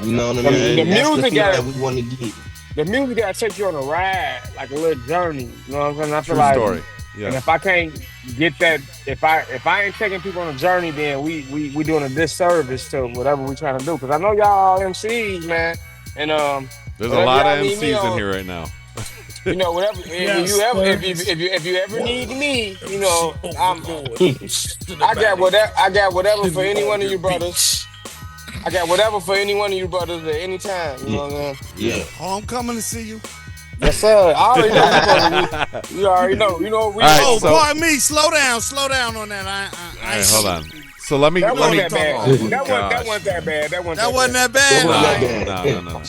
You know what I mean? The music that we want to get. The music gotta take you on a ride, like a little journey. You know what I'm saying? I feel True like, story. Yeah. And if I can't get that, if I ain't taking people on a journey, then we doing a disservice to whatever we trying to do. Because I know y'all MCs, man, and there's a lot of MCs in here right now. You know, whatever. If you ever need me, you know, I got whatever for any one of you brothers. I got whatever for any one of you brothers at any time. You know what I'm saying? Yeah. Oh, I'm coming to see you. Yes, sir. I already know. You already know. You know. Pardon me. Slow down on that. All right, hold on. So let me. That wasn't that bad. That wasn't that bad. No.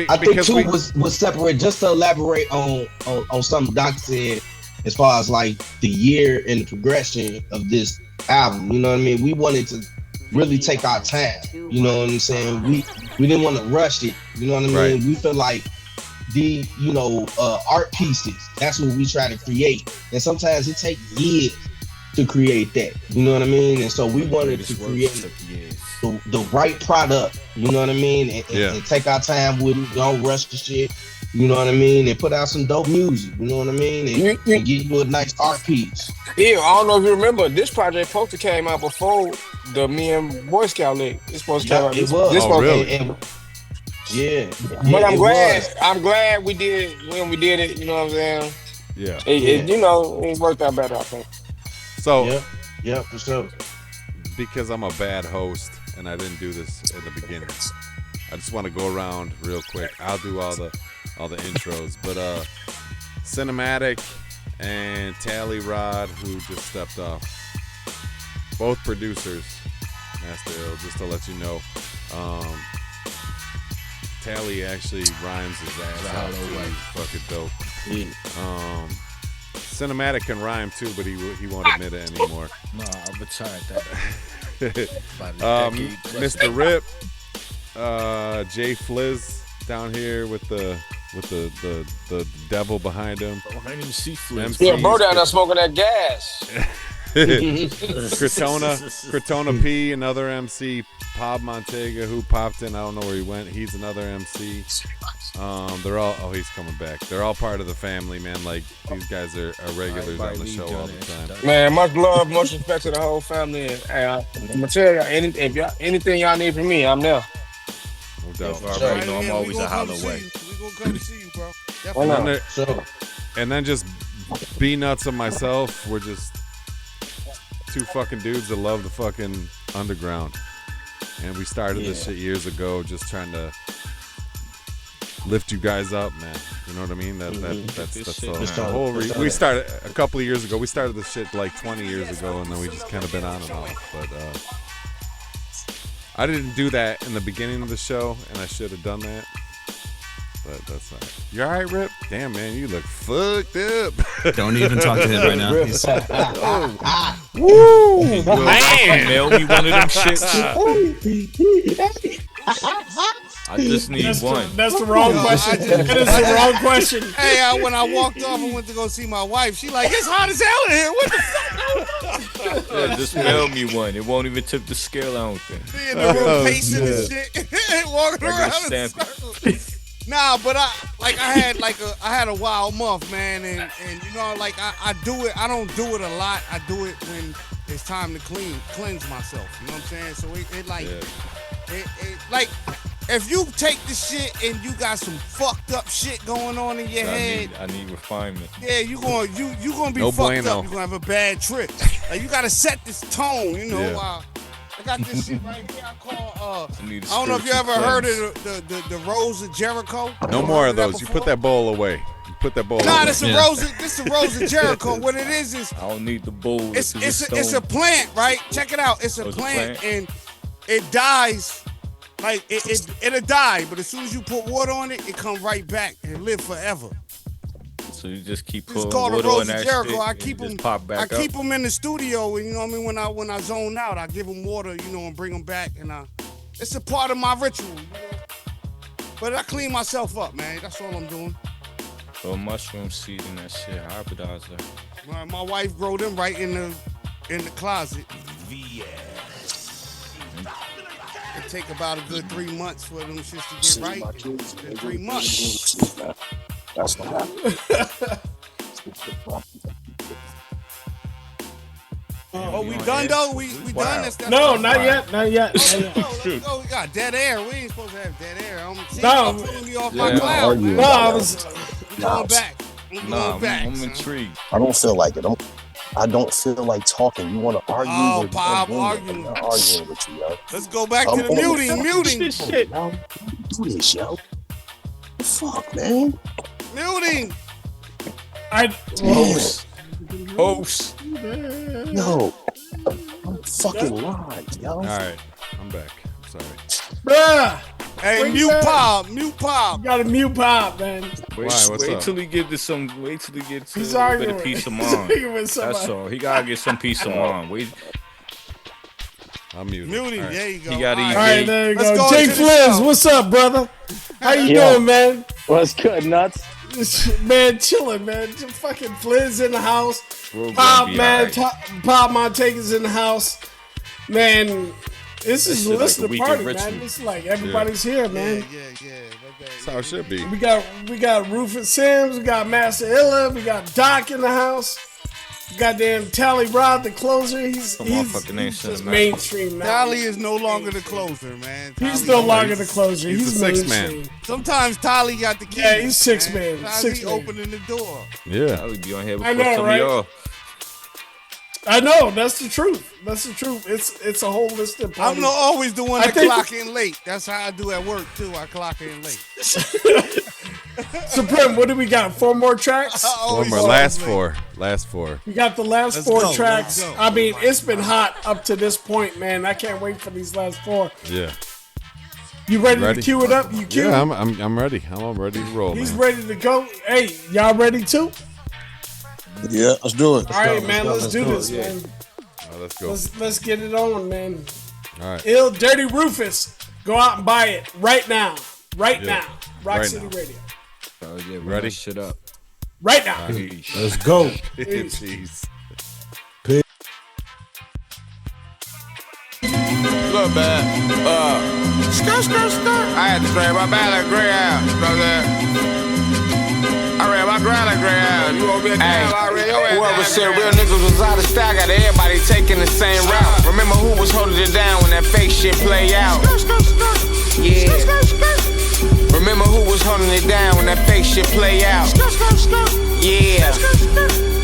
I think too was separate. Just to elaborate on something Doc said, as far as like the year and the progression of this album. You know what I mean? We wanted to really take our time. You know what I'm saying? We didn't want to rush it. You know what I mean? Right. We feel like the art pieces. That's what we try to create, and sometimes it takes years to create that. You know what I mean? And so we wanted to create the right product. You know what I mean? And take our time with it. Don't rush the shit. You know what I mean? And put out some dope music. You know what I mean? And give you a nice art piece. Yeah, I don't know if you remember, this project supposed to came out before the Me and Boy Scout League. It's supposed to come out. It was. Really? But I'm glad we did when we did it. You know what I'm saying? Yeah. It worked out better, I think. So. Yeah, for sure. Because I'm a bad host and I didn't do this in the beginning, I just want to go around real quick. I'll do all the intros, but Cinematic and Tally Rod, who just stepped off, both producers, Master Ill, just to let you know. Tally actually rhymes his ass out too. Fucking dope. Cinematic can rhyme too, but he won't admit it anymore. No, I've retired that. Mr. Rip, Jay Fliz down here with the devil behind him. Behind him, see Fliz. Yeah, bro down there smoking that gas. Cretona P, another MC. Pop Montega, who popped in, I don't know where he went. He's another MC. They're all. Oh, he's coming back. They're all part of the family, man. Like these guys are regulars on the show all the time. Man, much love, much respect to the whole family. And hey, I'm gonna tell y'all, anything y'all need from me, I'm there. No doubt. Already know I'm always a holler away. We gonna come to see you, bro. And then just B Nuts and myself, we're just two fucking dudes that love the fucking underground. And we started this shit years ago, just trying to lift you guys up, man. You know what I mean? That's the whole reason. We started a couple of years ago. We started this shit like 20 years ago, and then we just kind of been on and off. But I didn't do that in the beginning of the show, and I should have done that. But that's not. You all right, Rip? Damn, man, you look fucked up. Don't even talk to him right now. Woo, man! Mail me one of them shits. I just need one. That's the wrong question. That is the wrong question. Hey, when I walked off and went to go see my wife, she like, it's hot as hell in here. What the fuck? Yeah, just mail me one. It won't even tip the scale, I don't think. Be in the room pacing and shit, walking around in circles. Nah, but I had a wild month, man, and you know, like I do it. I don't do it a lot. I do it when it's time to cleanse myself. You know what I'm saying? So it like if you take the shit and you got some fucked up shit going on in your head, I need refinement. Yeah, you gonna be fucked bueno. up. You're gonna have a bad trip. Like you gotta set this tone. You know. Yeah. I got this shit right here. I call. I don't know if you ever heard of the Rose of Jericho. No more of those. You put that bowl away. You put that bowl away. Nah, this is the Rose of Jericho. What it is I don't need the bowl. It's a plant, right? Check it out. It's a plant, and it dies. Like it'll die, but as soon as you put water on it, it comes right back and live forever. So you just keep putting It's called water a Rose on that of Jericho. shit I keep them. I keep them in the studio, and you know what I mean. When I zone out, I give them water, you know, and bring them back, and it's a part of my ritual. You know? But I clean myself up, man. That's all I'm doing. So mushroom seed and that shit, hybridizer. My wife grow them right in the closet. It take about a good 3 months for them shits to get right. 3 months. That's not happening. Oh, we done though? We done? No, not yet. Let's go. We got dead air. We ain't supposed to have dead air. I'm pulling me off my cloud. No, I was going back. I'm intrigued. I don't feel like it. I don't feel like talking. You want to argue? Oh, Bob, arguing with you, yo. Let's go back to the muting. Shit. Do this, yo. The fuck, man. Muting. Host. Yo, I'm fucking live, yo. All right, I'm back. I'm sorry. Bruh. Hey, mute pop. You got a mute pop, man. Wait till he get to some. Wait till he gets to He's a bit arguing. of peace of He's mind. arguing with somebody. That's all. He gotta get some peace of mind. Wait. I'm muted. Muting. All right. There you go. He got All right, there you go. Jay into the Fliz, show. what's up, brother? How you doing, man? What's good, nuts? Man, chilling, man. Just fucking Fliz in the house. We're Pop, gonna be man. all Pop Montega's in the house. Man, this is a shit like listener a weekend party, ritual. man. This is like everybody's here, man. Yeah. That's how it should be. We got Rufus Sims, we got Master Illa, we got Doc in the house. Goddamn Tally Rod, the closer. He's just mainstream now. Tally is no longer the closer, man. He's no longer the closer. He's the sixth mainstream. man. Sometimes Tally got the key. Yeah, he's six man. Sometimes he opening the door. Yeah. I would be on here I before know, some right? of y'all. I know, that's the truth. It's a whole list of I'm parties. always the one I that think- clock in late. That's how I do at work too. I clock in late. Supreme, what do we got? 4 more tracks? Last four. We got the last Let's 4 go, tracks. let's go. I mean, it's been hot up to this point, man. I can't wait for these last 4. Yeah. You ready to cue it up? You cue? Yeah, I'm ready. I'm ready to roll, He's man. ready to go. Hey, y'all ready too? Yeah, let's do it. All right, man. Let's do this, man. All right, let's go. Let's get it on, man. All right. Dirty Rufus. Go out and buy it right now. Right now. Rock Right City now. Radio. Oh yeah, Ready? Shit up. Right now. Let's go. Jeez. Look, man. Skirt. I had to drag my ballot gray out. You know that? I ran my growler gray out. You want me a whoever said real niggas was out of style, got everybody taking the same route. Remember who was holding it down when that fake shit play out? Yeah. Remember who was holding it down when that fake shit play out? Yeah.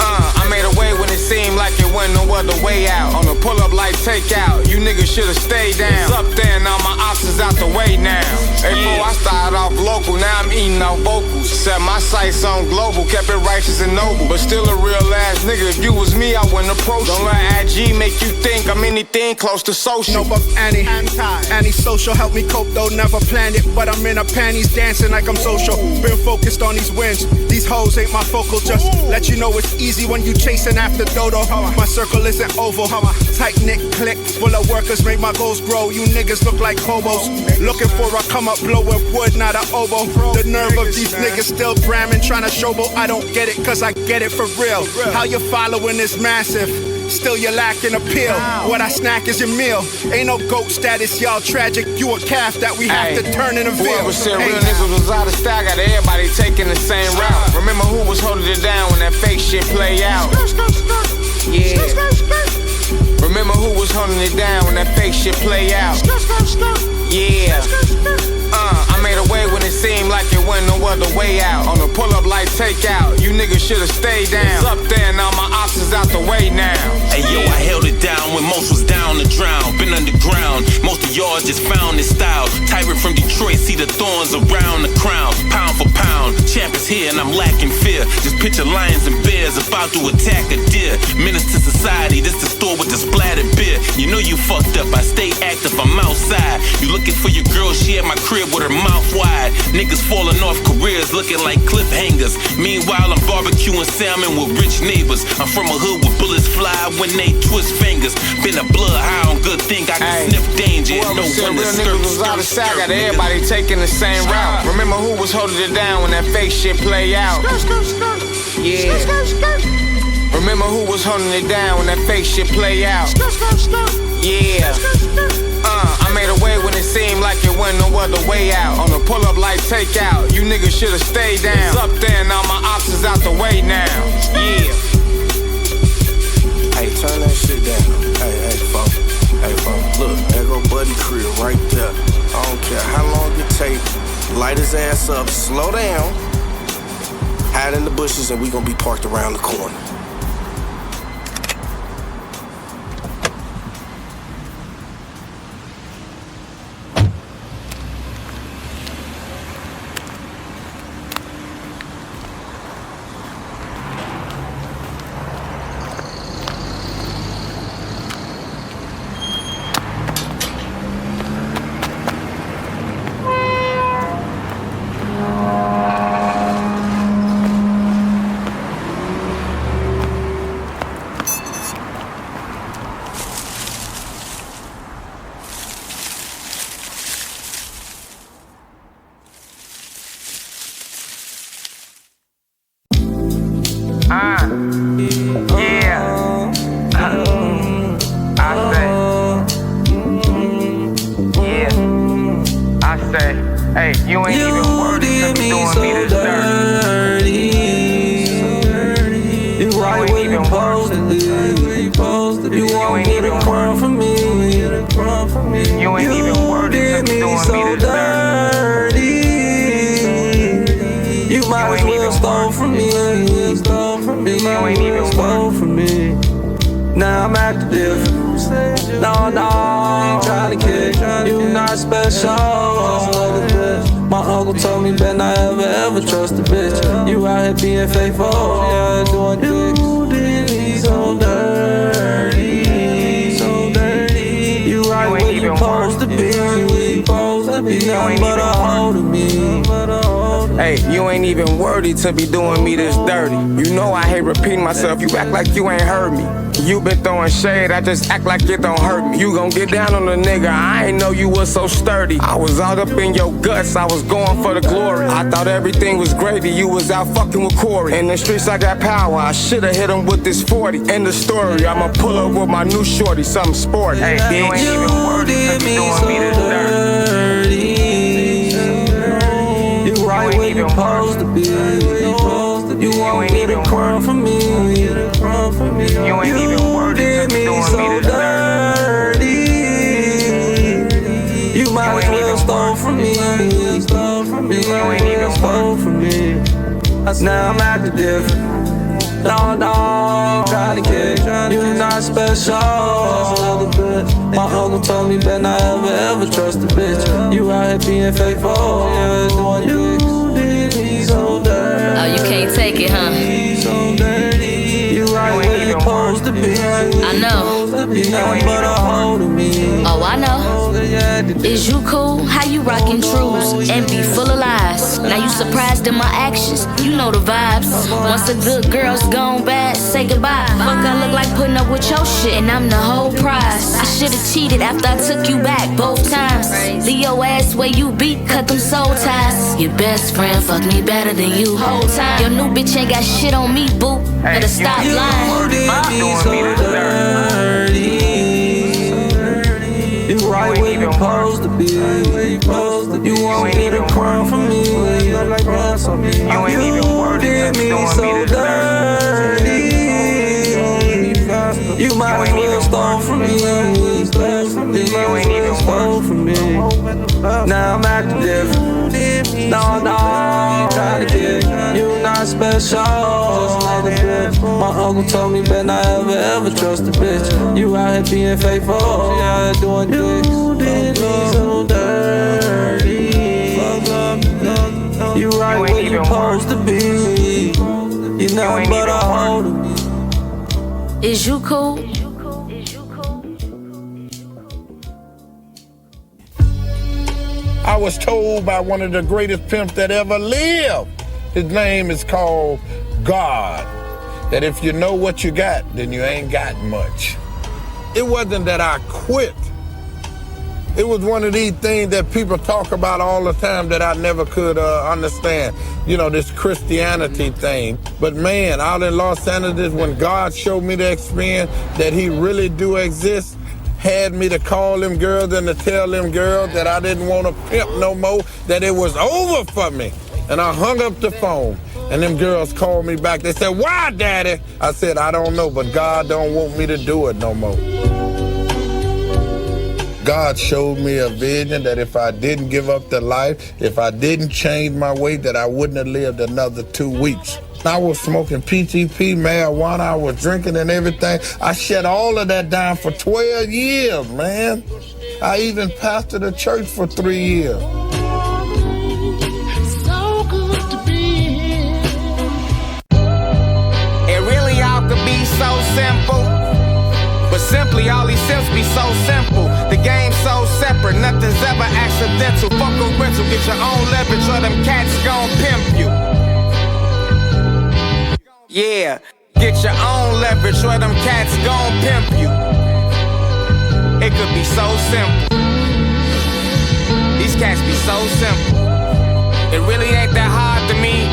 I made a way when it seemed like it wasn't no other way out. On the pull-up like takeout, you niggas should've stayed down. It's up there and all my options out the way now. Hey, bro, I started off local, now I'm eating out vocals. Set my sights on global, kept it righteous and noble. But still a real ass nigga, if you was me, I wouldn't approach you. Don't let IG make you think I'm anything close to social. No, but anti-social help me cope though, never planned it. But I'm in her panties dancing like I'm social. Been focused on these wins, these hoes ain't my focal. Just let you know it's easy when you chasing after dodo. My circle isn't oval, tight-knit clique full of workers make my goals grow. You niggas look like hobos, looking for a come up blow with wood, not an oboe. The nerve of these niggas still bramming, trying to showboat. I don't get it, cause I get it for real. How you following is massive, still you're lacking appeal. What I snack is your meal. Ain't no goat status, y'all tragic. You a calf that we have to turn in a veil. Whoever said real niggas was out of style, got everybody taking the same route. Remember who was holding it down when that fake shit play out? Yeah. Remember who was holding it down when that fake shit play out? Yeah. I made a way when it seemed like it wasn't no other way out. On the pull-up like takeout, you niggas should've stayed down. It's up there and all my options out the way now. Hey yo, I held it down when most was down to drown. Been underground, most of y'all just found this style. Tyrant from Detroit, see the thorns around the crown. Pound for pound, champ is here and I'm lacking fear. Just picture lions and bears about to attack a deer. Menace to society, this the store with the splattered beer. You know you fucked up, I stay active, I'm outside. You looking for your girl, she at my crib with her mouth wide. Niggas falling off careers looking like cliffhangers. Meanwhile, I'm barbecuing salmon with rich neighbors. I'm from a hood where bullets fly when they twist fingers. Been a blood high on good thing, I can sniff danger. No one to skirt, was out of style, got everybody taking the same route. Remember who was holding it down when that fake shit play out? Yeah. Remember who was holding it down when that fake shit play out? Yeah. I made a way when it seemed like it wasn't no other way out. On the pull-up like takeout, you niggas should've stayed down. It's up there and all my options out the way now. Yeah. Hey, turn that shit down. Hey, folks. Look, there go Buddy crib right there. I don't care how long it take. Light his ass up, slow down, hide in the bushes, and we gonna be parked around the corner. Hey, you ain't even worthy to be doing me this dirty. You ain't even worthy. You ain't even worthy for me. You ain't even worthy to be doing me this dirty. You might as well stole from me. You ain't even stole from me. Now I'm acting different. No, I'm trying to kick. You not special. My uncle told me better not ever trust a bitch. You out here being faithful, yeah, doing things. You did me so dirty. You right where you supposed to be. You supposed to be nothing but a hoe to me. Hey, you ain't even worthy to be doing me this dirty. You know I hate repeating myself, you act like you ain't heard me. You been throwing shade, I just act like it don't hurt me. You gon' get down on the nigga, I ain't know you was so sturdy. I was all up in your guts, I was going for the glory. I thought everything was gravy, you was out fucking with Corey. In the streets I got power, I should've hit him with this 40. End the story, I'ma pull up with my new shorty, something sporty. Hey, you ain't even worthy to be doing me this dirty. You right where you supposed to be. You won't get a crumb from me. You ain't even worthy to be doing so me this dirty. You might as well stole from me. You Now I'm acting different. No, try to kick. You not special. My uncle told me better not ever trust a bitch. You out here being faithful, yeah, doing you did me so dirty. Oh, you can't take it, huh? So dirty. You right where you supposed to be. I know. You nothing but a hold of me. Oh, I know. Is you cool? How you rockin' trues and be full of lies? Now you surprised in my actions. You know the vibes. Once a good girl's gone bad, say goodbye. Fuck, I look like putting up with your shit, and I'm the whole prize. I should've cheated after I took you back both times. Leave your ass where you be, cut them soul ties. Your best friend fuck me better than you whole time. Your new bitch ain't got shit on me, boo. Better stop lying. You did me so dirty. You right where you supposed to be. You want me to cry for me. You did me so dirty. You might as well stole from me. You ain't even stole from me. Now I'm acting different. No, try to get. You not special. My uncle told me better not ever trust a bitch. You out here being faithful, yeah, doing dicks. You did me so dirty. You right where you supposed to be. You nothing but a hold of me. Is you cool? I was told by one of the greatest pimps that ever lived. His name is called God. That if you know what you got, then you ain't got much. It wasn't that I quit. It was one of these things that people talk about all the time that I never could understand. You know, this Christianity thing. But man, out in Los Angeles, when God showed me the experience that he really do exist, had me to call them girls and to tell them girls that I didn't want to pimp no more, that it was over for me. And I hung up the phone, and them girls called me back. They said, "Why, Daddy?" I said, "I don't know, but God don't want me to do it no more." God showed me a vision that if I didn't give up the life, if I didn't change my way, that I wouldn't have lived another 2 weeks. I was smoking PTP, marijuana, I was drinking and everything. I shut all of that down for 12 years, man. I even pastored a church for 3 years. So good to be here. It really all could be so simple. But simply, all these simps be so simple. The game's so separate, nothing's ever accidental. Fuck a rental, get your own leverage or them cats gon' pimp you. Yeah, get your own leverage or them cats gon' pimp you. It could be so simple. These cats be so simple. It really ain't that hard to me.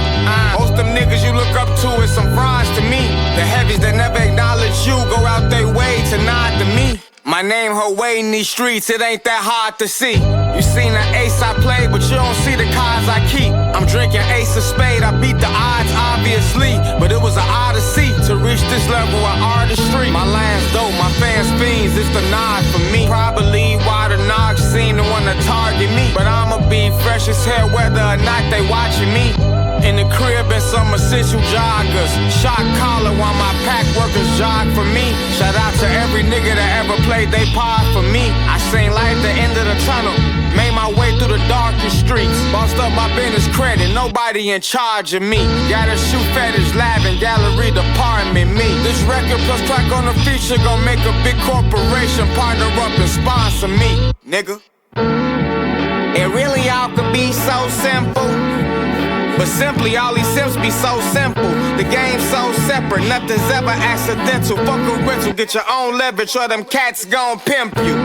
Most them niggas you look up to is some frauds to me. The heavies that never acknowledge you go out their way to nod to me. My name her way in these streets, it ain't that hard to see. You seen the ace I play, but you don't see the cards I keep. I'm drinking ace of spade, I beat the odds obviously. But it was an odyssey to reach this level of artistry. My line's dope, my fans fiends, it's the nod for me. Probably why the Nog seem to wanna target me. But I'ma be fresh as hell whether or not they watching me. In the crib and some essential joggers. Shot collar while my pack workers jog for me. Shout out to every nigga that ever played they part for me. I seen light at the end of the tunnel. Made my way through the darkest streets. Bossed up my business credit, nobody in charge of me. Got a shoe fetish, lab and gallery department, me. This record plus crack on the feature gon' make a big corporation partner up and sponsor me, nigga. It really all could be so simple. But simply, all these simps be so simple. The game's so separate, nothing's ever accidental. Fuck a rental, get your own leverage or them cats gon' pimp you.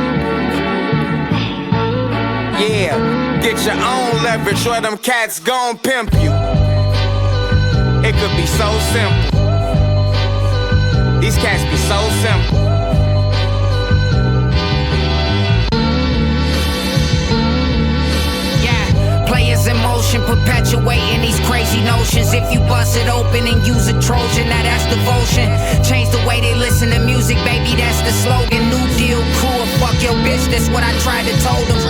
Yeah, get your own leverage or them cats gon' pimp you. It could be so simple. These cats be so simple. Players in motion, perpetuating these crazy notions. If you bust it open and use a Trojan, now that's devotion. Change the way they listen to music, baby, that's the slogan. New deal crew, a fuck fuck your bitch, that's what I tried to told them.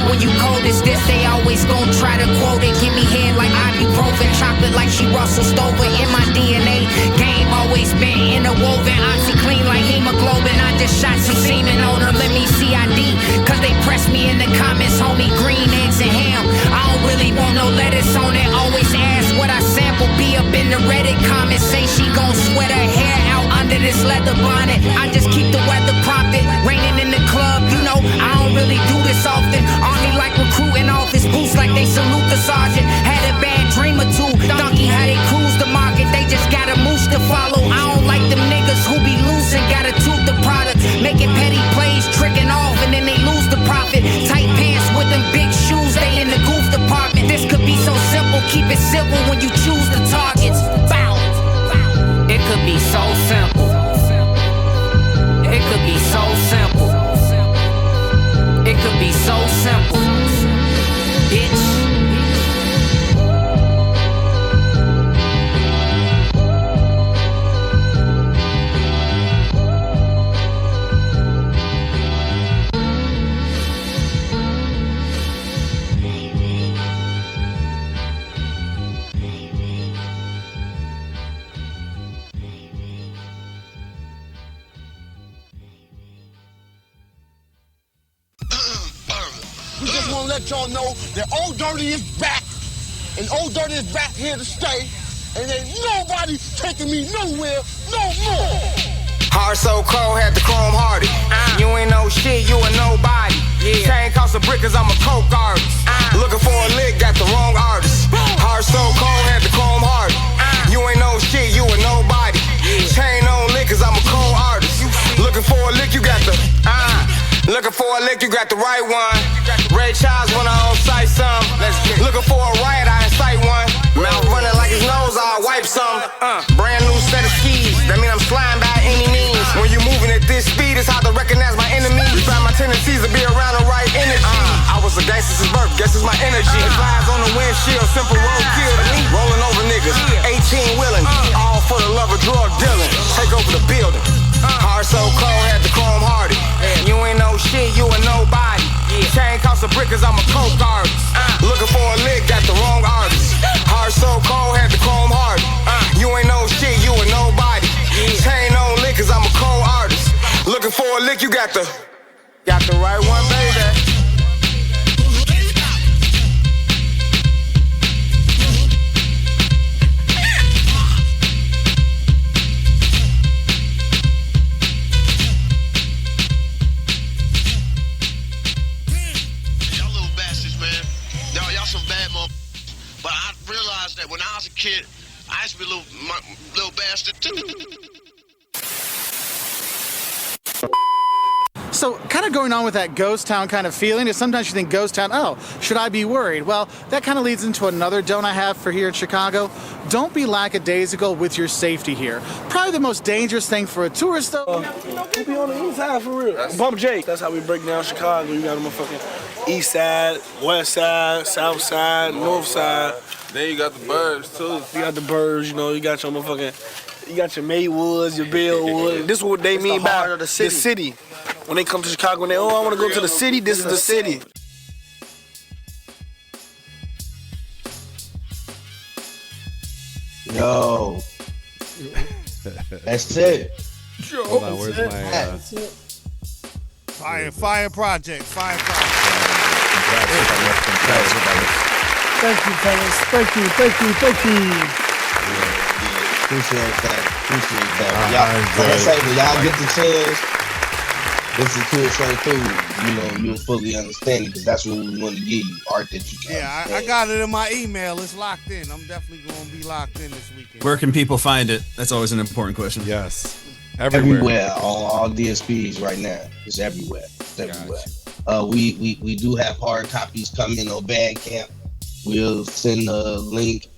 When you cold as this, they always gon' try to quote it. Give me head like ibuprofen, chocolate like she Russell Stover. In my DNA, game always been interwoven. OxyClean like hemoglobin, I just shot some semen on her. Let me see ID, cause they press me in the comments, homie. Green eggs and ham, I don't really want no lettuce on it. Always ask what I sample, be up in the Reddit comments. Say she gon' sweat her hair out under this leather bonnet. I just keep the weather prompted, raining in the club, you know, I don't really do this often. Army like recruiting office, boots like they salute the sergeant. Had a bad dream or two, donkey how they cruise the market. They just got a moose to follow. I don't like them niggas who be loose and gotta tooth the product. Making petty plays, tricking off, and then they lose the profit. Tight pants with them big shoes, they in the goof department. This could be so simple, keep it simple when you choose the targets. Bow. It could be so simple. It could be so simple. It could be so simple, bitch. We just want to let y'all know that Old Dirty is back. And Old Dirty is back here to stay. And ain't nobody taking me nowhere no more. Heart so cold, had the chrome hearted. You ain't no shit, you a nobody. Chain cost a brick cause I'm a coke artist. Looking for a lick, got the wrong artist. Heart so cold, had the chrome hearted. You ain't no shit, you a nobody. Chain on lick cause I'm a cold artist. Looking for a lick, you got the looking for a lick, you got the right one. Ray Charles when I on sight some. Looking for a riot, I incite one. Mouth running like his nose, I'll wipe some. Brand new set of skis, that mean I'm flying by any means. When you moving at this speed, it's hard to recognize my enemies. Find my tendencies to be around the right energy. I was a gangster since birth, guess it's my energy. Flies on the windshield, simple roadkill to me. Rolling over niggas, 18 willing. All for the love of drug dealing. Take over the building. Heart so cold, had the chrome hearted. You ain't no shit, you a nobody. Chain cost a brick cause I'm a coke artist. Looking for a lick, got the wrong artist. Heart so cold, had the chrome hearted. You ain't no shit, you a nobody. Chain on lick cause I'm a cold artist. Looking for a lick, you got the right one, baby. That when I was a kid, I used to be a little bastard too. So kind of going on with that ghost town kind of feeling is sometimes you think ghost town, oh, should I be worried? Well, that kind of leads into another don't I have for here in Chicago. Don't be lackadaisical with your safety here. Probably the most dangerous thing for a tourist though. We be on the east side for real. Bump Jake. That's how we break down Chicago. You got a motherfucking east side, west side, south side, north side. Then you got the birds too. You got the birds, you know, you got your motherfucking, you got your Maywoods, your Bellwoods. This is what they mean by the city. When they come to Chicago and they, I want to go to the city, this is the city. Yo. That's it. Hold on, where's my Fire project. Thank you, fellas. Thank you. Appreciate that. Y'all, like I say, when y'all get the chance, listen to it straight through, you know, you'll fully understand it, because that's what we want to give you, art that you can understand. I got it in my email. It's locked in. I'm definitely going to be locked in this weekend. Where can people find it? That's always an important question. Yes. Everywhere. On all DSPs right now. It's everywhere. We do have hard copies coming on Bandcamp. We'll send a link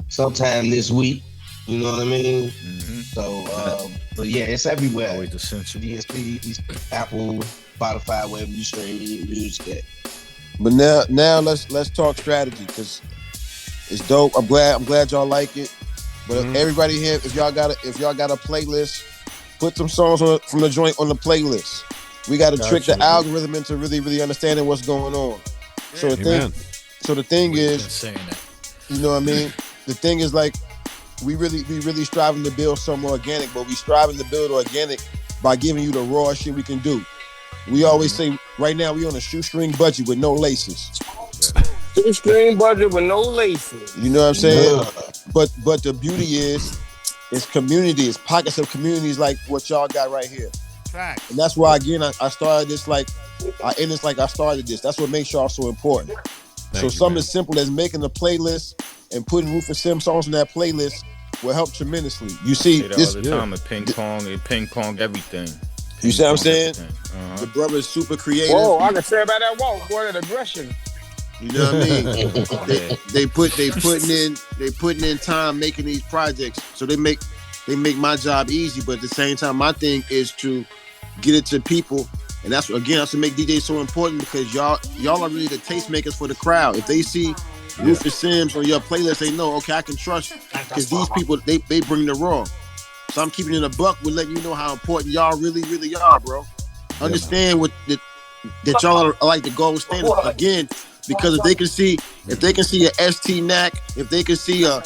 sometime this week. You know what I mean? Mm-hmm. So, but yeah, it's everywhere. Always essential. DSP, Apple, Spotify, wherever you stream your music at. But now let's talk strategy, because it's dope. I'm glad y'all like it. But everybody here, if y'all got a playlist, put some songs from the joint on the playlist. We got to trick the algorithm into really understanding what's going on. So the thing is, you know what I mean? The thing is like, we really striving to build something organic, but we striving to build organic by giving you the raw shit we can do. We always say, right now we on a shoestring budget with no laces. Shoestring budget with no laces. You know what I'm saying? Yeah. But the beauty is, it's community. It's pockets of communities like what y'all got right here. Right. And that's why, again, I started this I started this. That's what makes y'all so important. Something as simple as making a playlist and putting Rufus Sims songs on that playlist will help tremendously. You see, this all the time at ping pong everything. You see what I'm saying? The brother is super creative. Whoa, I can say about that walk, boy, that aggression. You know what I mean? they putting in time making these projects, so they make my job easy. But at the same time, my thing is to get it to people, and that's what make DJs so important, because y'all are really the tastemakers for the crowd. If they see Rufus Sims on your playlist, they know, okay, I can trust, because these people they bring the raw. So I'm keeping it a buck. We're letting you know how important y'all really are, bro. Understand that y'all are like the gold standard again, because if they can see a ST-Nack, if they can see a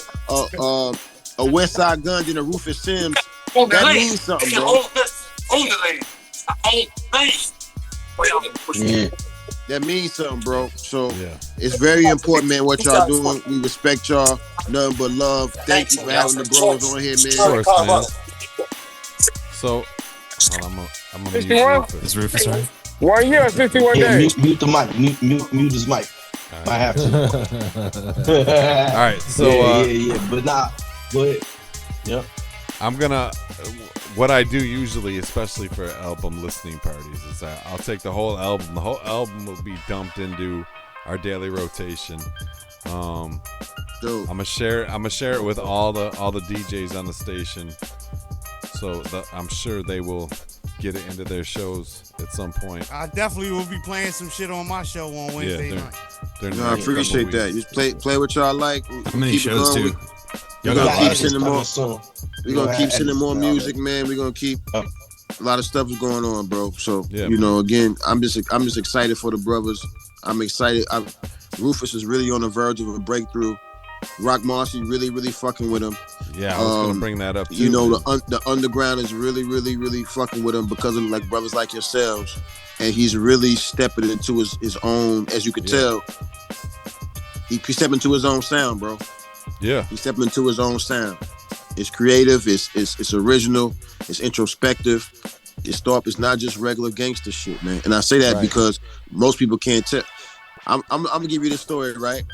West Side Guns and a Rufus Sims, that means something, bro. That means something, bro. So it's very important, man, what y'all doing. We respect y'all. Nothing but love. Thank you for having the bros on here, man. Of course, man. So, I'm gonna mute Rufus. Is Rufus right? 1 year, 51 days. Mute the mic. Mute his mic. I have All to. right. So but nah. Go ahead. Yep. I'm gonna. What I do usually, especially for album listening parties, is that I'll take the whole album. The whole album will be dumped into our daily rotation. I'm gonna share it with all the DJs on the station, so I'm sure they will get it into their shows at some point. I definitely will be playing some shit on my show on Wednesday night. I appreciate that. Just play what y'all like. How many shows too? We're gonna keep sending more. We're gonna keep sending more music, man. We're gonna keep a lot of stuff is going on, bro. So again, I'm just excited for the brothers. I'm excited. Rufus is really on the verge of a breakthrough. Rock Marcy really fucking with him. Yeah, I was gonna bring that up too. You know, the underground is really fucking with him because of like brothers like yourselves, and he's really stepping into his own. As you can tell, he's stepping into his own sound, bro. Yeah, he's stepping into his own sound. It's creative. It's original. It's introspective. It's not just regular gangster shit, man. And I say that because most people can't tell. I'm gonna give you this story, right?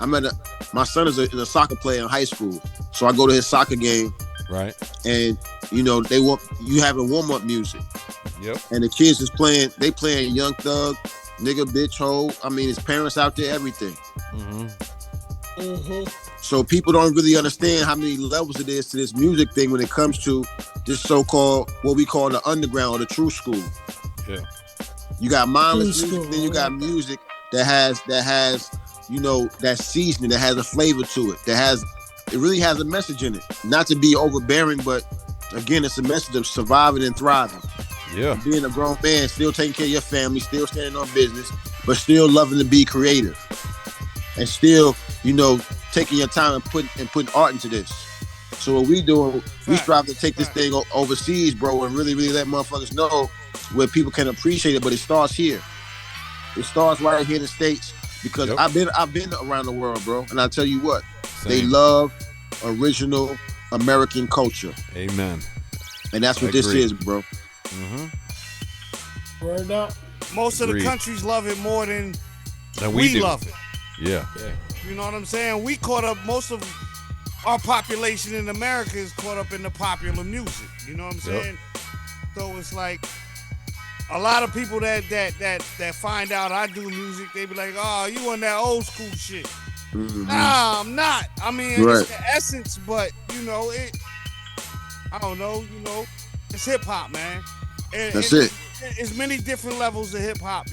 My son is a soccer player in high school, so I go to his soccer game, right? And they want you having warm up music, and the kids is playing. They playing Young Thug, nigga, bitch, hoe. I mean, his parents out there, everything. So people don't really understand how many levels it is to this music thing when it comes to this so-called what we call the underground or the true school. Yeah, you got mindless music, then you got music that has that seasoning, that has a flavor to it, it really has a message in it. Not to be overbearing, but again, it's a message of surviving and thriving. Yeah, being a grown man, still taking care of your family, still standing on business, but still loving to be creative, and still, taking your time and putting art into this. So what we doing, we strive to take this thing overseas, bro, and really let motherfuckers know where people can appreciate it. But it starts here. It starts right here in the States, because I've been around the world, bro, and I tell you what, they love original American culture. Amen. And that's what this is, bro. Word up. Most of the countries love it more than we love it. Yeah. You know what I'm saying? We caught up, most of our population in America is caught up in the popular music. You know what I'm saying? So it's like a lot of people that find out I do music, they be like, oh, you on that old school shit. Nah, I'm not. I mean, it's the essence, but I don't know, it's hip hop, man. That's it. It's many different levels of hip hop.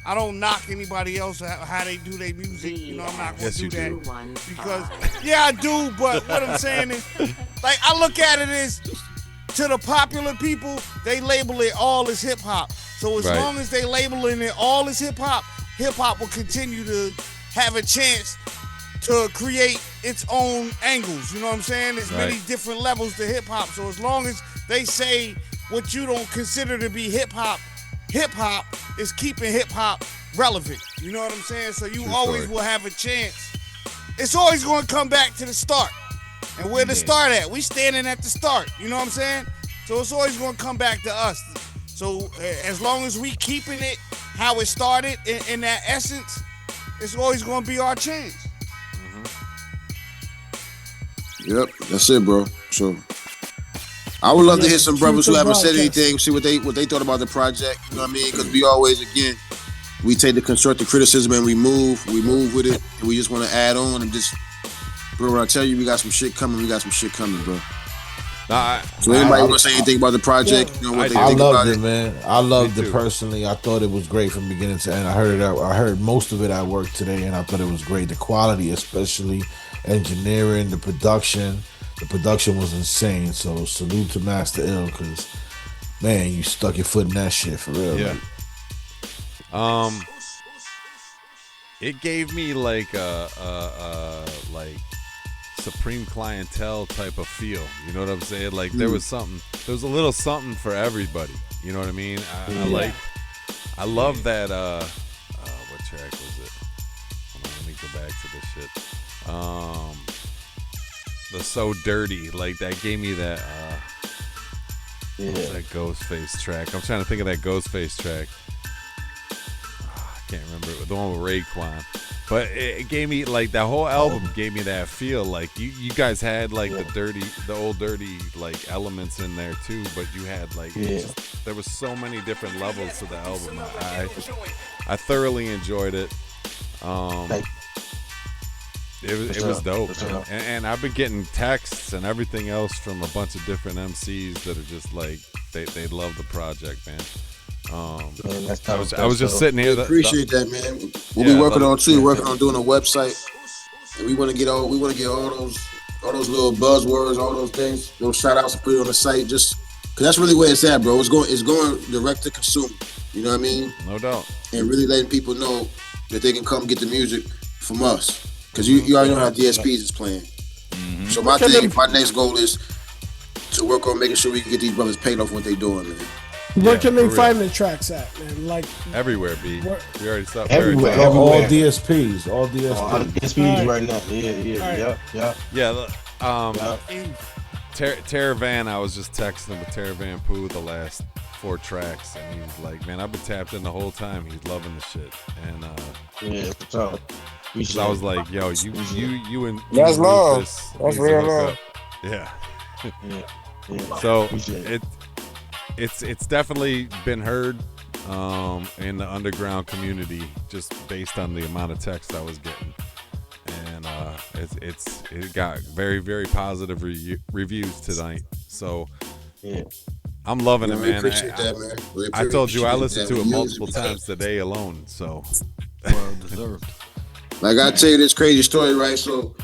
I don't knock anybody else how they do their music. I'm not going to do that. Because, I do, but what I'm saying is, like, I look at it as to the popular people, they label it all as hip hop. So as long as they labeling it all as hip hop will continue to have a chance to create its own angles. You know what I'm saying? There's many different levels to hip hop. So as long as they say what you don't consider to be hip hop is keeping hip hop relevant. You know what I'm saying? So you always will have a chance. It's always going to come back to the start. And where the start at? We standing at the start. You know what I'm saying? So it's always going to come back to us. So as long as we keeping it how it started in that essence, it's always going to be our chance. Yep, that's it, bro. So I would love to hear some brothers who haven't said anything, see what they thought about the project. You know what I mean? Because we always, again, we take the constructive criticism and we move with it, and we just want to add on and just, bro. I tell you, we got some shit coming. Bro. So anybody want to say anything about the project? You know what they think about it? Man. I loved it personally. I thought it was great from beginning to end. I heard most of it at work today, and I thought it was great. The quality, especially engineering, the production. The production was insane. So salute to Master Ill, because man, you stuck your foot in that shit for real. Yeah. It gave me like a Supreme Clientele type of feel. You know what I'm saying? Like there was a little something for everybody. You know what I mean? I love that. What track was it? Hold on, let me go back to this shit. The So Dirty, like that gave me that. What was that Ghostface track? I'm trying to think of that Ghostface track. I can't remember it. The one with Raekwon. But it gave me, like, that whole album gave me that feel. Like, you guys had, like, the old dirty, like, elements in there, too. But you had, like, there was so many different levels to the album. I thoroughly enjoyed it. It was dope. And I've been getting texts and everything else from a bunch of different MCs that are just, like, they love the project, man. I was just sitting here. Appreciate that, man. We'll be working on too. Working on doing a website, and we want to get all those little buzzwords, all those things, those shout outs, to put it on the site. Just because that's really where it's at, bro. It's going direct to consumer. You know what I mean? No doubt. And really letting people know that they can come get the music from us, because you already know how DSPs is playing. Mm-hmm. So my next goal is to work on making sure we can get these brothers paid off what they doing, man. Where can they find the tracks at, man? Like everywhere, B. We already stopped. Everywhere. All DSPs. All DSPs right now. Yeah. Teravan, I was just texting with Teravan Pooh the last 4 tracks, and he was like, "Man, I've been tapped in the whole time. He's loving the shit." And I was like, "Yo, you and that's long. Rufus That's real long." Yeah. So it's definitely been heard in the underground community, just based on the amount of text I was getting, and it got very, very positive reviews tonight. So I'm loving it, man. Appreciate that, man. Really I told you I listened to it multiple times today alone. So well deserved. Like I tell you this crazy story, right? So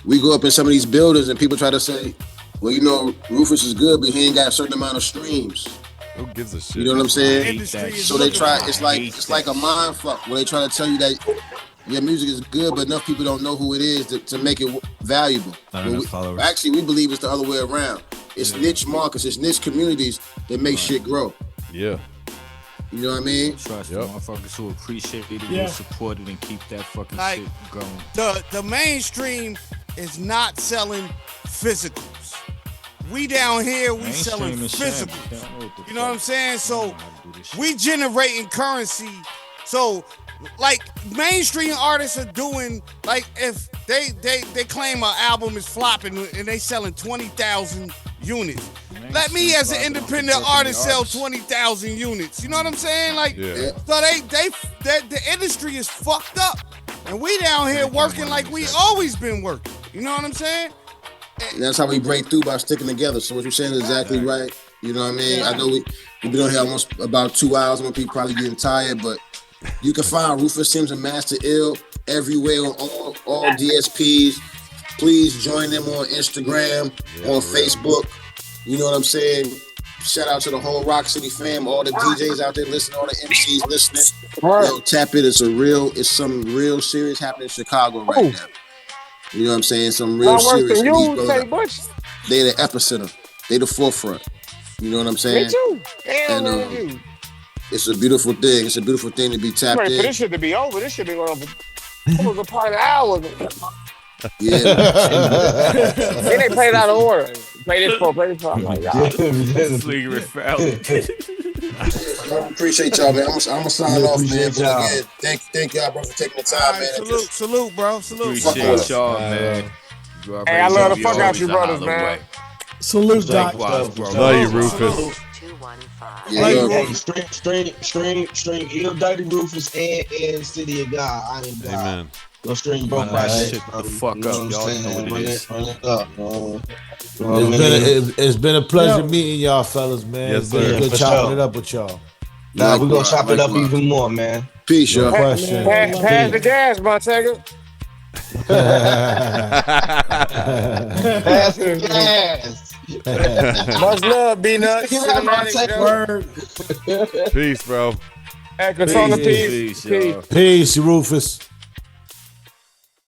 we go up in some of these buildings and people try to say, well, you know, Rufus is good, but he ain't got a certain amount of streams. Who gives a shit? You know what I'm saying? So they try. It's like a mind fuck where they try to tell you that your music is good, but enough people don't know who it is to make it valuable. Actually, we believe it's the other way around. It's niche markets, it's niche communities that make shit grow. Yeah. You know what I mean? Trust the motherfuckers who appreciate it and support it and keep that fucking shit going. The mainstream is not selling physicals. We down here, we selling physicals. You know what I'm saying? So we generating currency. So like mainstream artists are doing, like if they claim an album is flopping and they selling 20,000 units. Let me as an independent artist sell 20,000 units. You know what I'm saying? Like, so the industry is fucked up, and we down here working like we always been working. You know what I'm saying? And that's how we break through, by sticking together. So what you're saying is exactly right. You know what I mean? I know we've been on here almost about 2 hours, and people probably getting tired, but you can find Rufus Sims and Master Ill everywhere on all DSPs. Please join them on Instagram, on Facebook. You know what I'm saying? Shout out to the whole Rock City fam, all the DJs out there listening, all the MCs listening. Yo, tap it. It's some real serious happening in Chicago right now. You know what I'm saying? Some real serious. They the epicenter. They the forefront. You know what I'm saying? Me too. And it's a beautiful thing. It's a beautiful thing to be tapped in. For this shit to be over. This shit been going on for almost a part of an hour. Yeah. Then they played out of order. Play this for. I'm like, y'all. Appreciate y'all, man. I'm gonna sign off, man. But again, thank y'all, bro, for taking the time, man. Salute, bro. Salute. Appreciate y'all, man. Hey, I love the fuck out you brothers, man. Salute, Doc. Love you, Rufus. Yeah, stream Ill Dirty Rufus and City of God. I ain't God. Amen. Go stream both right there. Shut the fuck up. Y'all know what it is. It's been a pleasure meeting y'all fellas, man. Yes, It's been good chopping it up with y'all. Nah, we're gonna chop it up even more, man. Peace, y'all. Pass the gas, Montego. Pass the gas. Much love, B-Nuts. Peace, bro. Hey, peace. Peace, Rufus.